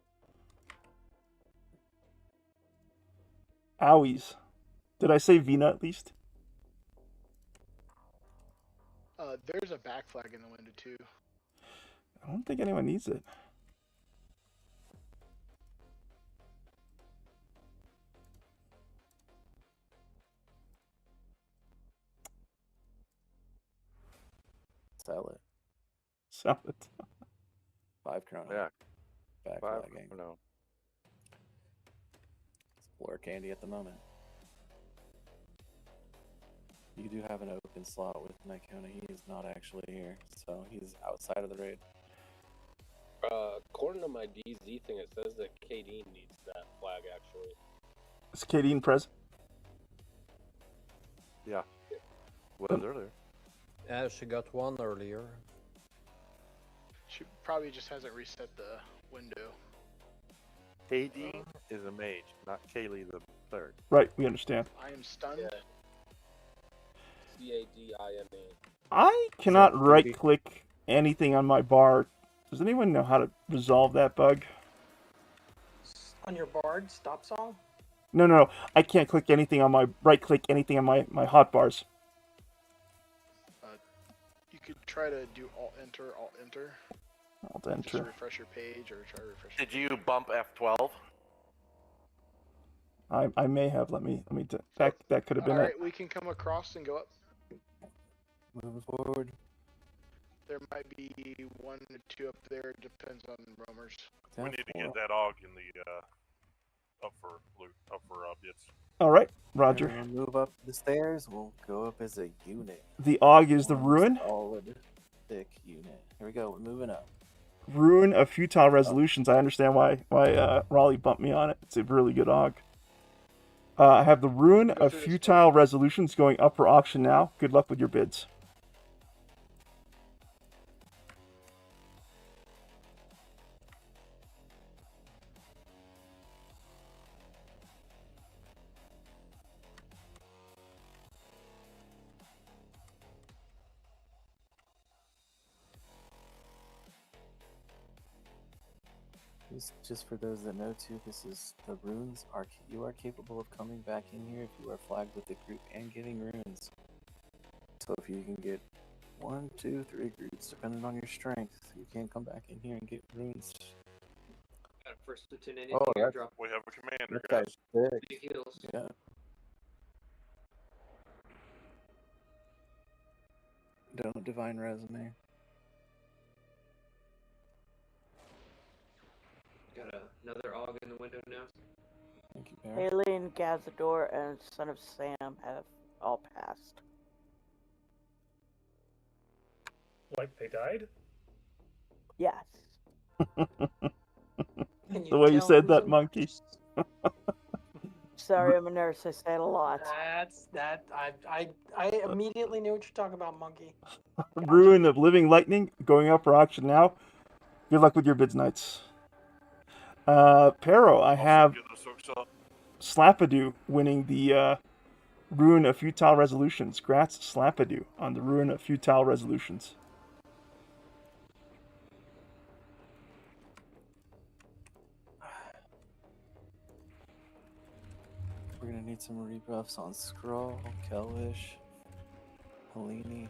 Owies. Did I say Vina at least? There's a back flag in the window too. I don't think anyone needs it. Sell it. Sell it. 5 chrono. Yeah. Back 5 flagging. chrono. It's floor candy at the moment. You do have an open slot with Nikona. He is not actually here, so he's outside of the raid. According to my DZ thing, it says that KD needs that flag actually. Is Katie in present? Yeah. Was earlier. Yeah, she got one earlier. She probably just hasn't reset the window. KD is a mage, not Kaylee the third. Right, we understand. I am stunned. CADIME. I cannot right-click anything on my bar. Does anyone know how to resolve that bug? On your Bard stop song? No. I can't click anything on my right-click anything on my hotbars. You could try to do Alt-Enter, Alt-Enter. Just to Alt-Enter. refresh your page or try to refresh. Did you bump F12? I may have. Let me. That could have been All right, it. we can come across and go up. Moving forward. There might be 1 or 2 up there. Depends on roamers. We need to get that Og in the up for bids. All right, Roger. Everyone move up the stairs. We'll go up as a unit. The Og is the ruin. Solid, thick unit. Here we go. We're moving up. Ruin of Futile Resolutions. I understand why Raleigh bumped me on it. It's a really good Og. I have the Ruin of Futile Resolutions going up for auction now. Good luck with your bids. Just for those that know too, this is the runes. You are capable of coming back in here if you are flagged with the group and getting runes. So if you can get 1, 2, 3 groups, depending on your strength, you can come back in here and get runes. Got a first lieutenant in Oh, here. that's- Drop We have a commander, That guys. guy's thick. 3 heals. Yeah. Don't divine resume. Got another Og in the window now. Thank you, Barry. Alien, Gazador, and Son of Sam have all passed. Like they died? Yes. The way you said that, monkey. Sorry, I'm a nurse. I say it a lot. I immediately knew what you're talking about, monkey. Ruin of Living Lightning going up for auction now. Good luck with your bids, Knights. Pero, I have Slappadoo winning the Ruin of Futile Resolutions. Grats Slappadoo on the Ruin of Futile Resolutions. We're gonna need some rebuffs on Skrull, Kelvish, Helene.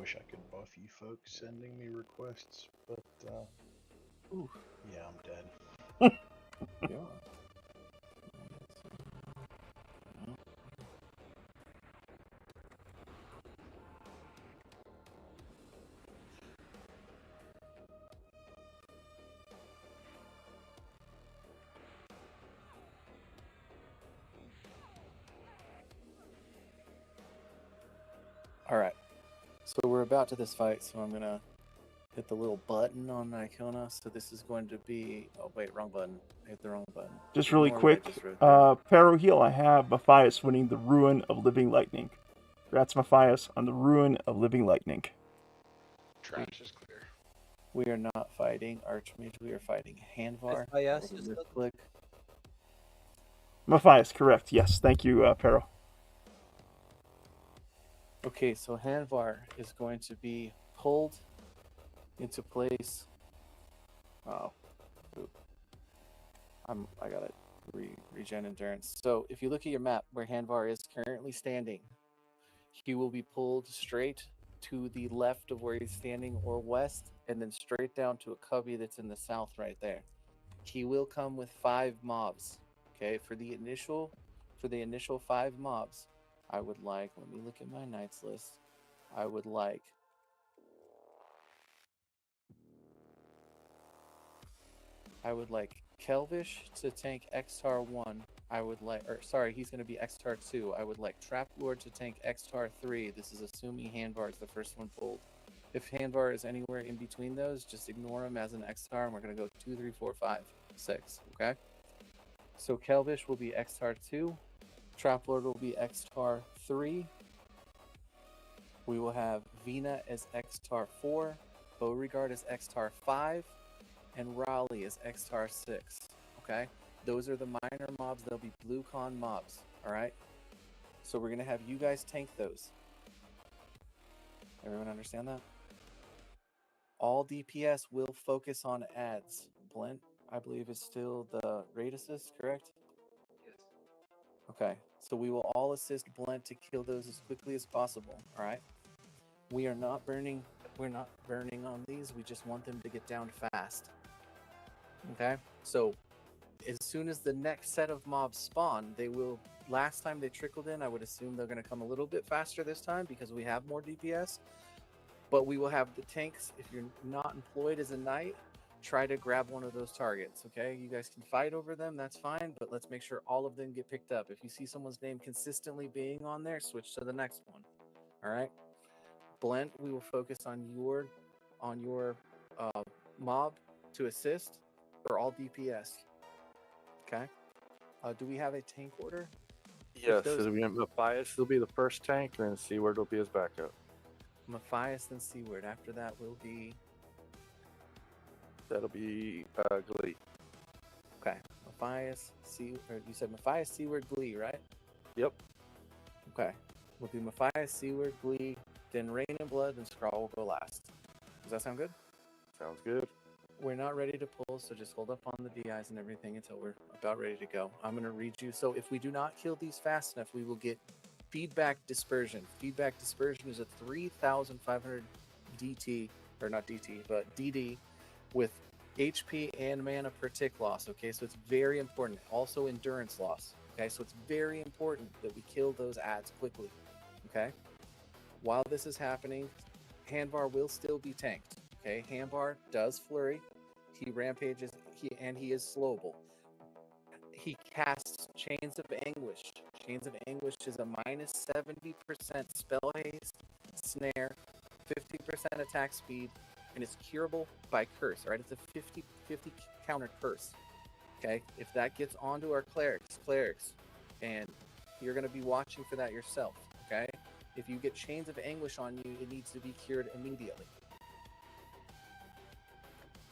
wish I could buff you folks sending me requests, but yeah, I'm dead. Yeah. All right. So we're about to this fight, so I'm gonna hit the little button on Icona. So this is going to be. Oh wait, wrong button. I hit the wrong button. Just really Ignore what I quick, just wrote there. Pero Heal, I have Matthias winning the Ruin of Living Lightning. Congrats, Matthias, on the Ruin of Living Lightning. Trash is clear. We are not fighting Archmage. We are fighting Hanvar. Matthias, We'll you said? click. Matthias, correct. Yes, thank you, Pero. Okay, so Hanvar is going to be pulled into place. Oh, oop. I gotta regen endurance. So if you look at your map where Hanvar is currently standing, he will be pulled straight to the left of where he's standing or west, and then straight down to a cubby that's in the south right there. He will come with 5 mobs. Okay, for the initial 5 mobs, I would like, let me look at my knights list. I would like Kelvish to tank Xtar 1. I would like, or sorry, he's going to be Xtar 2. I would like Trap Lord to tank Xtar 3. This is assuming Hanvar is the first one pulled. If Hanvar is anywhere in between those, just ignore him as an Xtar, and we're going to go 2, 3, 4, 5, 6. Okay? So Kelvish will be Xtar 2. Trap Lord will be Xtar 3. We will have Vina as Xtar 4. Beauregard as Xtar 5. And Raleigh is Xtar 6. Okay? Those are the minor mobs. They'll be blue con mobs. Alright? So we're going to have you guys tank those. Everyone understand that? All DPS will focus on ads. Blent, I believe, is still the raid assist, correct? Yes. Okay. So we will all assist Blent to kill those as quickly as possible. Alright? We're not burning on these. We just want them to get down fast. Okay, so as soon as the next set of mobs spawn, they will. Last time they trickled in, I would assume they're going to come a little bit faster this time because we have more DPS. But we will have the tanks. If you're not employed as a knight, try to grab one of those targets. Okay, you guys can fight over them. That's fine, but let's make sure all of them get picked up. If you see someone's name consistently being on there, switch to the next one. All right, Blent, we will focus on your mob to assist. For all DPS. Okay. Do we have a tank order? Yes, it'll be Matthias. He'll be the first tank, and then Seaward will be his backup. Matthias, then Seaward. After that will be. That'll be Glee. Okay. Matthias, you said Matthias, Seaward, Glee, right? Yep. Okay. We'll do Matthias, Seaward, Glee, then Rain and Blood, then Skrull will go last. Does that sound good? Sounds good. We're not ready to pull, so just hold up on the DIs and everything until we're about ready to go. I'm going to read you. So if we do not kill these fast enough, we will get feedback dispersion. Feedback dispersion is a 3,500 DT, or not DT, but DD with HP and mana per tick loss. Okay, so it's very important. Also endurance loss. Okay, so it's very important that we kill those ads quickly. Okay, while this is happening, Hanvar will still be tanked. Okay, Hanvar does flurry, he rampages, he is slowable. He casts Chains of Anguish. Chains of Anguish is a minus 70% spell haste, snare, 50% attack speed, and it's curable by curse. Right, it's a 50/50 counter curse. Okay, if that gets onto our clerics, and you're going to be watching for that yourself. Okay, if you get Chains of Anguish on you, it needs to be cured immediately.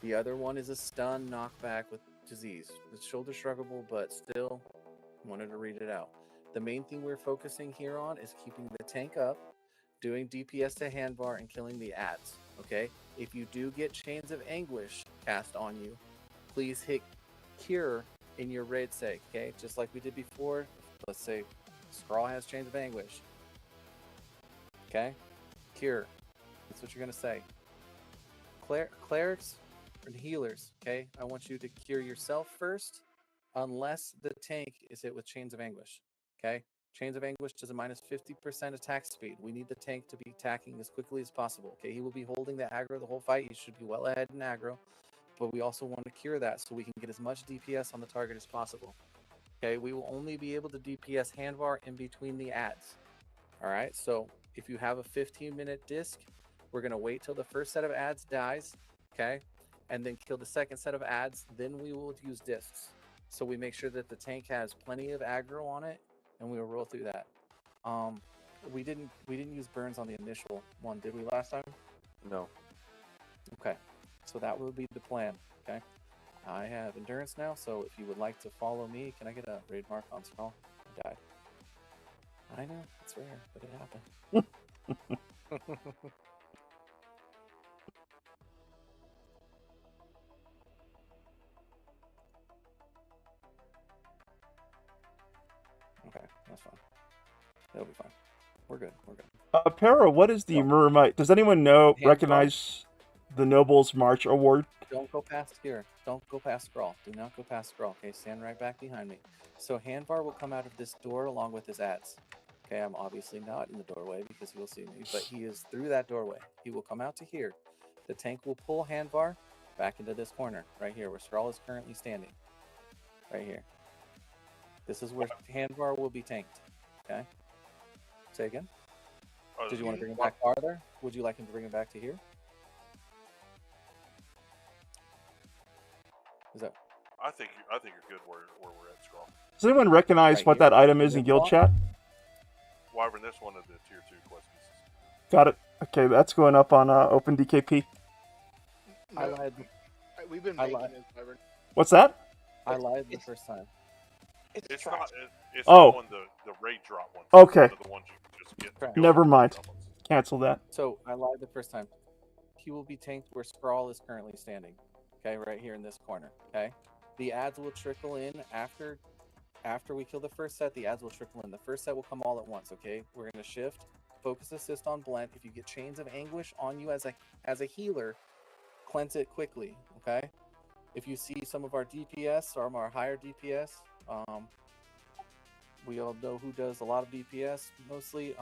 The other one is a stun knockback with disease. It's shoulder shruggable, but still wanted to read it out. The main thing we're focusing here on is keeping the tank up, doing DPS to Hanvar, and killing the ads. Okay? If you do get Chains of Anguish cast on you, please hit Cure in your raid save. Okay? Just like we did before. Let's say Skrull has Chains of Anguish. Okay? Cure. That's what you're gonna say. Clerics and healers, okay? I want you to cure yourself first, unless the tank is hit with Chains of Anguish, okay? Chains of Anguish does a minus 50% attack speed. We need the tank to be attacking as quickly as possible, okay? He will be holding the aggro the whole fight. He should be well ahead in aggro, but we also want to cure that so we can get as much DPS on the target as possible, okay? We will only be able to DPS Handvar in between the adds, all right? So if you have a 15-minute disc, we're going to wait till the first set of adds dies, okay? And then kill the second set of adds. Then we will use discs. So we make sure that the tank has plenty of aggro on it, and we will roll through that. We didn't use burns on the initial one, did we last time? No. Okay. So that will be the plan, okay? I have endurance now, so if you would like to follow me, can I get a raid mark on Skull? I died. I know, it's rare, but it happened. Okay, that's fine. It'll be fine. We're good. We're good. Para, what is the Murmite? Does anyone know, recognize the Noble's March Award? Don't go past here. Don't go past Scrawl. Do not go past Scrawl. Okay, stand right back behind me. So Handvar will come out of this door along with his ads. Okay, I'm obviously not in the doorway because he will see me, but he is through that doorway. He will come out to here. The tank will pull Handvar back into this corner right here where Scrawl is currently standing. Right here. This is where Handvar will be tanked. Okay? Say again? Did you want to bring him back farther? Would you like him to bring him back to here? Is that? I think you're good where we're at, Scroll. Does anyone recognize Right what here. that item is in guild chat? Wyvern, this one of the tier 2 quest pieces. Got it. Okay, that's going up on OpenDKP. I lied. We've been making this, Wyvern. What's that? I lied the first time. It's not. It's Oh. not one the raid drop one. Okay. One of the ones you just get. Never mind. Cancel that. So I lied the first time. He will be tanked where Scrawl is currently standing. Okay, right here in this corner. Okay, the ads will trickle in after we kill the first set. The ads will trickle in. The first set will come all at once. Okay, we're gonna shift, focus assist on Blent. If you get Chains of Anguish on you as a healer, cleanse it quickly. Okay, if you see some of our DPS or our higher DPS, we all know who does a lot of DPS mostly.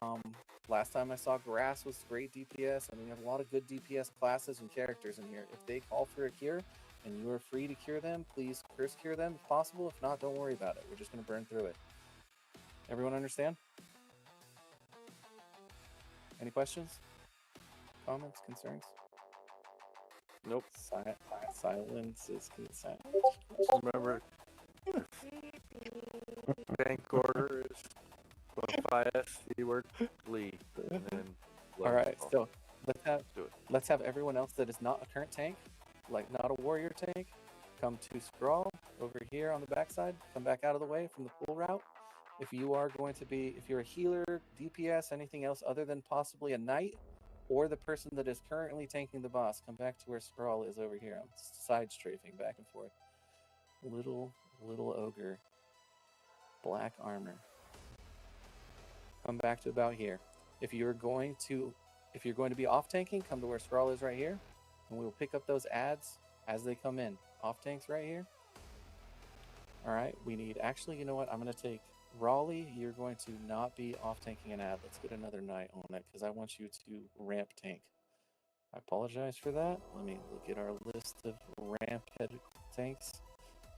Last time I saw Grass was great DPS, and we have a lot of good DPS classes and characters in here. If they call for a cure and you are free to cure them, please curse cure them if possible. If not, don't worry about it. We're just going to burn through it. Everyone understand? Any questions? Comments? Concerns? Nope. Silence is consent. Remember, bank order is YS, keyword Lee, and then. All right, so let's have everyone else that is not a current tank, like not a warrior tank, come to Scrawl over here on the backside. Come back out of the way from the pool route. If you are going to be, if you're a healer, DPS, anything else other than possibly a knight, or the person that is currently tanking the boss, come back to where Scrawl is over here. I'm side strafing back and forth. Little ogre, black armor. Come back to about here. If you're going to be off tanking, come to where Scrawl is right here, and we will pick up those ads as they come in. Off tanks right here. All right, we need, actually, you know what? I'm going to take Raleigh. You're going to not be off tanking an ad. Let's get another knight on it because I want you to ramp tank. I apologize for that. Let me look at our list of ramp head tanks.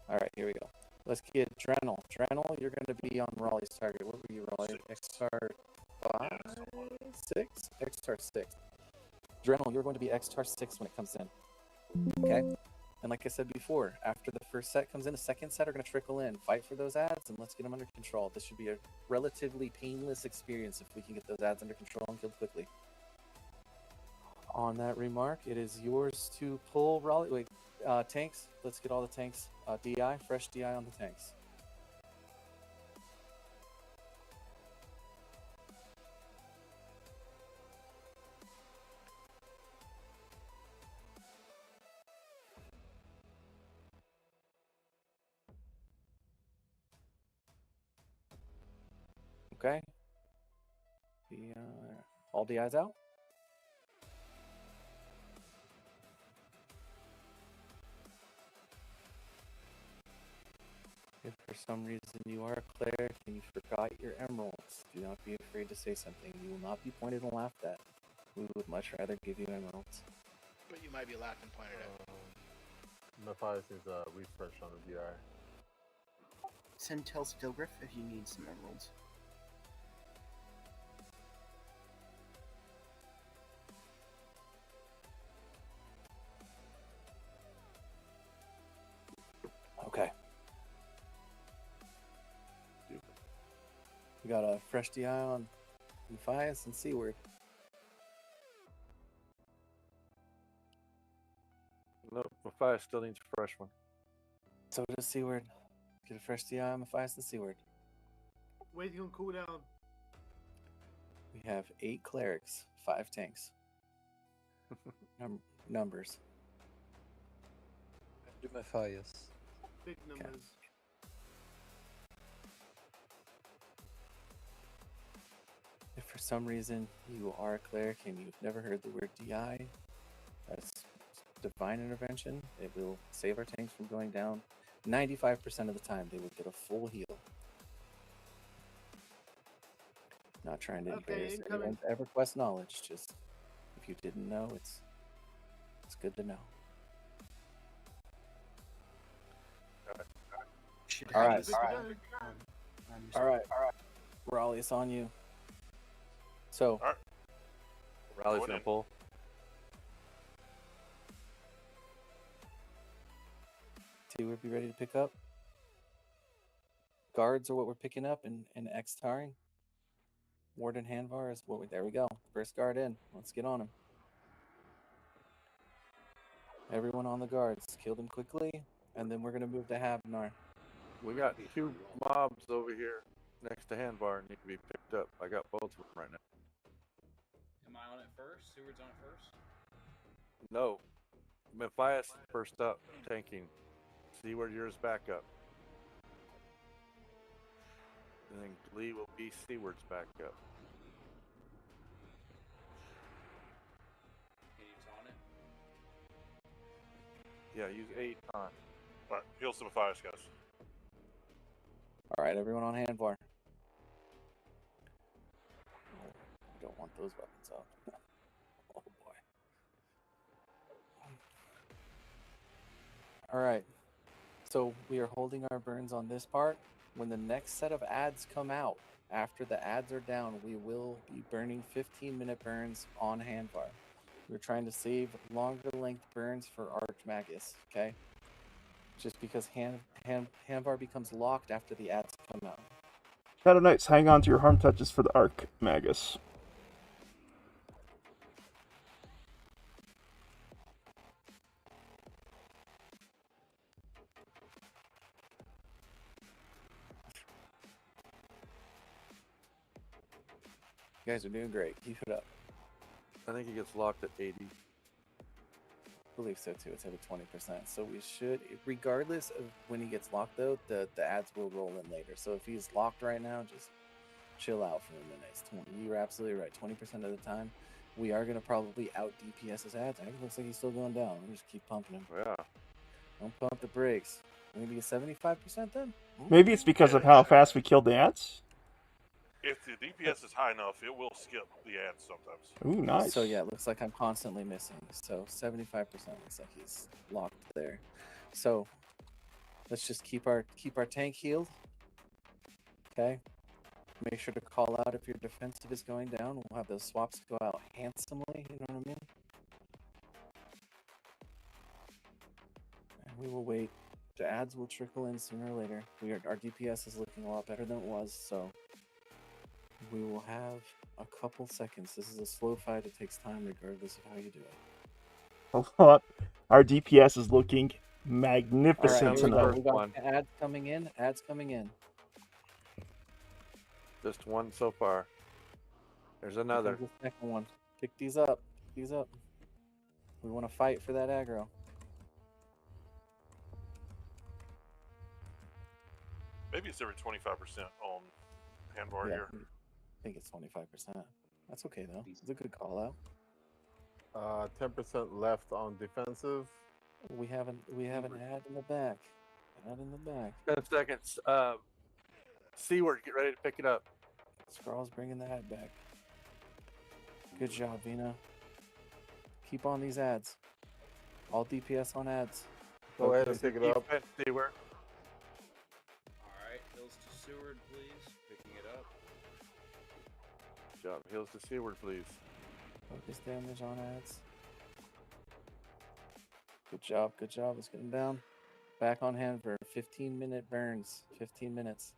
All right, here we go. Let's get Drenel. Drenel, you're going to be on Raleigh's target. What were you, Raleigh? X-Star 5? 6? X-Star 6. Drenel, you're going to be X-Star 6 when it comes in. Okay? And like I said before, after the first set comes in, the second set are going to trickle in. Fight for those ads, and let's get them under control. This should be a relatively painless experience if we can get those ads under control and killed quickly. On that remark, it is yours to pull Raleigh. Wait, tanks. Let's get all the tanks. DI, fresh DI on the tanks. Okay. All DIs out. for some reason you are a cleric and you forgot your emeralds, do not be afraid to say something. You will not be pointed and laughed at. We would much rather give you emeralds. But you might be laughed and pointed at. Matthias is refresh on the DI. Send Tells Dilgriff if you need some emeralds. Okay. We got a fresh DI on Matthias and Seaward. Nope, Matthias still needs a fresh one. So does Seaward. Get a fresh DI on Matthias and Seaward. Waiting on cooldown. We have 8 clerics, 5 tanks. Numbers. Do Matthias. Big numbers. If for some reason you are a cleric and you've never heard the word DI, that's divine intervention. It will save our tanks from going down. 95% of the time, they would get a full heal. Not trying to embarrass anyone's EverQuest knowledge. Just if you didn't know, it's good to know. All right. Raleigh, it's on you. So, Raleigh's gonna pull. T, we'll be ready to pick up. Guards are what we're picking up and X-tarring. Warden Hanvar is what we. There we go. First guard in. Let's get on him. Everyone on the guards. Kill them quickly, and then we're gonna move to Havnar. We got 2 mobs over here next to Handbar and need to be picked up. I got both of them right now. Am I on it first? Seward's on it first? No. Matthias first up, tanking. See where yours back up. And then Lee will be Seaward's back up. He's on it. Yeah, use 8 on. Alright, heals to Matthias, guys. All right, everyone on Handvar. I don't want those weapons out. Oh boy. All right. So we are holding our burns on this part. When the next set of ads come out, after the ads are down, we will be burning 15-minute burns on Handvar. We're trying to save longer length burns for Archmagus, okay? Just because Handvar becomes locked after the ads come out. Shadow Knights, hang on to your harm touches for the Archmagus. You guys are doing great. Keep it up. I think he gets locked at 80. I believe so too. It's over 20%. So we should, regardless of when he gets locked though, the ads will roll in later. So if he's locked right now, just chill out for a minute. You're absolutely right. 20% of the time, we are going to probably out DPS his ads. It looks like he's still going down. We'll just keep pumping him. Yeah. Don't pump the brakes. Maybe a 75% then? Maybe it's because of how fast we killed the ants. If the DPS is high enough, it will skip the ads sometimes. Ooh, nice. So yeah, it looks like I'm constantly missing. So 75% looks like he's locked there. So let's just keep our tank healed. Okay. Make sure to call out if your defensive is going down. We'll have those swaps go out handsomely. You know what I mean? And we will wait. The ads will trickle in sooner or later. Our DPS is looking a lot better than it was. So we will have a couple seconds. This is a slow fight. It takes time regardless of how you do it. A lot. Our DPS is looking magnificent All right, here we go. tonight. We got ads coming in. Ads coming in. Just one so far. There's another. Here's the second one. Pick these up. Pick these up. We want to fight for that aggro. Maybe it's every 25% on Handbar Yeah, here. I think it's 25%. That's okay though. It's a good call out. 10% left on defensive. We haven't had in the back. I Not in the back. 10 seconds. Seaward, get ready to pick it up. Scrawl's bringing the ad back. Good job, Vina. Keep on these ads. All DPS on ads. Go ahead and pick it up. Seaward. Alright, hills to Seward, please. Picking it up. Good job. Heals to Seaward, please. Focus damage on ads. Good job, good job. Let's get him down. Back on hand for 15-minute burns. 15 minutes.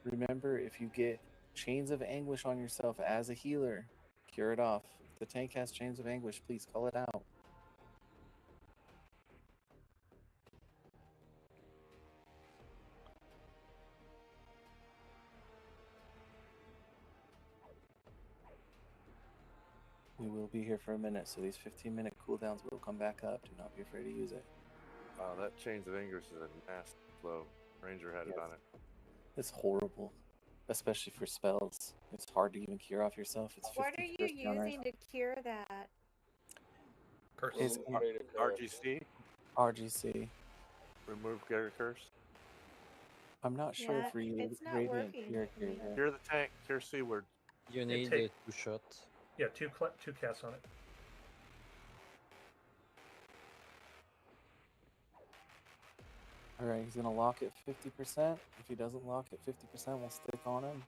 Remember, if you get Chains of Anguish on yourself as a healer, cure it off. If the tank has Chains of Anguish, please call it out. We will be here for a minute, so these 15-minute cooldowns will come back up. Do not be afraid to use it. Wow, that Chains of Anguish is a nasty flow. Ranger had it on it. It's horrible, especially for spells. It's hard to even cure off yourself. It's 50 What are you first counters. using to cure that? It's RGC. RGC. Remove Gary Curse. I'm not sure Yeah, if we it's not Radiant working. cure here. Cure the tank. Cure Seaward. You need take- a 2-shot. Yeah, two casts on it. Alright, he's gonna lock it 50%. If he doesn't lock it 50%, we'll stick on him.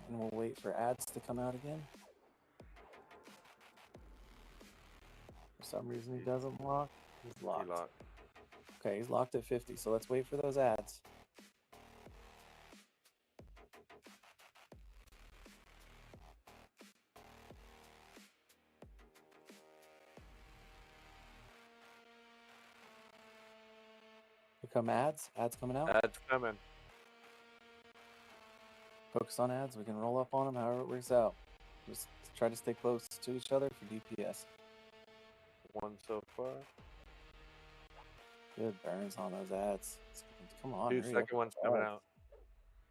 And we'll wait for ads to come out again. For some reason he doesn't lock. He's locked. Okay, he's locked at 50, so let's wait for those ads. Here come ads. Ads coming out. Ads coming. Focus on ads. We can roll up on them however it works out. Just try to stay close to each other for DPS. One so far. Good burns on those ads. Come on. Two hurry up. second ones coming out.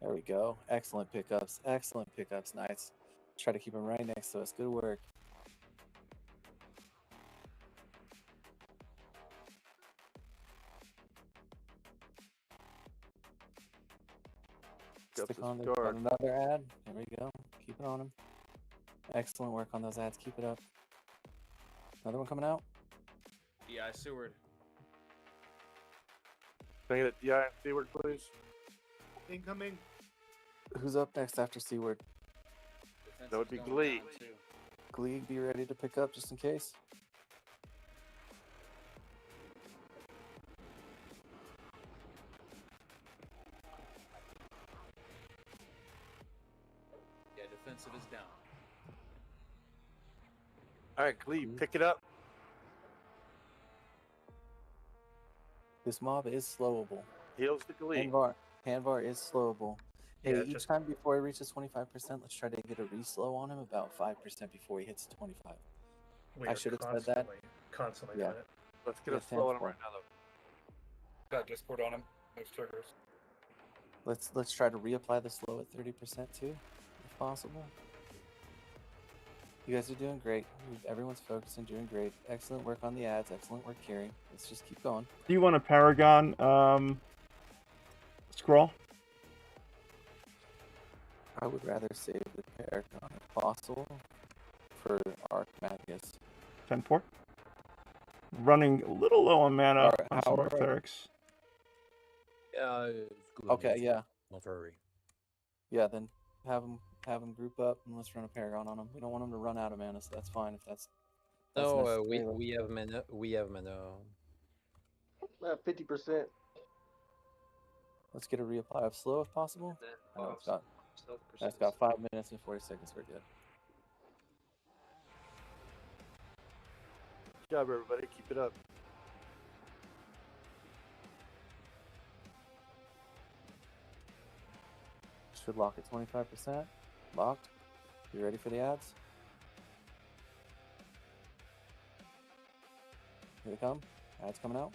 There we go. Excellent pickups. Excellent pickups. Nice. Try to keep them right next to us. Good work. Stick on the, on another ad. There we go. Keep it on him. Excellent work on those ads. Keep it up. Another one coming out. DI Seward. Can I get a DI Seaward, please? Incoming. Who's up next after Seaward? That would be Glee. Glee, be ready to pick up just in case. Yeah, defensive is down. Alright, Glee, pick it up. This mob is slowable. Heals the Glee. Handvar is slowable. Hey, Yeah, each time before he reaches 25%, let's try to get a reslow on him about 5% before he hits 25. We I are should have said that. Constantly Yeah. doing it. Let's get Yeah, a slow on him 10-4. right now, though. Got Discord on him. Those triggers. Let's try to reapply the slow at 30% too, if possible. You guys are doing great. Everyone's focused and doing great. Excellent work on the ads. Excellent work carrying. Let's just keep going. Do you want a Paragon scroll? I would rather save the Paragon if possible for Arc Magus. 10-4. Running a little low on mana Alright, on some of our how are- clerics. Yeah, it's good. Okay, yeah. Not worry. Yeah, then have them group up and let's run a Paragon on them. We don't want them to run out of mana, so that's fine if that's No, necessary. we have mana. We have mana. 50%. Let's get a reapply of slow if possible. I know it's got 5 minutes and 40 seconds. We're good. Good job, everybody. Keep it up. Should lock at 25%. Locked. You ready for the ads? Here they come. Ads coming out.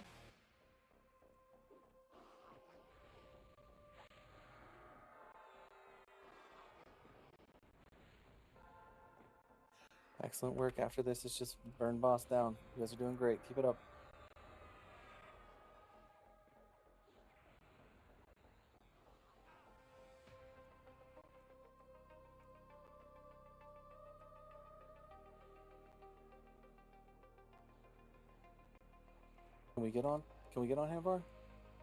Excellent work. After this, it's just burn boss down. You guys are doing great. Keep it up. Can we get on? Can we get on Hamvar?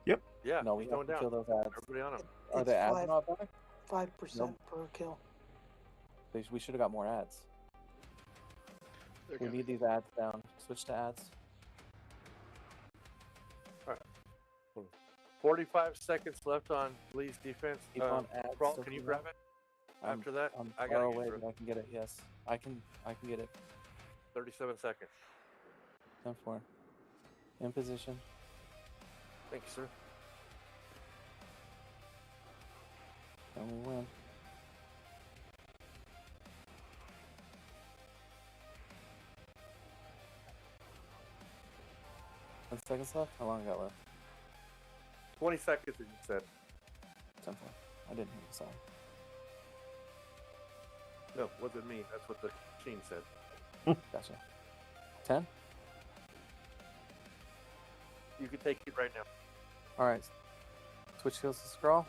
Yep. Yeah. No, we he's have going to down. kill those ads. Everybody on him. Are It's the ads not back? 5% per kill. We should have got more ads. They're We coming. need these ads down. Switch to ads. All right. 45 seconds left on Lee's defense. Keep on ads. Brawl, so can you keep grab on. it? After that, I'm I far gotta away, use it. but I can get it. Yes, I can get it. 37 seconds. 10-4. In position. Thank you, sir. And we win. Ten seconds left? How long I got left? 20 seconds, as you said. 10-4. I didn't hear the song. No, wasn't me. That's what the machine said. Gotcha. 10? You can take it right now. Alright. Switch skills to scroll.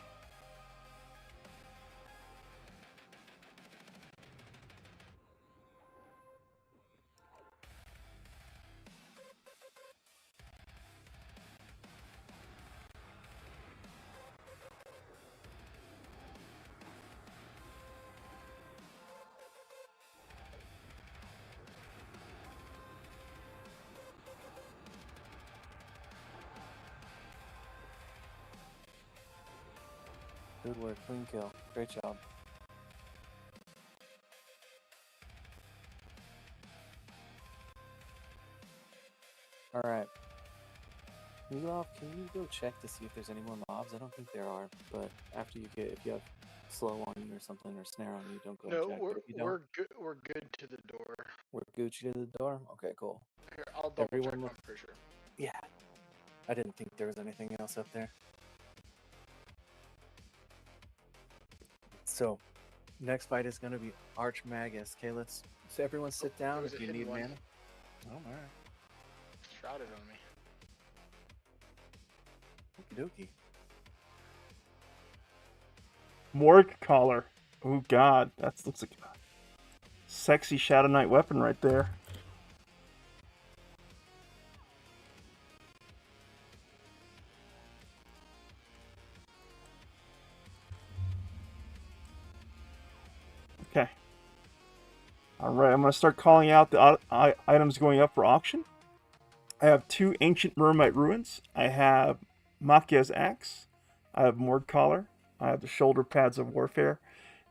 Good work, clean kill. Great job. Alright. Nilov, can you go check to see if there's any more mobs? I don't think there are, but after you if you have slow on you or something, or snare on you, don't go No, and check. we're But if you don't, we're good. We're good to the door. we're Gucci to the door? Okay, cool. Here, I'll double Everyone check. look- I'm pretty sure. Yeah. I didn't think there was anything else up there. So, next fight is going to be Archmagus. Okay, so everyone sit down was if a you hidden need one. mana. Oh, alright. Shrouded on me. Okie dokie. Morgue collar. Oh god, that looks like a sexy Shadow Knight weapon right there. Okay. Alright, I'm going to start calling out the items going up for auction. I have 2 Ancient Mermite Ruins. I have Makia's Axe. I have Morgue Collar. I have the Shoulder Pads of Warfare.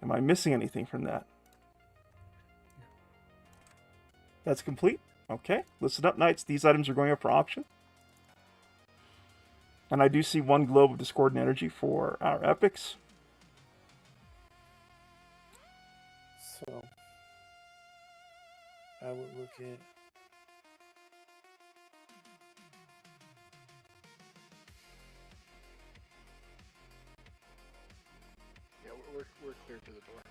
Am I missing anything from that? That's complete. Okay. Listen up, Knights. These items are going up for auction. And I do see 1 Globe of Discordant Energy for our Epics. So, I would look at... Yeah, we're clear to the door.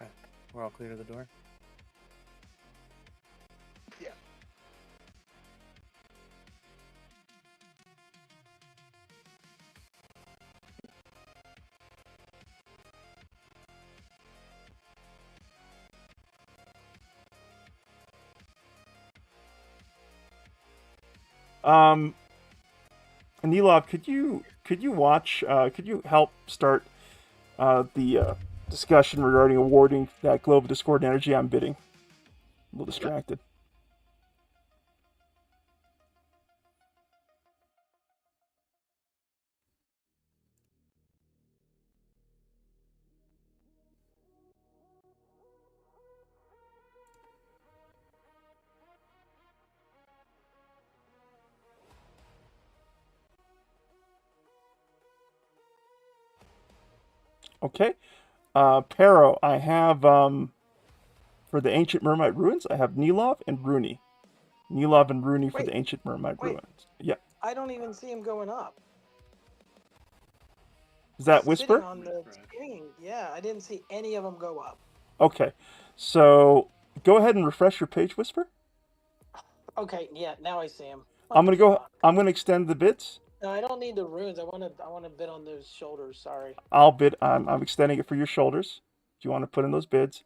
Alright, we're all clear to the door? Yeah. Nilov, could you watch? Could you help start the discussion regarding awarding that Globe of Discordant Energy? I'm bidding. A little distracted. Okay. Pero, I have, for the Ancient Mermite Ruins, I have Nilov and Rooney. Nilov and Rooney for Wait, the Ancient Mermite wait. Ruins. Yeah. I don't even see him going up. Is that Sitting Whisper? on the screen. Yeah, I didn't see any of them go up. Okay. So go ahead and refresh your page, Whisper. Okay, yeah, now I see them. I'm gonna extend the bids. No, I don't need the runes. I want to bid on those shoulders. Sorry. I'll bid. I'm extending it for your shoulders. If you want to put in those bids,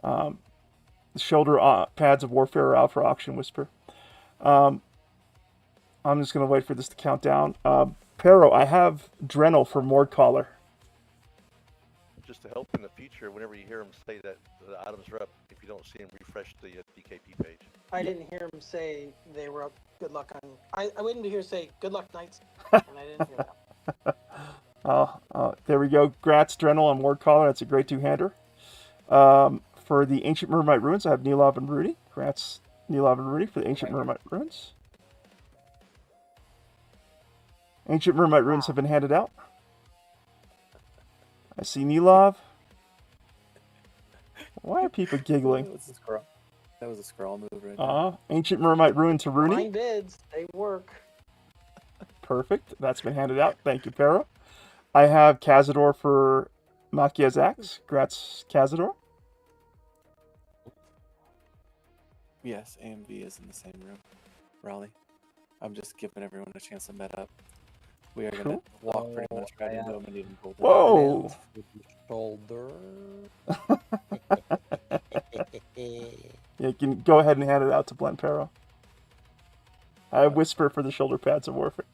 the shoulder pads of warfare are out for auction. Whisper. I'm just gonna wait for this to count down. Pero, I have Drenel for Mord Collar. Just to help in the future, whenever you hear them say that the items are up, if you don't see them, refresh the DKP page. I didn't hear him say they were up. Good luck on. I waited to hear say good luck knights, and I didn't hear that. There we go. Grats, Drenel, and Mord Collar. That's a great two-hander. For the Ancient Mermite Runes, I have Nilov and Rudy. Grats, Nilov and Rudy for the Ancient Mermite Runes. Ancient Mermite Runes have been handed out. I see Nilov. Why are people giggling? That was a scroll move right there. Ancient Mermite Rune to Rooney. Mine bids, they work. Perfect. That's been handed out. Thank you, Pero. I have Cazador for Makia's Axe. Congrats, Cazador. Yes, A and B is in the same room. Raleigh. I'm just giving everyone a chance to met up. We are going to walk pretty much right into them and even hold them. Whoa! Shoulder. Yeah, you can go ahead and hand it out to Blend Pero. I have Whisper for the shoulder pads of warfare.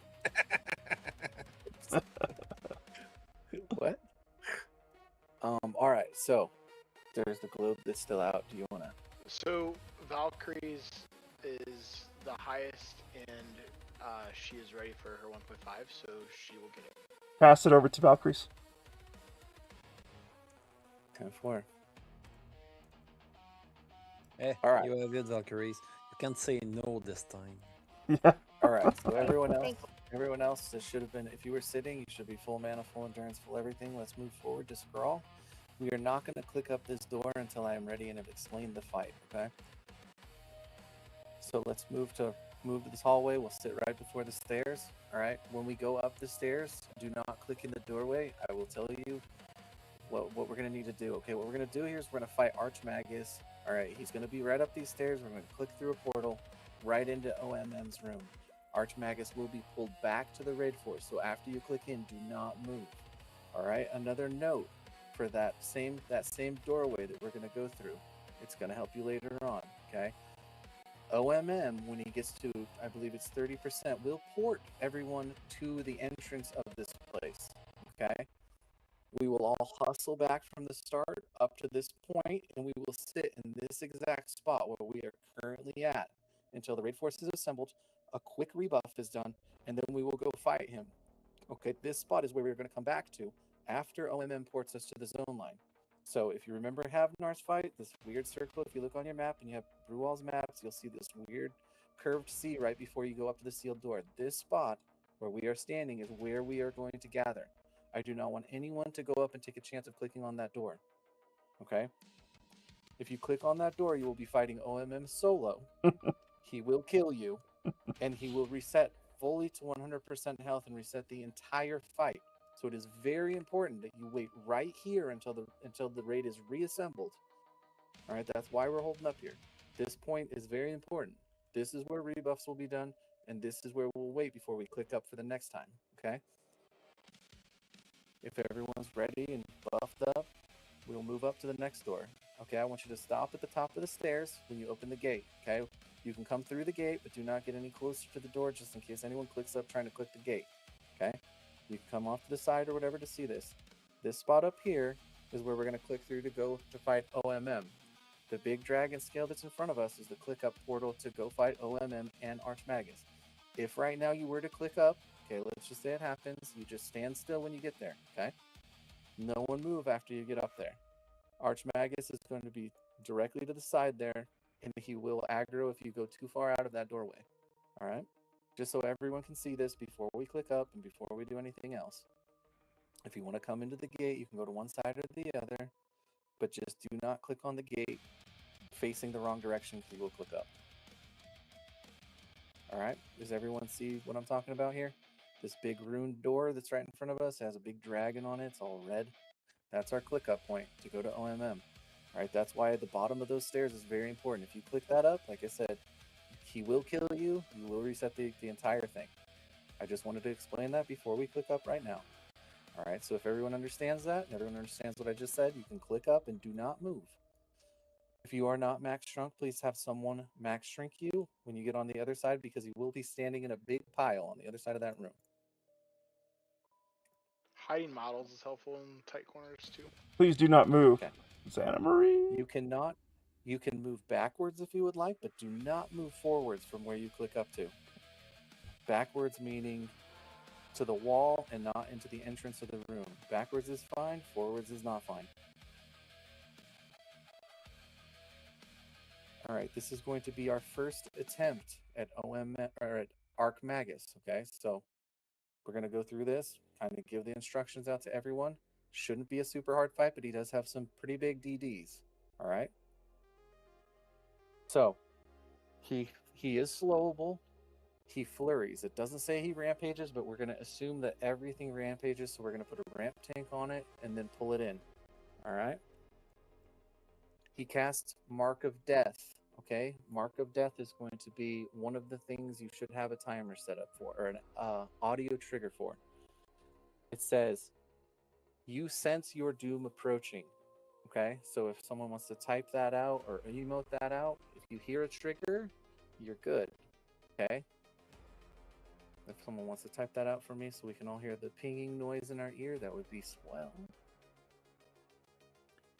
What? Alright, so there's the globe that's still out. Do you want to? So Valkyrie's is the highest, and she is ready for her 1.5, so she will get it. Pass it over to Valkyries. 10-4. All right. You have it, Valkyries. You can't say no this time. Yeah. All right. So everyone else, this should have been. If you were sitting, you should be full mana, full endurance, full everything. Let's move forward to Scrawl. We are not going to click up this door until I am ready and have explained the fight. Okay. So let's move to this hallway. We'll sit right before the stairs. All right. When we go up the stairs, do not click in the doorway. I will tell you what we're going to need to do. Okay. What we're going to do here is we're going to fight Archmagus. All right. He's going to be right up these stairs. We're going to click through a portal right into OMM's room. Archmagus will be pulled back to the raid force. So after you click in, do not move. All right. Another note for that same doorway that we're going to go through. It's going to help you later on. Okay. OMM, when he gets to, I believe it's 30%, will port everyone to the entrance of this place. Okay. We will all hustle back from the start up to this point, and we will sit in this exact spot where we are currently at until the raid force is assembled, a quick rebuff is done, and then we will go fight him. Okay, this spot is where we're going to come back to after OMM ports us to the zone line. So if you remember Havnar's fight, this weird circle, if you look on your map and you have Bruwal's maps, you'll see this weird curved C right before you go up to the sealed door. This spot where we are standing is where we are going to gather. I do not want anyone to go up and take a chance of clicking on that door. Okay? If you click on that door, you will be fighting OMM solo. He will kill you, and he will reset fully to 100% health and reset the entire fight. So it is very important that you wait right here until the raid is reassembled. All right, that's why we're holding up here. This point is very important. This is where rebuffs will be done, and this is where we'll wait before we click up for the next time. Okay? If everyone's ready and buffed up, we'll move up to the next door. Okay, I want you to stop at the top of the stairs when you open the gate. Okay, you can come through the gate, but do not get any closer to the door just in case anyone clicks up trying to click the gate. Okay, you can come off to the side or whatever to see this. This spot up here is where we're going to click through to go to fight OMM. The big dragon scale that's in front of us is the click up portal to go fight OMM and Archmagus. If right now you were to click up, okay, let's just say it happens, you just stand still when you get there, okay? No one move after you get up there. Archmagus is going to be directly to the side there, and he will aggro if you go too far out of that doorway, all right? Just so everyone can see this before we click up and before we do anything else. If you want to come into the gate, you can go to one side or the other, but just do not click on the gate facing the wrong direction because you will click up. All right, does everyone see what I'm talking about here? This big rune door that's right in front of us has a big dragon on it. It's all red. That's our click up point to go to OMM. All right, that's why at the bottom of those stairs is very important. If you click that up, like I said, he will kill you. You will reset the entire thing. I just wanted to explain that before we click up right now. All right, so if everyone understands that, and everyone understands what I just said, you can click up and do not move. If you are not max shrunk, please have someone max shrink you when you get on the other side, because you will be standing in a big pile on the other side of that room. Hiding models is helpful in tight corners too. Please do not move. Okay. Santa Maria. You can move backwards if you would like, but do not move forwards from where you click up to. Backwards meaning to the wall and not into the entrance of the room. Backwards is fine, forwards is not fine. All right, this is going to be our first attempt at Arc Magus, okay? So we're going to go through this, kind of give the instructions out to everyone. Shouldn't be a super hard fight, but he does have some pretty big DDs, all right? So he is slowable. He flurries. It doesn't say he rampages, but we're going to assume that everything rampages, so we're going to put a ramp tank on it and then pull it in. All right? He casts Mark of Death, okay? Mark of Death is going to be one of the things you should have a timer set up for, or an audio trigger for. It says, you sense your doom approaching, okay? So if someone wants to type that out or emote that out, if you hear a trigger, you're good, okay? If someone wants to type that out for me so we can all hear the pinging noise in our ear, that would be swell.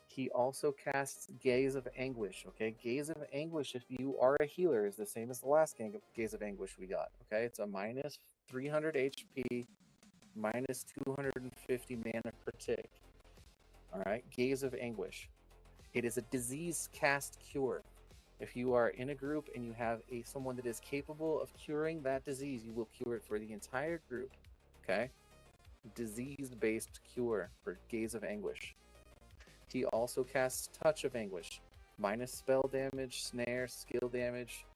He also casts Gaze of Anguish, okay? Gaze of Anguish, if you are a healer, is the same as the last Gaze of Anguish we got, okay? It's a minus 300 HP, minus 250 mana per tick. All right, Gaze of Anguish. It is a disease cast cure. If you are in a group and you have someone that is capable of curing that disease, you will cure it for the entire group, okay? Disease-based cure for Gaze of Anguish. He also casts Touch of Anguish. Minus spell damage, snare, skill damage.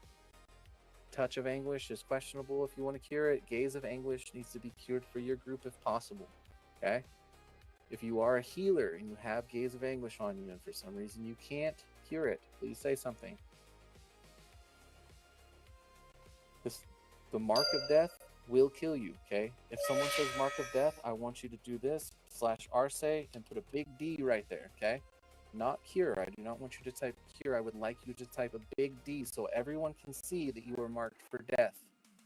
Touch of Anguish is questionable if you want to cure it. Gaze of Anguish needs to be cured for your group if possible, okay? If you are a healer and you have Gaze of Anguish on you and for some reason you can't cure it, please say something. The Mark of Death will kill you, okay? If someone says Mark of Death, I want you to do this, /Arce, and put a big D right there, okay? Not cure. I do not want you to type cure. I would like you to type a big D so everyone can see that you are marked for death,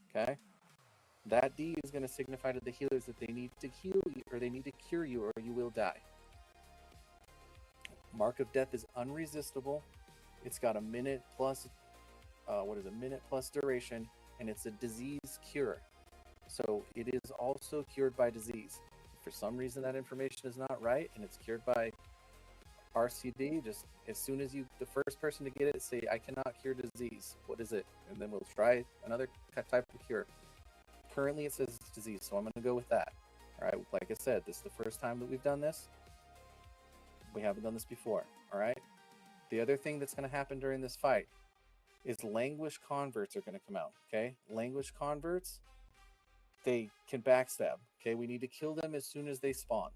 okay? That D is going to signify to the healers that they need to heal you, or they need to cure you, or you will die. Mark of Death is unresistible. It's got a minute plus, minute plus duration, and it's a disease cure. So it is also cured by disease. If for some reason that information is not right, and it's cured by RCD, just as soon as the first person to get it, say, I cannot cure disease. What is it? And then we'll try another type of cure. Currently it says it's disease, so I'm going to go with that. All right, like I said, this is the first time that we've done this. We haven't done this before, all right? The other thing that's going to happen during this fight is Languish converts are going to come out, okay? Languish converts, they can backstab, okay? We need to kill them as soon as they spawn,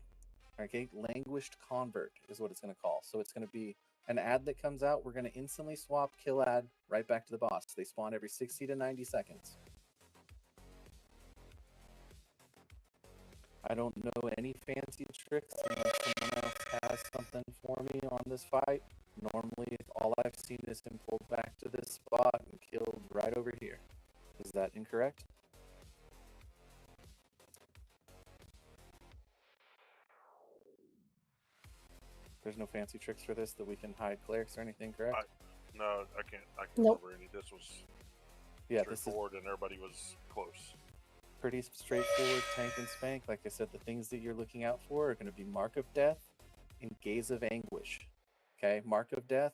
okay? Languished convert is what it's going to call. So it's going to be an ad that comes out. We're going to instantly swap kill ad right back to the boss. They spawn every 60 to 90 seconds. I don't know any fancy tricks unless someone else has something for me on this fight. Normally, all I've seen is him pulled back to this spot and killed right over here. Is that incorrect? There's no fancy tricks for this that we can hide clerics or anything, correct? No, I can't Nope. remember any. This was straightforward and everybody was close. Pretty straightforward tank and spank. Like I said, the things that you're looking out for are going to be Mark of Death and Gaze of Anguish. Okay, Mark of Death,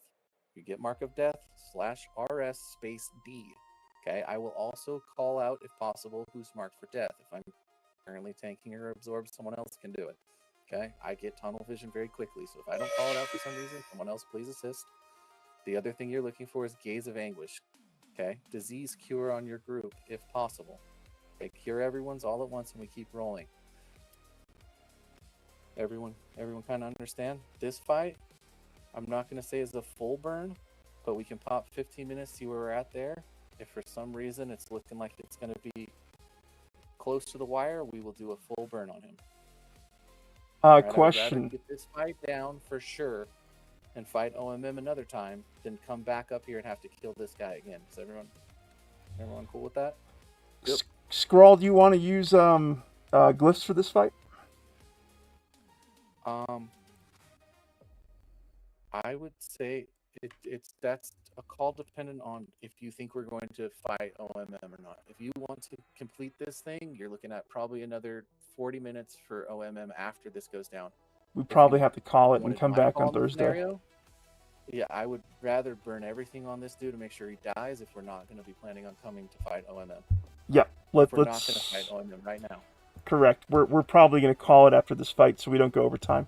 you get Mark of Death /RS space D. Okay, I will also call out, if possible, who's marked for death. If I'm currently tanking or absorbed, someone else can do it. Okay, I get tunnel vision very quickly, so if I don't call it out for some reason, someone else please assist. The other thing you're looking for is Gaze of Anguish. Okay, disease cure on your group, if possible. Okay, cure everyone's all at once, and we keep rolling. Everyone kind of understand this fight. I'm not going to say is a full burn, but we can pop 15 minutes, see where we're at there. If for some reason it's looking like it's going to be close to the wire, we will do a full burn on him. Right, Question. I'd rather get this fight down for sure and fight OMM another time than come back up here and have to kill this guy again. Is everyone cool with that? Yep. Scrawl, do you want to use glyphs for this fight? I would say that's a call dependent on if you think we're going to fight OMM or not. If you want to complete this thing, you're looking at probably another 40 minutes for OMM after this goes down. We probably have to call it and wanted come my back call on in the Thursday. scenario, yeah, I would rather burn everything on this dude to make sure he dies if we're not going to be planning on coming to fight OMM. Yep. We're not Let's. going to fight OMM right now. Correct. We're probably going to call it after this fight so we don't go over time.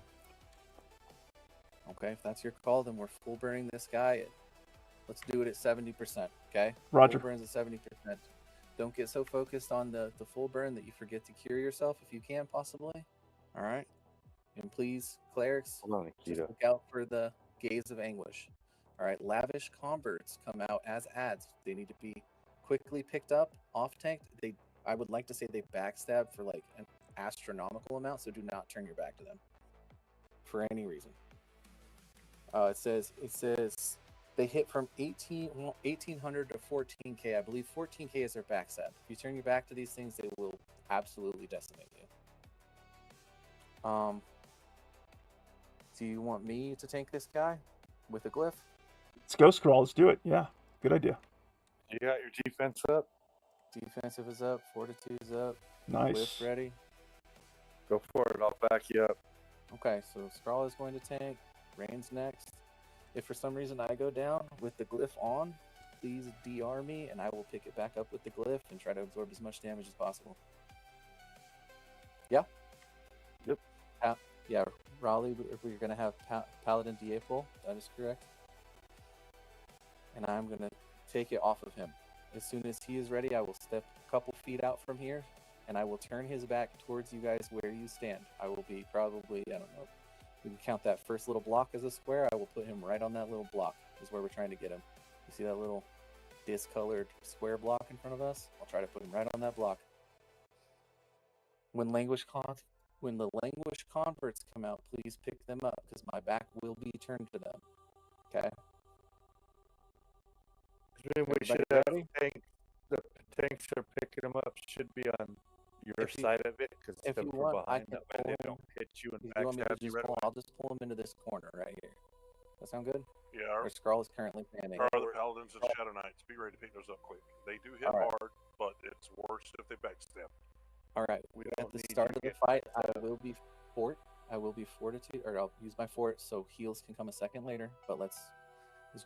Okay, if that's your call, then we're full burning this guy. Let's do it at 70%, okay? Roger. Full burns at 70%. Don't get so focused on the full burn that you forget to cure yourself if you can, possibly. All right? And please, clerics, just look out for the gaze of anguish. All right, lavish converts come out as ads. They need to be quickly picked up, off-tanked. I would like to say they backstab for like an astronomical amount, so do not turn your back to them for any reason. It says they hit from 1800 to 14k. I believe 14k is their backstab. If you turn your back to these things, they will absolutely decimate you. Do you want me to tank this guy with a glyph? Let's go, Scrawl. Let's do it. Yeah, good idea. You got your defense up? Defensive is up. Fortitude's up. Nice. Glyph ready. Go for it. I'll back you up. Okay, so Scrawl is going to tank. Rain's next. If for some reason I go down with the glyph on, please DR me, and I will pick it back up with the glyph and try to absorb as much damage as possible. Yeah? Yep. Yeah, Raleigh, we're going to have Paladin DA pull. That is correct. And I'm going to take it off of him. As soon as he is ready, I will step a couple feet out from here, and I will turn his back towards you guys where you stand. I will be probably, I don't know, we can count that first little block as a square. I will put him right on that little block, is where we're trying to get him. You see that little discolored square block in front of us? I'll try to put him right on that block. When the languish converts come out, please pick them up, because my back will be turned to them. Okay? We should have the tanks are picking them up should be on your side of it, because if you from want, I behind can that way they don't hit you and backstab you right away. I'll just pull him into this corner right here. That sound good? Yeah. Our Scrawl is currently panning. Are the Paladins and Shadow Knights? Be ready to pick those up quick. They do hit hard, but it's worse if they backstab. All right. At the start of the fight, I will be fortitude, or I'll use my fort, so heals can come a second later. But let's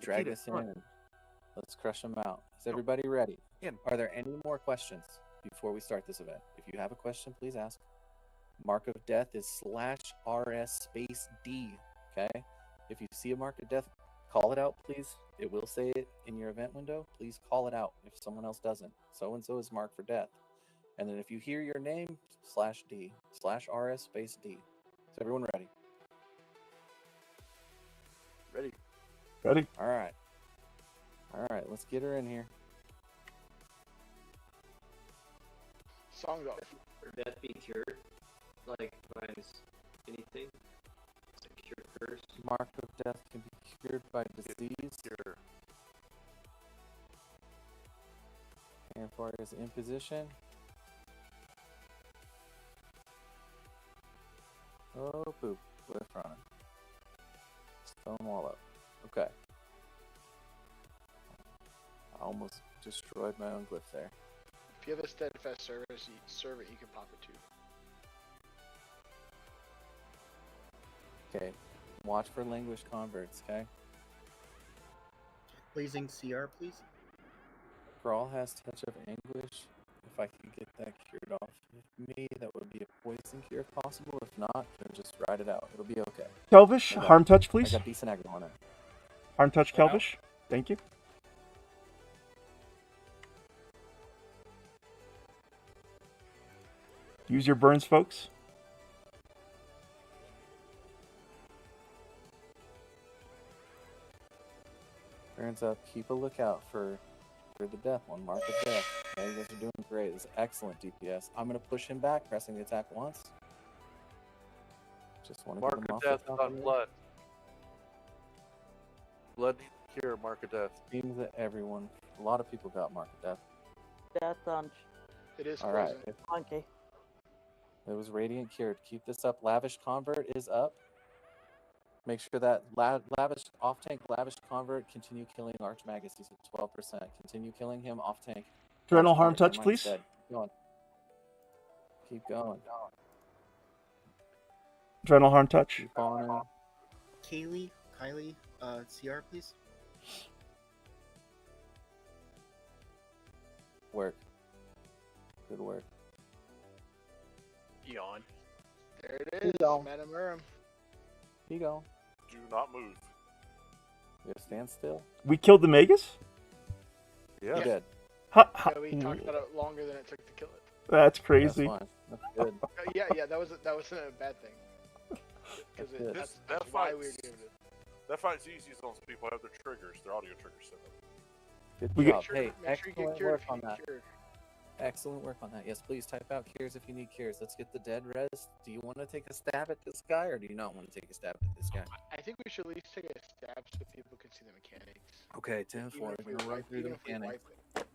drag this in and let's crush them out. Is everybody ready? Are there any more questions before we start this event? If you have a question, please ask. Mark of Death is /RS_D. Okay. If you see a mark of death, call it out, please. It will say it in your event window. Please call it out if someone else doesn't. So and so is marked for death. And then if you hear your name, /D, /RS_D. Is everyone ready? Ready. Ready. All right. Let's get her in here. Song's off. Or death be cured? Like, minus anything? It's a cure curse. Mark of death can be cured by disease. And as far as imposition. Oh, boop. Glyph running. Fill them all up. Okay. I almost destroyed my own glyph there. If you have a steadfast servant, you can pop it too. Okay. Watch for language converts, okay? Blazing CR, please. Brawl has touch of anguish. If I could get that cured off of me, that would be a poison cure if possible. If not, then just ride it out. It'll be okay. Kelvish, harm touch, please. I got decent aggro on it. Harm touch, Kelvish. Thank you. Use your burns, folks. Burns up. Keep a lookout for the death one. Mark of death. Okay, you guys are doing great. This is excellent DPS. I'm gonna push him back, pressing the attack once. Just want to Mark get him of off death, the top not of blood. Blood needs cure, mark of death. Seems that everyone, a lot of people got mark of death. Death on It is All right. poison. monkey. It was radiant cured. Keep this up. Lavish convert is up. Make sure that lavish off tank lavish convert continue killing Archmagus. He's at 12%. Continue killing him off tank. Journal harm Convert, touch, your please. mind's dead. Keep going. Keep going. Adrenal harm touch. Keep on him. Kylie, CR, please. Work. Good work. Yawn. There it is. Go. Metamurum. Keep going. Do not move. You gotta stand still. We killed the Magus? You did. Yeah, we talked about it longer than it took to kill it. That's crazy. That's fine. That's good. Yeah, that wasn't a bad thing. Because That's good. that's why we were doing it. That fight's easy as long as people have their triggers, their audio triggers set up. Good We job. get- Hey, Make sure you get excellent cured work if you on get that. cured. Excellent work on that. Yes, please type out cures if you need cures. Let's get the dead res. Do you want to take a stab at this guy, or do you not want to take a stab at this guy? I think we should at least take a stab so people can see the mechanics. Okay, 10-4. Even if we We're gonna run wipe- through the even if we mechanics. wipe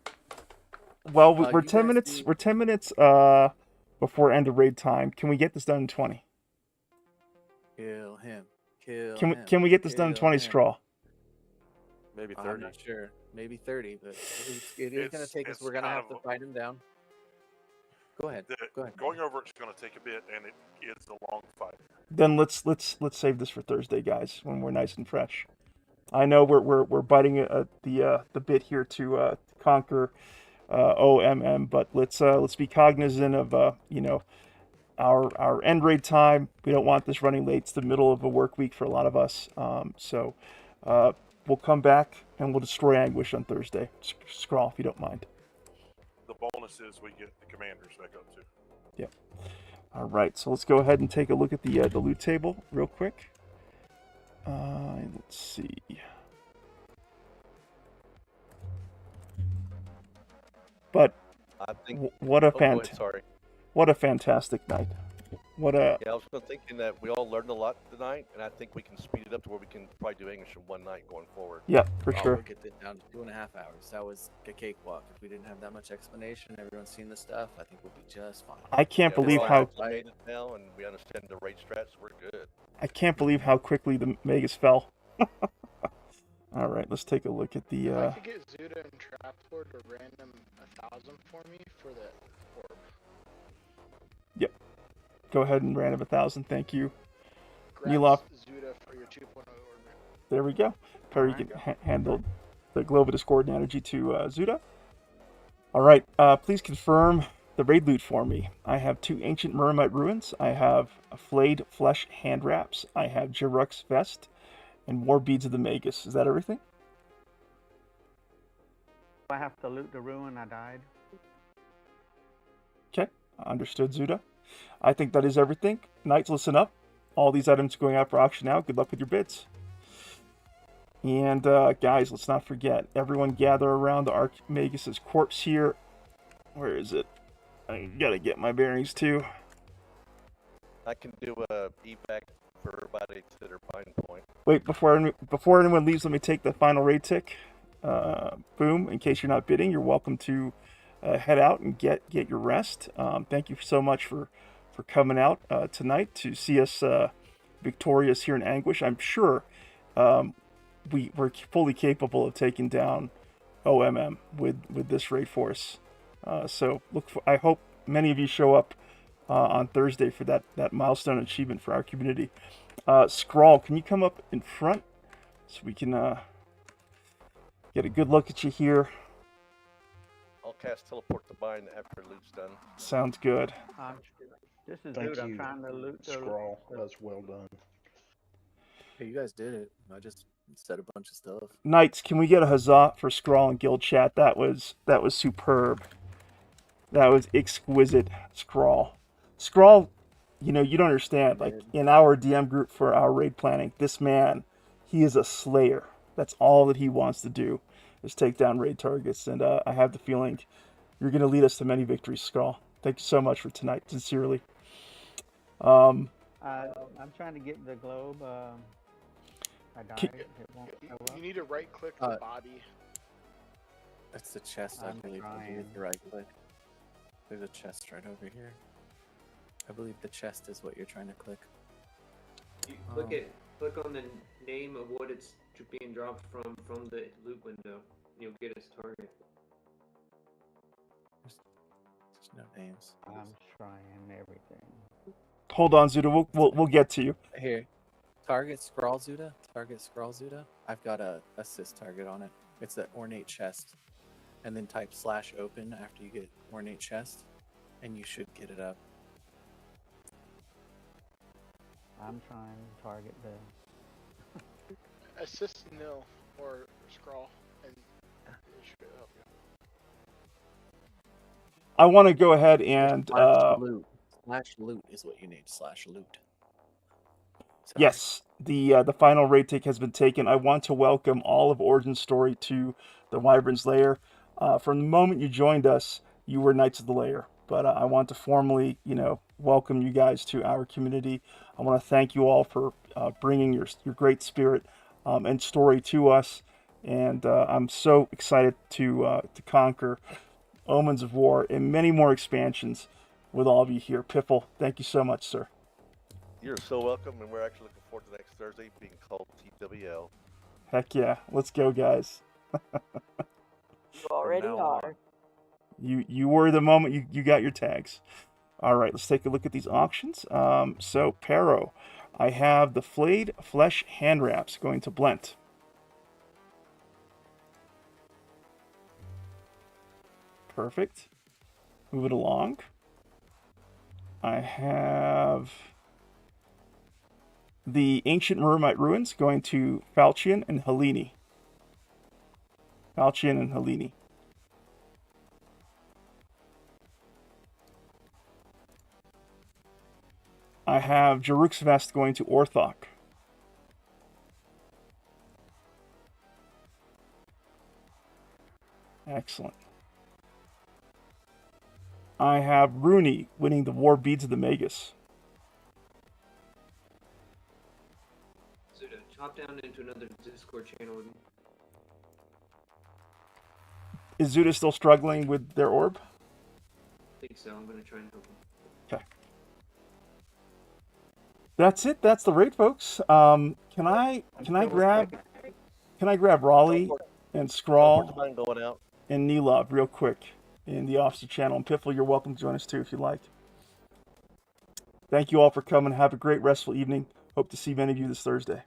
it. Well, you we're 10 guys minutes. do- We're 10 minutes before end of raid time. Can we get this done in 20? Kill him. Kill Can we him. can we get this done in Kill 20, him. Straw? Maybe I'm 30. not sure. Maybe 30, but it is going to take us. It's We're going to kind have to of fight him down. Go ahead. Go ahead. Going over it's going to take a bit, and it is a long fight. Then let's save this for Thursday, guys, when we're nice and fresh. I know we're biting the bit here to conquer OMM, but let's be cognizant of our end raid time. We don't want this running late. It's the middle of a work week for a lot of us. So we'll come back and we'll destroy Anguish on Thursday. Scrawl if you don't mind. The bonus is we get the commanders back up too. Yep. All right, so let's go ahead and take a look at the loot table real quick. Let's see. But I think. what a Oh, go ahead, sorry. what a fantastic night. What a Yeah, I was thinking that we all learned a lot tonight, and I think we can speed it up to where we can probably do English in one night going forward. yeah, for sure. We'll get that down to 2.5 hours. That was a cakewalk. If we didn't have that much explanation, everyone's seen the stuff, I think we'll be just fine. I can't Yeah, believe we're all how acclimated now, and we understand the raid strats. We're good. I can't believe how quickly the Magus fell. All right, let's take a look at the. If I could get Zuda and Traplord to random 1,000 for me for the orb. Yep. Go ahead and random 1,000. Thank you. Grab Nilov. Zuda for your 2.0 orb. There we go. Perry can handle the Globe of Discordant Energy to Zuda. All right, please confirm the raid loot for me. I have 2 Ancient Murmite Ruins. I have a Flayed Flesh Hand Wraps. I have Jiruk's Vest. And more Beads of the Magus. Is that everything? I have to loot the ruin I died. Okay, understood, Zuda. I think that is everything. Knights, listen up. All these items are going out for auction now. Good luck with your bids. And guys, let's not forget, everyone gather around the Archmagus' corpse here. Where is it? I gotta get my bearings too. I can do a evac for everybody to their bind point. Wait, before anyone leaves, let me take the final raid tick. Boom. In case you're not bidding, you're welcome to head out and get your rest. Thank you so much for coming out tonight to see us victorious here in Anguish. I'm sure we're fully capable of taking down OMM with this raid force. So I hope many of you show up on Thursday for that milestone achievement for our community. Scrawl, can you come up in front so we can get a good look at you here? I'll cast teleport to bind after loot's done. Sounds good. This is Thank dude. I'm you, trying to loot the Scrawl. That's well done. Hey, you guys did it. I just said a bunch of stuff. Knights, can we get a huzzah for Scrawl and Guild Chat? That was superb. That was exquisite, Scrawl. Scrawl, you know, you don't understand. Like in our DM group for our raid planning, this man, he is a slayer. That's all that he wants to do is take down raid targets. And I have the feeling you're going to lead us to many victories, Scrawl. Thank you so much for tonight, sincerely. I'm trying to get the globe. I died. It won't show up. You need to right click the body. That's the chest, I believe. The right click. There's a chest right over here. I believe the chest is what you're trying to click. You click on the name of what it's being dropped from the loot window. You'll get its target. There's no names. I'm trying everything. Hold on, Zuda. We'll get to you. Here, target scroll Zuda. Target scroll Zuda. I've got a assist target on it. It's that ornate chest, and then type /open after you get ornate chest, and you should get it up. I'm trying to target the. Assist nil or scroll, and it should help you. I want to go ahead and loot. /loot is what you need. /loot. Yes, the final raid take has been taken. I want to welcome all of Origin Story to the Wyverns Lair. From the moment you joined us, you were Knights of the Lair. But I want to formally, welcome you guys to our community. I want to thank you all for bringing your great spirit and story to us. And I'm so excited to conquer Omens of War and many more expansions with all of you here. Piffle, thank you so much, sir. You're so welcome, and we're actually looking forward to next Thursday being called TWL. Heck yeah, let's go, guys. You already are. You were the moment you got your tags. All right, let's take a look at these auctions. So Pero, I have the flayed flesh hand wraps going to Blent. Perfect. Move it along. I have the Ancient Mermite Ruins going to Falchion and Helene. Falchion and Helene. I have Jaruk's Vest going to Orthok. Excellent. I have Rooney winning the War Beads of the Magus. Zuda, chop down into another Discord channel with me. Is Zuda still struggling with their orb? I think so. I'm going to try and help him. Okay. That's it. That's the raid, folks. Can I grab Raleigh and Scrawl and Nilov real quick in the officer channel? And Piffle, you're welcome to join us too if you'd like. Thank you all for coming. Have a great restful evening. Hope to see many of you this Thursday.